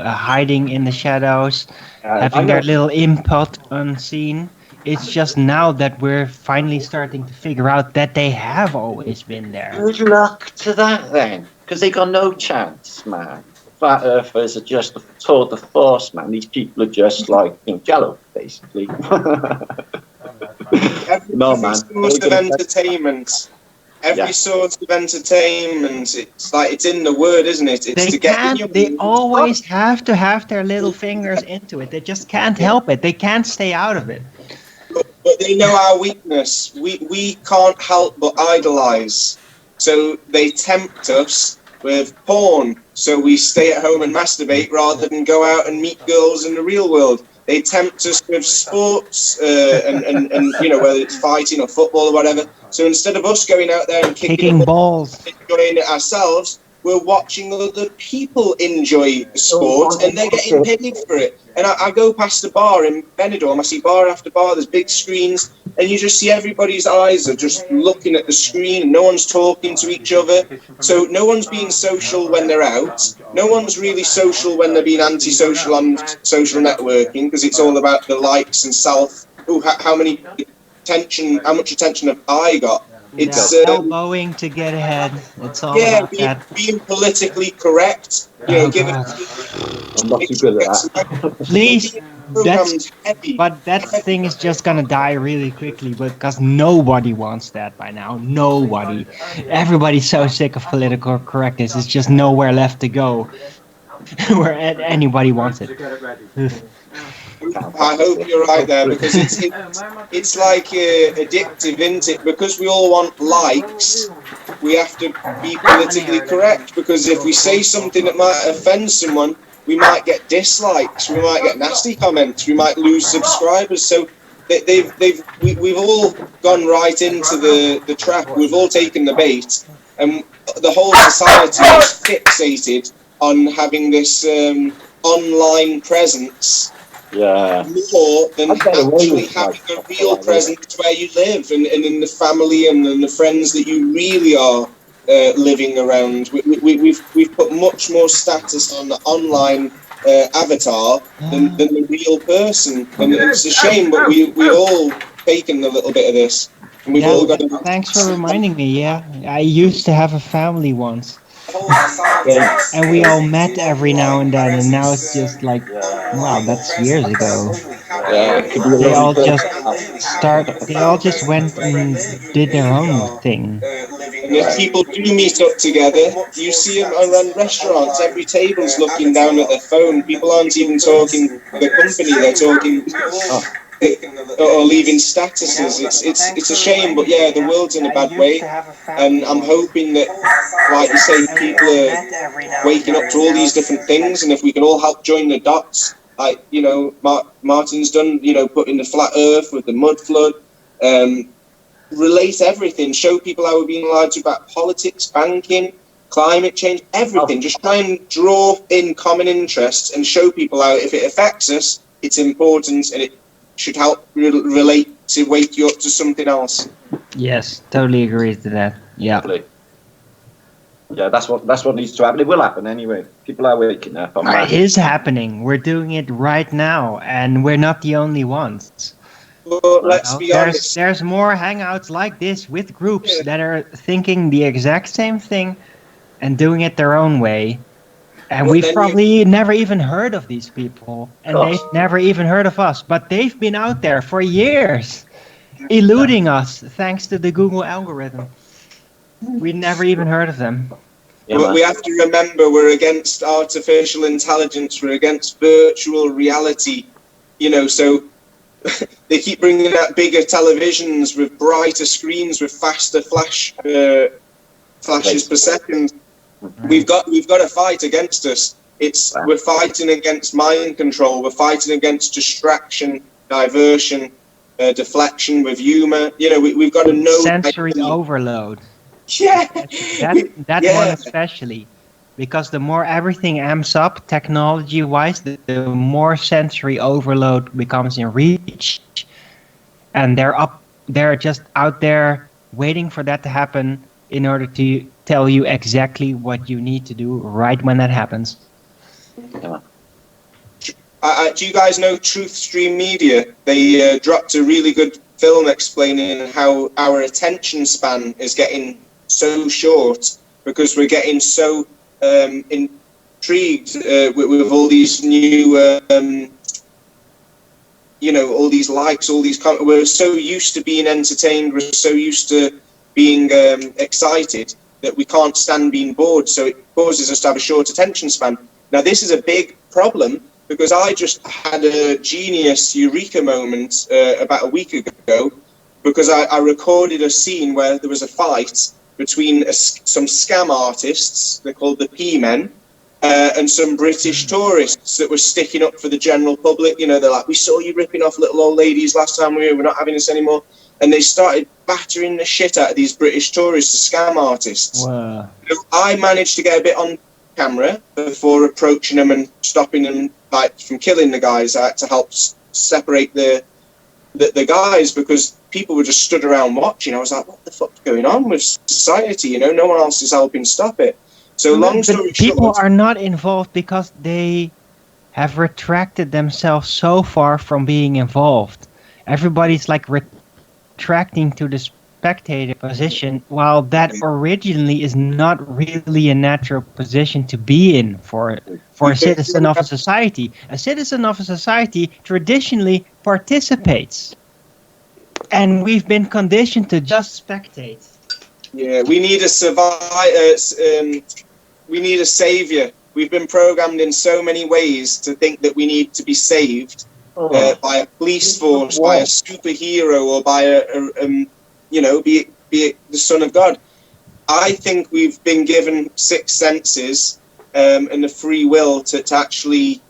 hiding in the shadows, having their little input unseen. It's just now that we're finally starting to figure out that they have always been there. Good luck to that then, because they got no chance, man. Flat earthers are just a tour de force, man. These people are just like jello, basically. No, man. Source of entertainment. Every source of entertainment, it's in the word, isn't it? They always have to have their little fingers into it. They just can't help it. They can't stay out of it. But they know our weakness. We can't help but idolize. So they tempt us with porn. So we stay at home and masturbate rather than go out and meet girls in the real world. They tempt us with sports and whether it's fighting or football or whatever. So instead of us going out there and kicking balls, enjoying it ourselves, we're watching other people enjoy the sport and they're getting paid for it. And I go past a bar in Benidorm, I see bar after bar, there's big screens, and you just see everybody's eyes are just looking at the screen, no one's talking to each other. So no one's being social when they're out, no one's really social when they're being antisocial on social networking, because it's all about the likes and self. How much attention have I got? It's elbowing to get ahead. It's all about being politically correct. I'm not too good at that. Please, but that thing is just gonna die really quickly because nobody wants that by now. Nobody. Everybody's so sick of political correctness. It's just nowhere left to go where anybody wants it. I hope you're right there, because it's like addictive, isn't it? Because we all want likes, we have to be politically correct, because if we say something that might offend someone, we might get dislikes, we might get nasty comments, we might lose subscribers. So we've all gone right into the trap. We've all taken the bait, and the whole society is fixated on having this online presence more than actually having a real presence where you live and in the family and in the friends that you really are living around. We've put much more status on the online avatar than the real person, and it's a shame, but we all taken a little bit of this, and we've all got. Thanks for reminding me. Yeah, I used to have a family once, and we all met every now and then, and now it's just like, wow, that's years ago. They all just went and did their own thing. And if people do meet up together, you see them around restaurants, every table's looking down at their phone. People aren't even talking the company, they're talking or leaving statuses. It's a shame, but yeah, the world's in a bad way, and I'm hoping that, like you say, people are waking up to all these different things, and if we can all help join the dots, like, you know, Martin's done, you know, putting the flat earth with the mud flood, relate everything, show people how we're being lied to about politics, banking, climate change, everything. Just try and draw in common interests and show people how, if it affects us, it's important and it should help relate to wake you up to something else. Yes, totally agree to that. Yeah. Yeah, that's what needs to happen. It will happen anyway. People are waking up. It is happening. We're doing it right now, and we're not the only ones. Well, let's be honest. There's more hangouts like this with groups that are thinking the exact same thing and doing it their own way. And we've probably never even heard of these people, and they've never even heard of us. But they've been out there for years, eluding us thanks to the Google algorithm. We never even heard of them. But we have to remember, we're against artificial intelligence. We're against virtual reality. You know, so they keep bringing out bigger televisions with brighter screens with faster flashes per second. We've got to fight against us. We're fighting against mind control. We're fighting against distraction, diversion, deflection with humor. You know, we've got to know sensory overload. Yeah, that one especially, because the more everything amps up technology-wise, the more sensory overload becomes in reach, and they're just out there waiting for that to happen in order to tell you exactly what you need to do right when that happens. Do you guys know Truth Stream Media? They dropped a really good film explaining how our attention span is getting so short because we're getting so intrigued with all these new, you know, all these likes, all these comments. We're so used to being entertained. We're so used to being excited that we can't stand being bored. So it causes us to have a short attention span. Now, this is a big problem because I just had a genius eureka moment about a week ago because I recorded a scene where there was a fight between some scam artists, they're called the P-Men, and some British tourists that were sticking up for the general public. You know, they're like, we saw you ripping off little old ladies last time we were here, we're not having this anymore. And they started battering the shit out of these British tourists, the scam artists. Wow. So I managed to get a bit on camera before approaching them and stopping them from killing the guys. I had to help separate the guys because people were just stood around watching. I was like, what the fuck's going on with society? You know, no one else is helping stop it. So long story short, people are not involved because they have retracted themselves so far from being involved. Everybody's like retracting to the spectator position, while that originally is not really a natural position to be in for a citizen of a society. A citizen of a society traditionally participates, and we've been conditioned to just spectate. Yeah, we need we need a savior. We've been programmed in so many ways to think that we need to be saved by a police force, by a superhero, or by be it the Son of God. I think we've been given 6 senses and the free will to actually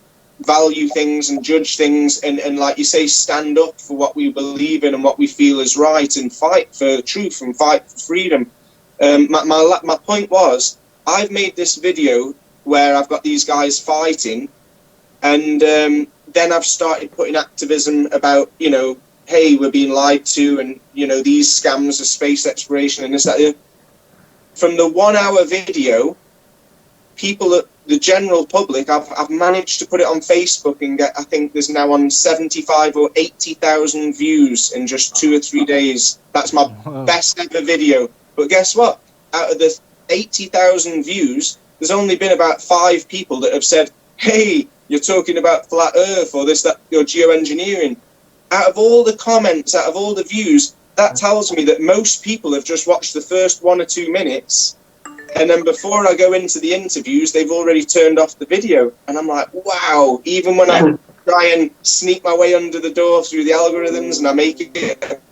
value things and judge things, and like you say, stand up for what we believe in and what we feel is right, and fight for truth and fight for freedom. My point was, I've made this video where I've got these guys fighting, and then I've started putting activism about, you know, hey, we're being lied to, and, you know, these scams of space exploration and this, that. From the 1 hour video, people, the general public, I've managed to put it on Facebook and get, I think there's now on 75 or 80,000 views in just 2 or 3 days. That's my best ever video. But guess what? Out of the 80,000 views, there's only been about 5 people that have said, hey, you're talking about flat earth or this, that, you're geoengineering. Out of all the comments, out of all the views, that tells me that most people have just watched the first 1 or 2 minutes, and then before I go into the interviews, they've already turned off the video. And I'm like, wow, even when I try and sneak my way under the door through the algorithms and I make it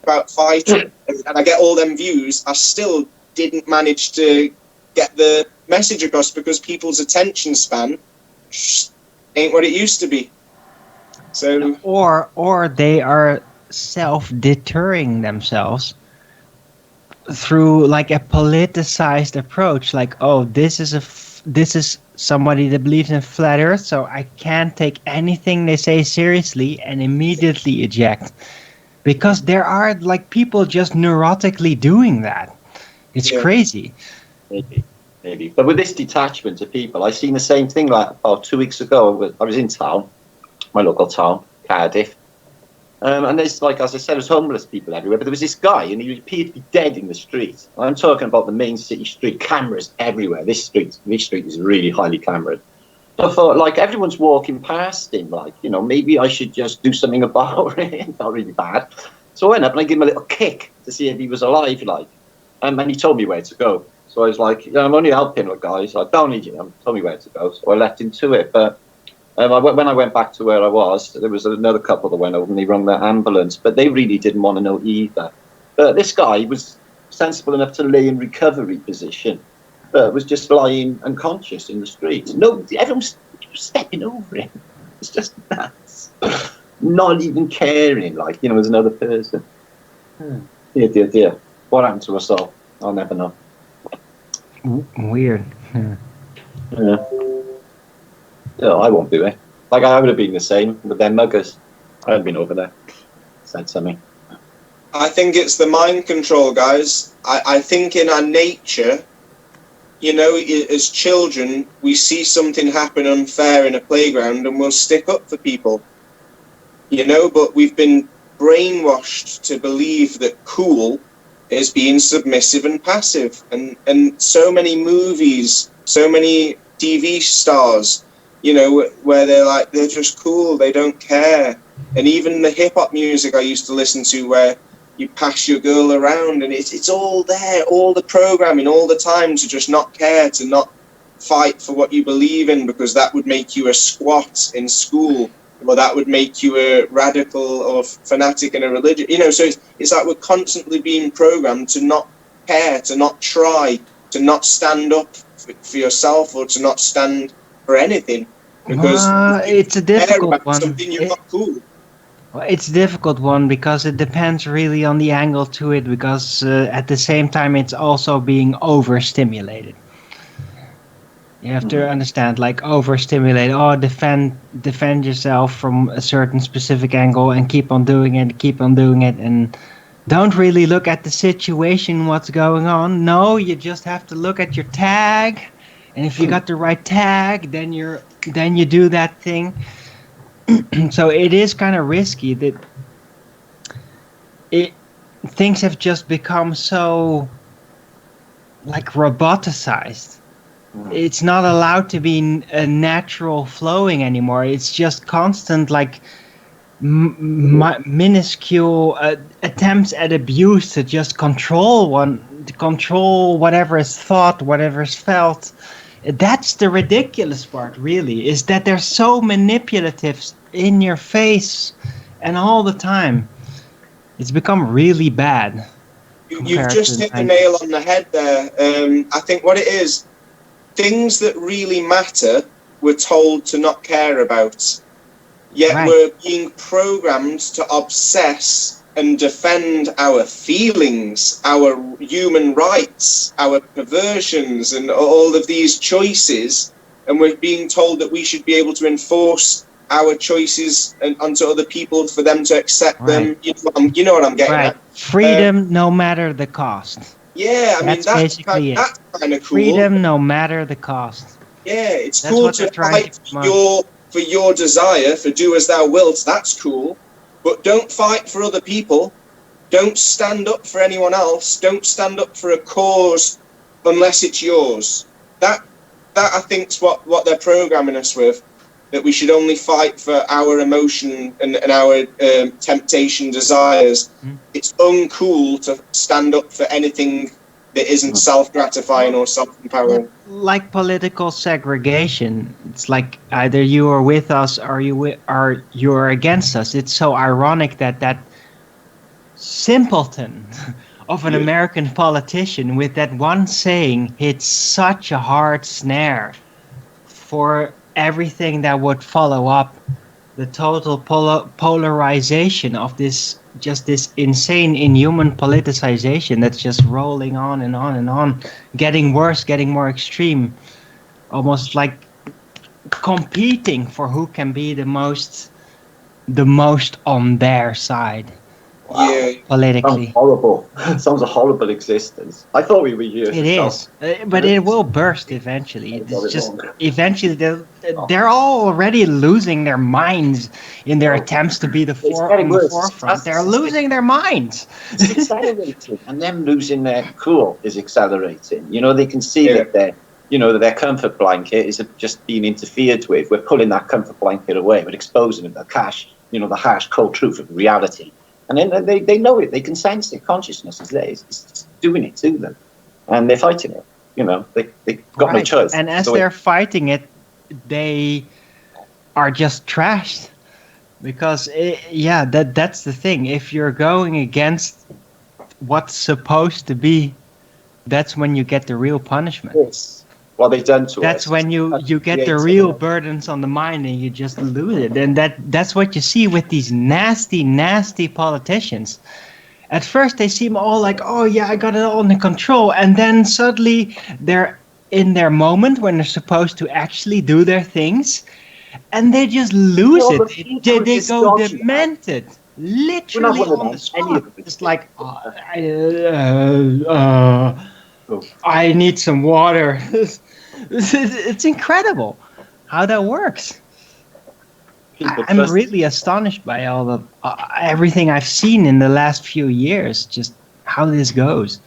about fighting and I get all them views, I still didn't manage to get the message across, because people's attention span ain't what it used to be. So, or they are self-deterring themselves through like a politicized approach, like, oh, this is somebody that believes in flat earth, so I can't take anything they say seriously, and immediately eject, because there are like people just neurotically doing that. It's crazy. Maybe. But with this detachment of people, I seen the same thing like about 2 weeks ago. I was in town, my local town, Cardiff. And there's, like, as I said, there's homeless people everywhere. But there was this guy, and he appeared to be dead in the street. I'm talking about the main city street, cameras everywhere. This street is really highly cameraed. So I thought, like, everyone's walking past him, like, you know, maybe I should just do something about it. Not really bad. So I went up and I gave him a little kick to see if he was alive, like. And he told me where to go. So I was like, yeah, I'm only helping the guys. I don't need you. Tell me where to go. So I left him to it. But when I went back to where I was, there was another couple that went over and they rang the ambulance, but they really didn't want to know either. But this guy was sensible enough to lay in recovery position, but was just lying unconscious in the street. No, everyone's stepping over him. It's just nuts. Not even caring, like, you know, as another person. Dear. What happened to us all? I'll never know. Weird. Yeah, I won't do it. Like, I would have been the same with them muggers. I had been over there. Said something. I think it's the mind control, guys. I think in our nature, you know, as children, we see something happen unfair in a playground and we'll stick up for people. You know, but we've been brainwashed to believe that cool is being submissive and passive. And so many movies, so many TV stars, you know, where they're just cool, they don't care. And even the hip-hop music I used to listen to, where you pass your girl around, and it's all there, all the programming, all the time, to just not care, to not fight for what you believe in, because that would make you a squat in school, or that would make you a radical or fanatic in a religion. You know, so it's like we're constantly being programmed to not care, to not try, to not stand up for yourself, or to not stand for anything. Because it's a difficult one. Something, you're not cool. Well, it's a difficult one because it depends really on the angle to it, because at the same time it's also being overstimulated. You have to understand, like, overstimulate. Oh, defend yourself from a certain specific angle and keep on doing it, and don't really look at the situation, what's going on. No, you just have to look at your tag, and if you got the right tag, then you do that thing. So it is kind of risky that things have just become so, like, roboticized. It's not allowed to be natural flowing anymore. It's just constant, like, minuscule attempts at abuse to just control whatever is thought, whatever is felt. That's the ridiculous part, really, is that they're so manipulative in your face and all the time. It's become really bad. You've just hit the nail on the head there. I think what it is, things that really matter, we're told to not care about. Yet Right. we're being programmed to obsess and defend our feelings, our human rights, our perversions, and all of these choices. And we're being told that we should be able to enforce our choices onto other people for them to accept them. You know what I'm getting at. Freedom, no matter the cost. Yeah, I mean, That's basically it. that's kind of cool. Freedom, no matter the cost. Yeah, it's That's cool what to they're trying fight to for your desire, for do as thou wilt. That's cool. But don't fight for other people. Don't stand up for anyone else. Don't stand up for a cause unless it's yours. That I think's what they're programming us with. That we should only fight for our emotion and our temptation, desires. It's uncool to stand up for anything that isn't self-gratifying or self-empowering. Like political segregation, it's like either you are with us or you're against us. It's so ironic that simpleton of an American politician with that one saying hits such a hard snare for everything that would follow up, the total polarization of this insane, inhuman politicization that's just rolling on and on and on, getting worse, getting more extreme, almost like competing for who can be the most on their side. Wow. Yeah, politically. Sounds horrible. Sounds a horrible existence. I thought we were years. It is, but it will burst eventually. It's just eventually they're all already losing their minds in their attempts to be on the forefront. They're losing their minds. It's accelerating, and them losing their cool is accelerating. You know, they can see that their comfort blanket is just being interfered with. We're pulling that comfort blanket away. We're exposing the harsh, cold truth of reality. And then they know it. They can sense it. Consciousness is there. It's doing it to them. And they're fighting it. You know, they got no choice. And as they're fighting it, they are just trashed. Because, that's the thing. If you're going against what's supposed to be, that's when you get the real punishment. Yes. What they've done to us. That's when you get the real burdens on the mind and you just lose it. And that's what you see with these nasty, nasty politicians. At first they seem all like, oh yeah, I got it all under control. And then suddenly they're in their moment when they're supposed to actually do their things. And they just lose it. They go demented. Literally on the spot. It's like, I need some water. It's incredible how that works. I'm really astonished by all the everything I've seen in the last few years, just how this goes.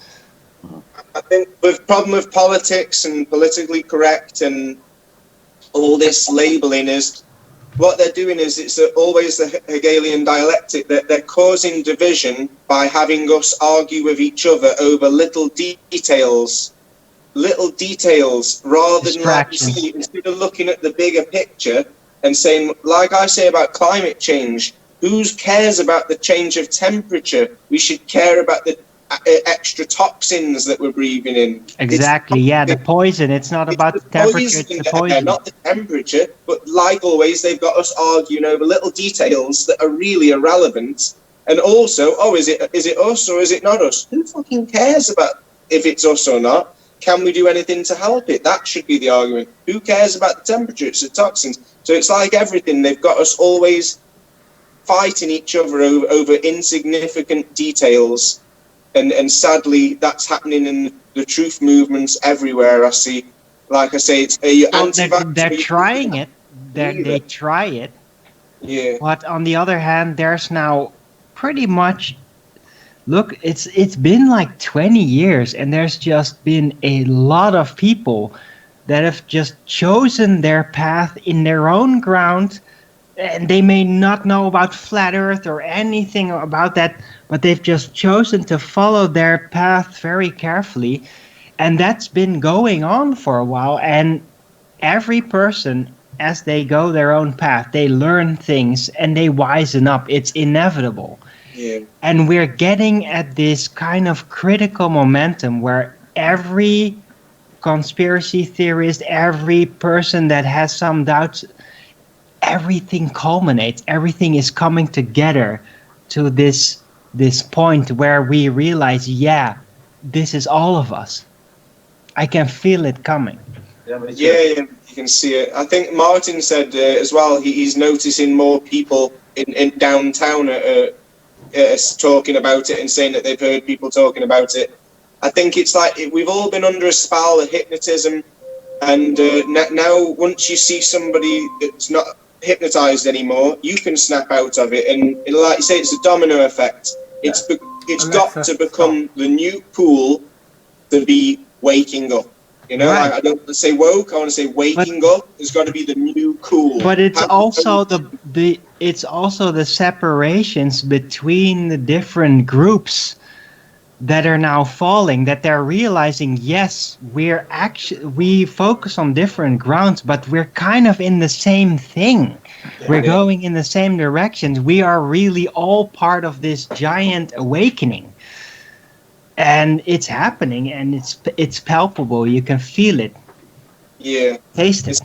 I think the problem with politics and politically correct and all this labeling is what they're doing is it's always the Hegelian dialectic that they're causing division by having us argue with each other over little details rather than instead of looking at the bigger picture and saying, like I say about climate change, who cares about the change of temperature? We should care about the extra toxins that we're breathing in. Exactly, the poison. It's not about the temperature, it's the poison. Not the temperature, but like always, they've got us arguing over little details that are really irrelevant. And also, is it us or is it not us? Who fucking cares about if it's us or not? Can we do anything to help it? That should be the argument. Who cares about the temperature? It's the toxins. So it's like everything. They've got us always fighting each other over insignificant details. And sadly, that's happening in the truth movements everywhere. I see. Like I say, it's they're trying it. They try it. Yeah. But on the other hand, there's now pretty much. Look, it's been like 20 years, and there's just been a lot of people that have just chosen their path in their own ground, and they may not know about flat Earth or anything about that, but they've just chosen to follow their path very carefully, and that's been going on for a while. And every person, as they go their own path, they learn things and they wisen up. It's inevitable. Yeah. And we're getting at this kind of critical momentum where every conspiracy theorist, every person that has some doubts, everything culminates. Everything is coming together to this point where we realize, yeah, this is all of us. I can feel it coming. Yeah, you can see it. I think Martin said as well, he's noticing more people in downtown talking about it and saying that they've heard people talking about it. I think it's like we've all been under a spell of hypnotism, and now once you see somebody that's not hypnotized anymore, you can snap out of it, and like you say, it's a domino effect. It's got to become the new cool to be waking up. You know, right. I don't want to say woke. I want to say waking up has got to be the new cool. But it's also it's also the separations between the different groups that are now falling. That they're realizing, yes, we focus on different grounds, but we're kind of in the same thing. Yeah, we're going in the same directions. We are really all part of this giant awakening. And it's happening, and it's palpable. You can feel it. Yeah. Taste it.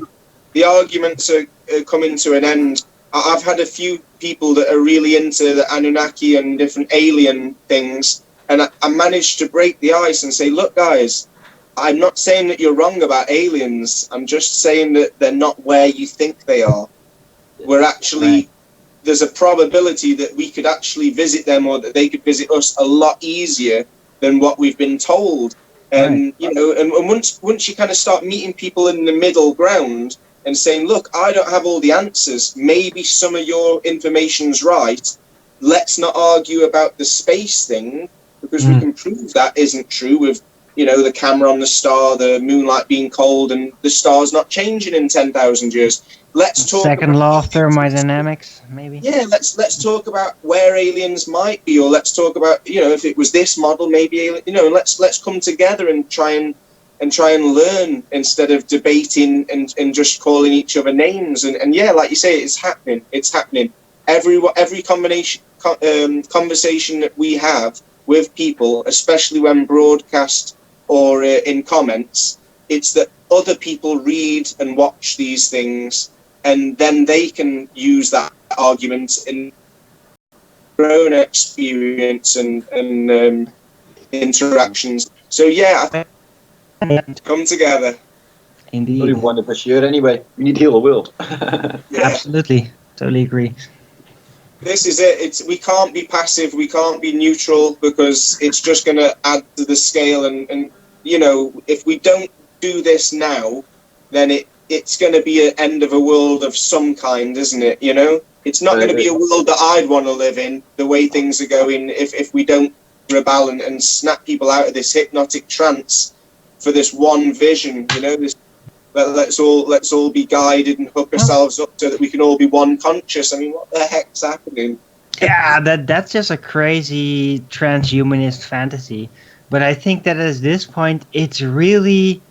The arguments are coming to an end. I've had a few people that are really into the Anunnaki and different alien things, and I managed to break the ice and say, look, guys, I'm not saying that you're wrong about aliens. I'm just saying that they're not where you think they are. We're actually... There's a probability that we could actually visit them, or that they could visit us a lot easier than what we've been told. And you know, and once you kind of start meeting people in the middle ground and saying, look, I don't have all the answers, maybe some of your information's right, let's not argue about the space thing, because we can prove that isn't true with, you know, the camera on the star, the moonlight being cold, and the star's not changing in 10,000 years. Let's talk second law of thermodynamics, maybe. Yeah, let's talk about where aliens might be, or let's talk about, you know, if it was this model, maybe alien, you know, let's come together and try and learn instead of debating and just calling each other names. And yeah, like you say, it's happening. Every conversation that we have with people, especially when broadcast or in comments, it's that other people read and watch these things, and then they can use that argument in their own experience and interactions. So yeah, I think come together. Indeed. Only one of us here anyway. We need to heal the world. Yeah. Absolutely. Totally agree. This is it. We can't be passive. We can't be neutral, because it's just going to add to the scale. And you know, if we don't do this now, then it's going to be an end of a world of some kind, isn't it? You know, it's not going to be a world that I'd want to live in, the way things are going, if we don't rebel and snap people out of this hypnotic trance for this one vision. You know, this, let's all be guided and hook ourselves up so that we can all be one conscious. I mean, what the heck's happening? Yeah, that's just a crazy transhumanist fantasy. But I think that at this point, it's really...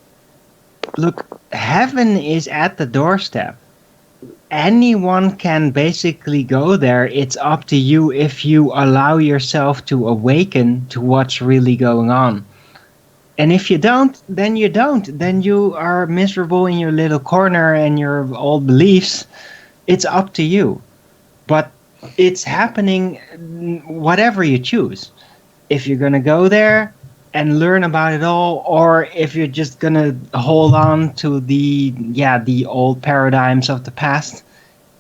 Look, heaven is at the doorstep. Anyone can basically go there. It's up to you if you allow yourself to awaken to what's really going on. And if you don't, then you don't. Then you are miserable in your little corner and your old beliefs. It's up to you. But it's happening whatever you choose. If you're going to go there and learn about it all, or if you're just gonna hold on to the old paradigms of the past,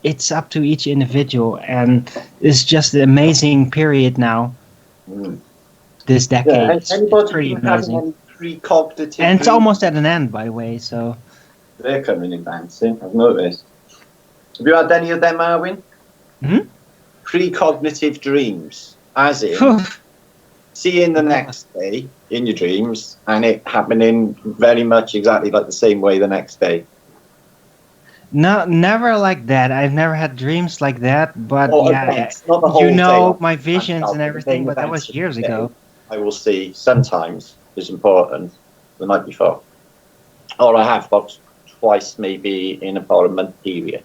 it's up to each individual. And it's just an amazing period now. This decade, it's pretty amazing. Precognitive and it's almost at an end, by the way. So they're coming in dancing. I've noticed. Have you had any of them, Arwin? Precognitive dreams, as in seeing the next day in your dreams and it happening very much exactly like the same way the next day. No, never like that. I've never had dreams like that, but you know, my visions and everything, but that was years ago. I will see sometimes is important the night before. Or I have about twice maybe in about a month period,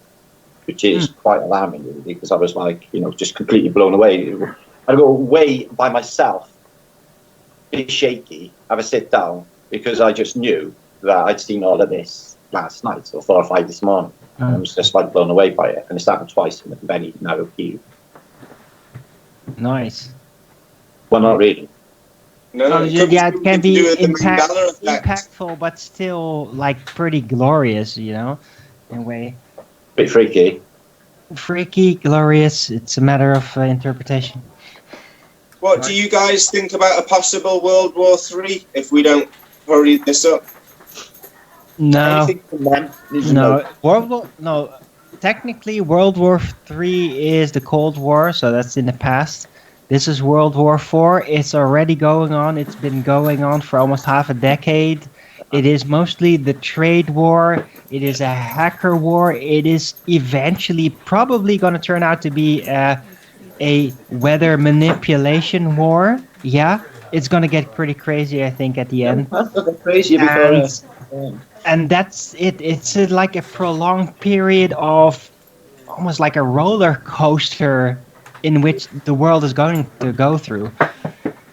which is quite alarming really, because I was like, you know, just completely blown away. I go away by myself, be shaky, have a sit down, because I just knew that I'd seen all of this last night or 4 or 5 this morning. I was just like blown away by it, and it's happened twice in a very narrow queue. Nice. Well, not really. No, yeah, it can be Mandela effect. impactful, but still like pretty glorious, you know, in a way. Bit freaky. Freaky, glorious. It's a matter of interpretation. What do you guys think about a possible World War III if we don't hurry this up? No, No. no. Technically, World War III is the Cold War, so that's in the past. This is World War IV. It's already going on. It's been going on for almost half a decade. It is mostly the trade war. It is a hacker war. It is eventually probably going to turn out to be a weather manipulation war. Yeah, it's going to get pretty crazy, I think, at the end. Crazy before. And that's it. It's like a prolonged period of almost like a roller coaster in which the world is going to go through.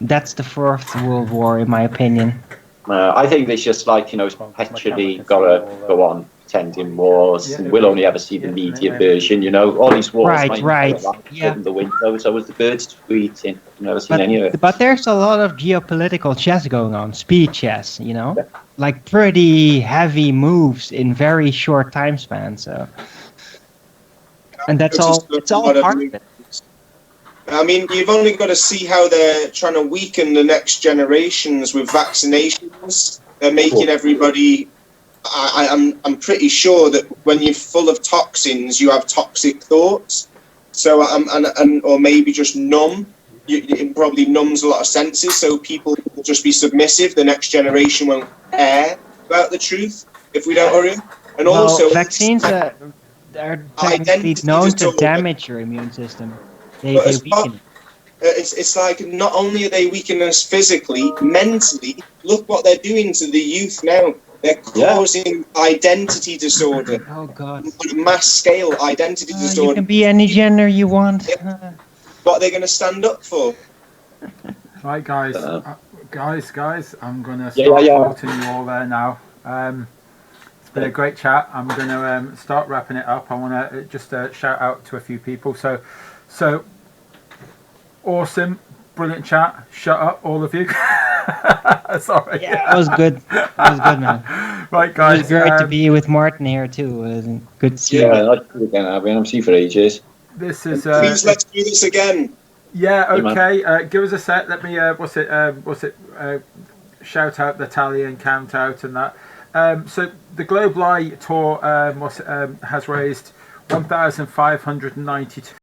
That's the Fourth World War, in my opinion. I think it's just like, perpetually got to go on pretending wars, and we'll only ever see the media version, all these wars. Right. Yeah. In the window, so was the birds tweeting. I've never seen any of it. But there's a lot of geopolitical chess going on, speed chess, like pretty heavy moves in very short time spans. So, and that's all. It's all part of it. I mean, you've only got to see how they're trying to weaken the next generations with vaccinations. They're making everybody. I'm pretty sure that when you're full of toxins, you have toxic thoughts. So, or maybe just numb. It probably numbs a lot of senses. So people will just be submissive. The next generation won't care about the truth if we don't hurry. And also, vaccines are technically known to damage your immune system. They weaken. It's like not only are they weakening us physically, mentally. Look what they're doing to the youth now. They're causing identity disorder. Oh God! On a mass scale, identity disorder. You can be any gender you want. Yeah. What are they going to stand up for? Right, guys, I'm going to start quoting you all there now. It's been a great chat. I'm going to start wrapping it up. I want to just shout out to a few people. So awesome, brilliant chat. Shut up, all of you. Sorry. Yeah, that was good. That was good, man. Right, guys. It was great to be with Martin here too. It was good to see you. Yeah, I'd like to do it again. I've been on for ages. This is. Please let's do this again. Yeah. Okay. Give us a sec. Let me. Shout out the tally and count out and that. So the Globalist Tour has raised 1,592.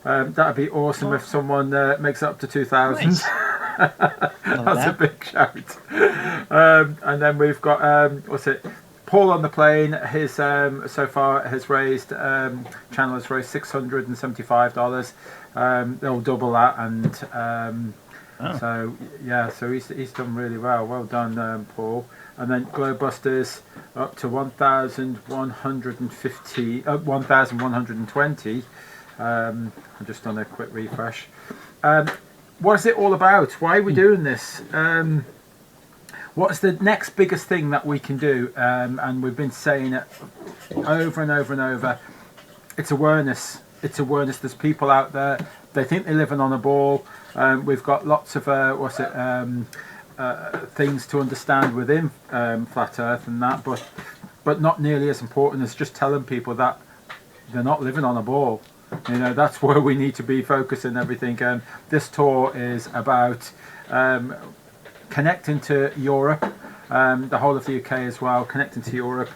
That'd be awesome if someone makes it up to 2,000. Nice. That's a big shout. And then we've got Paul on the plane. His so far has raised channel has raised $675. They'll double that, and so he's done really well. Well done, Paul. And then Globusters up to 1,120. I've just done a quick refresh. What is it all about? Why are we doing this? What's the next biggest thing that we can do? And we've been saying it over and over and over. It's awareness. It's awareness. There's people out there. They think they're living on a ball. We've got lots of things to understand within flat Earth and that, but not nearly as important as just telling people that they're not living on a ball. That's where we need to be focusing everything. This tour is about connecting to Europe, the whole of the UK as well, connecting to Europe,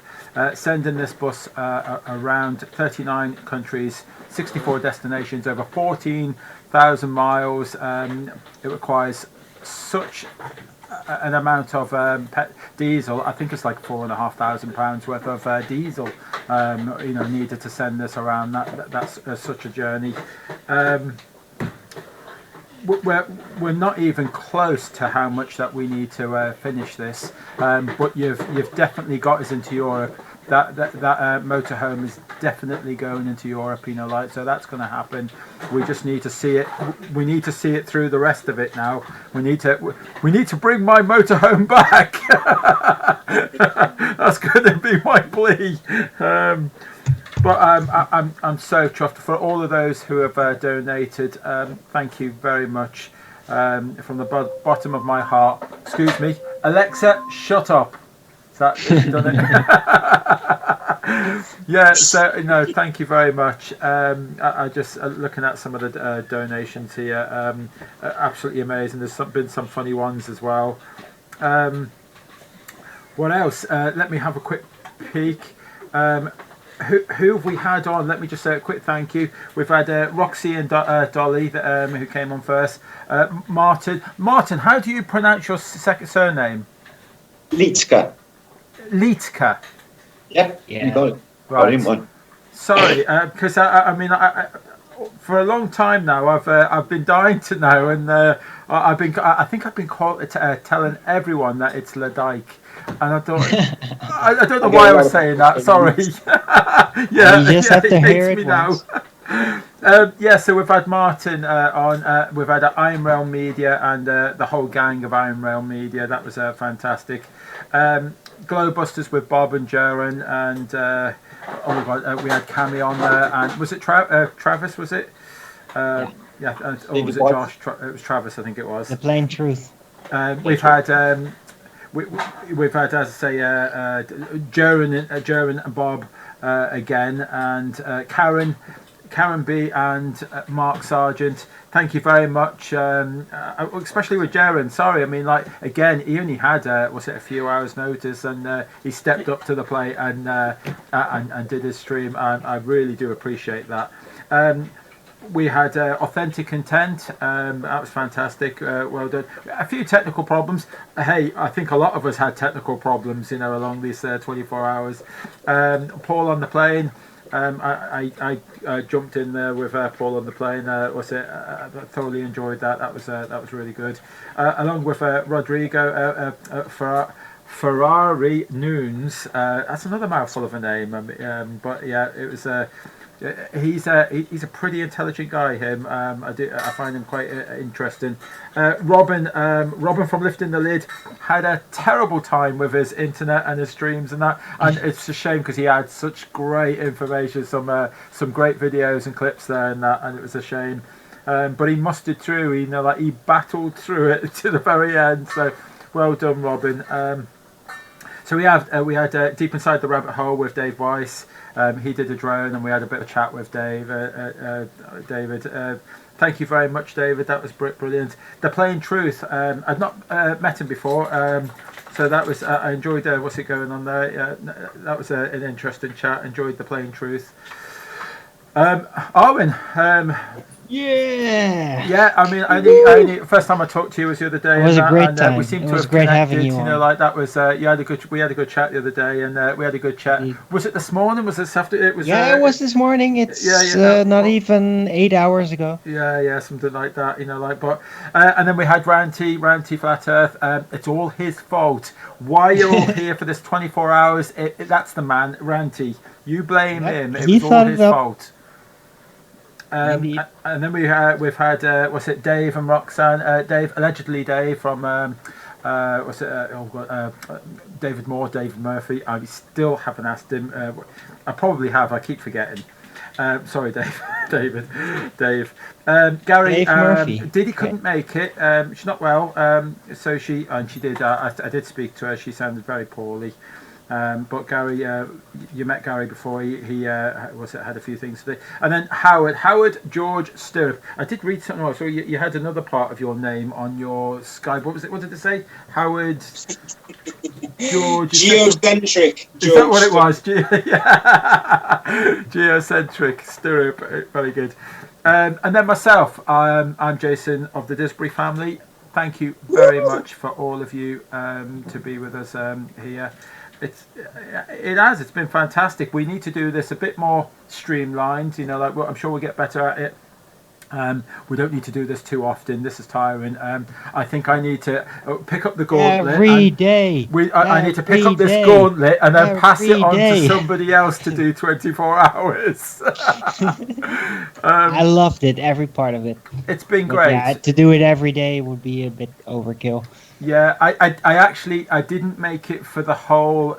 sending this bus around 39 countries, 64 destinations, over 14,000 miles. It requires such an amount of diesel. I think it's like £4,500 worth of diesel needed to send this around. That's such a journey. We're not even close to how much that we need to finish this, but you've definitely got us into Europe. that motorhome is definitely going into Europe, like, so that's going to happen. We just need to see it. We need to see it through the rest of it now. We need to bring my motorhome back. That's going to be my plea. But I'm so chuffed for all of those who have donated. Thank you very much from the bottom of my heart. Excuse me, Alexa, shut up. Has she done it? Yeah. So no, thank you very much. I just looking at some of the donations here. Absolutely amazing. There's been some funny ones as well. What else? Let me have a quick peek. Who have we had on? Let me just say a quick thank you. We've had Roxy and Dolly who came on first. Martin, how do you pronounce your second surname? Litska. Litka. Yeah. You got it. Right. Sorry, because I mean, for a long time now, I've been dying to know, and I think I've been telling everyone that it's Ledyke. And I thought, I don't know why I was saying that. Sorry. Yeah, you just have to hear it once. Yeah, so we've had Martin on. We've had Iron Rail Media and the whole gang of Iron Rail Media. That was fantastic. Glowbusters with Bob and Jaron, and oh my God, we had Cammy on there. And was it Travis? Was it? Yeah. Or was it Josh? It was Travis, I think it was. The Plain Truth. We've had. We've had, as I say, Jaron and Bob again, and Karen B and Mark Sargent. Thank you very much, especially with Jaron. Sorry, I mean, like, again, he only had a few hours' notice, and he stepped up to the plate and did his stream. I really do appreciate that. We had authentic intent. That was fantastic. Well done. A few technical problems. Hey, I think a lot of us had technical problems, along these 24 hours. Paul on the plane. I jumped in there with Paul on the plane. I thoroughly enjoyed that. That was really good. Along with Rodrigo Ferrari Nunes. That's another mouthful of a name. But yeah, it was. He's a pretty intelligent guy. Him, I find him quite interesting. Robin from Liftin The Lid had a terrible time with his internet and his streams and that, and it's a shame because he had such great information, some great videos and clips there and that, and it was a shame. But he mustered through. He battled through it to the very end. So well done, Robin. So we had Deep Inside the Rabbit Hole with Dave Weiss. He did a drone, and we had a bit of chat with David. Thank you very much, David. That was brilliant. The Plain Truth. I'd not met him before, so that was. I enjoyed what's it going on there. That was an interesting chat. Enjoyed The Plain Truth. Arwen. Yeah. I mean, I first time I talked to you was the other day. It was a great time. We seemed it to was have great connected. having you on. Like that was. We had a good chat the other day, and we had a good chat. Was it this morning? Was it after? It was. Yeah, it was this morning. It's not even 8 hours ago. Yeah, something like that. But and then we had Ranty Flat Earth. It's all his fault. Why you're all here for this 24 hours? That's the man, Ranty. You blame him. It was all his fault. And then we've had Dave and Roxanne. Allegedly Dave from David Moore, David Murphy. I still haven't asked him. I probably have. I keep forgetting. Sorry, Dave. Dave. Gary. Dave Murphy. Diddy couldn't make it. She's not well. So she did. I did speak to her. She sounded very poorly. But Gary, you met Gary before. He had a few things to do. And then Howard George Stirrup. I did read something else. So you had another part of your name on your Skype. What was it? What did it say? Howard George. Geocentric. Is that what it was? Geocentric Stirrup. Very good. And then myself. I'm Jason of the Disbury family. Thank you very much for all of you to be with us here. It's been fantastic. We need to do this a bit more streamlined, I'm sure we'll get better at it. We don't need to do this too often. This is tiring. I think I need to pick up the gauntlet. Every day. I need to pick up this gauntlet and then pass it on to somebody else to do 24 hours. I loved it, every part of it. It's been great. Yeah, to do it every day would be a bit overkill. Yeah, I didn't make it for the whole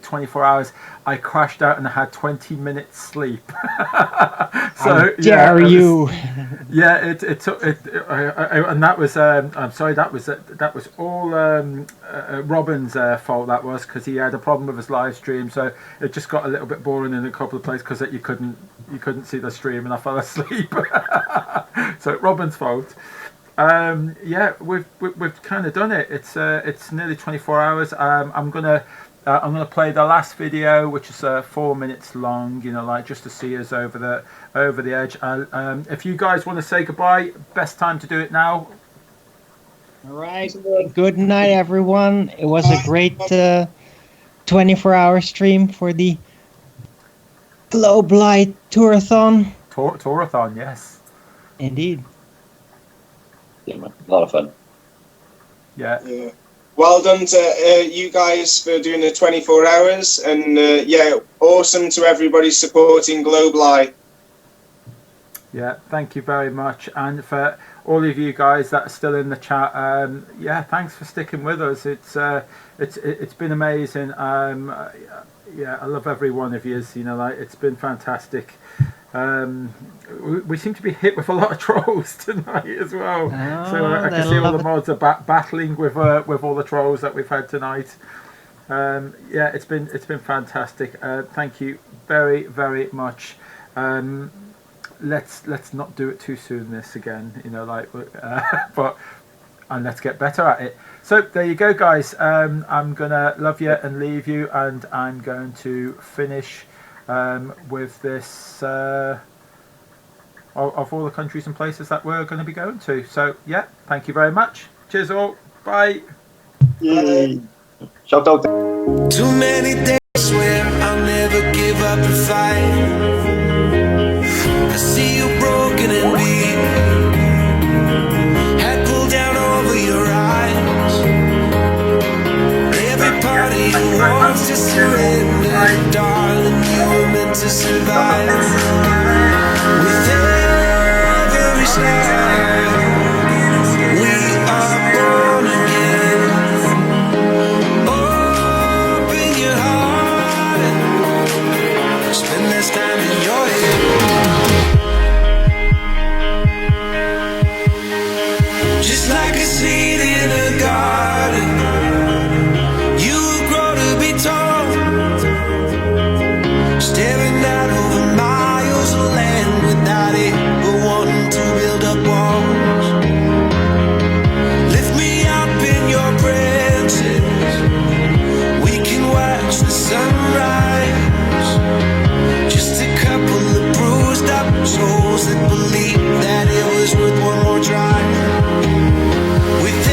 24 hours. I crashed out and I had 20 minutes sleep. So how dare you? Yeah, it took it, and that was I'm sorry, that was all Robin's fault. That was because he had a problem with his live stream, so it just got a little bit boring in a couple of places because you couldn't see the stream, and I fell asleep. So Robin's fault. Yeah, we've kind of done it. It's nearly 24 hours. I'm gonna play the last video, which is 4 minutes long. You know, like just to see us over the edge. If you guys want to say goodbye, best time to do it now. All right. Good night, everyone. It was a great 24-hour stream for the Globalist Tour-A-Thon. Tour-A-Thon, yes. Indeed. Yeah, man. A lot of fun. Yeah. Well done to you guys for doing the 24 hours, and yeah, awesome to everybody supporting Globalist. Yeah, thank you very much, and for all of you guys that are still in the chat, yeah, thanks for sticking with us. It's been amazing. Yeah, I love every one of you. You know, like it's been fantastic. We seem to be hit with a lot of trolls tonight as well. So I can see all the mods are battling with all the trolls that we've had tonight. Yeah, it's been fantastic. Thank you very, very much. Let's not do it too soon this again. You know, like and let's get better at it. So there you go, guys. I'm gonna love you and leave you, and I'm going to finish with this of all the countries and places that we're going to be going to. So yeah, thank you very much. Cheers all. Bye. Yay. Shout out. Too many days where I'll never give up the fight. I see you broken and beat, head pulled down over your eyes. Every part of you wants to surrender, darling. You were meant to survive. With every step, we are born again. Open your heart, spend less time in your head. Just like a seed in a garden, you will grow to be tall, staring out over miles of land without ever wanting to build up walls. Lift me up in your branches, we can watch the sunrise. Just a couple of bruised up souls that believe that it was worth one more try. With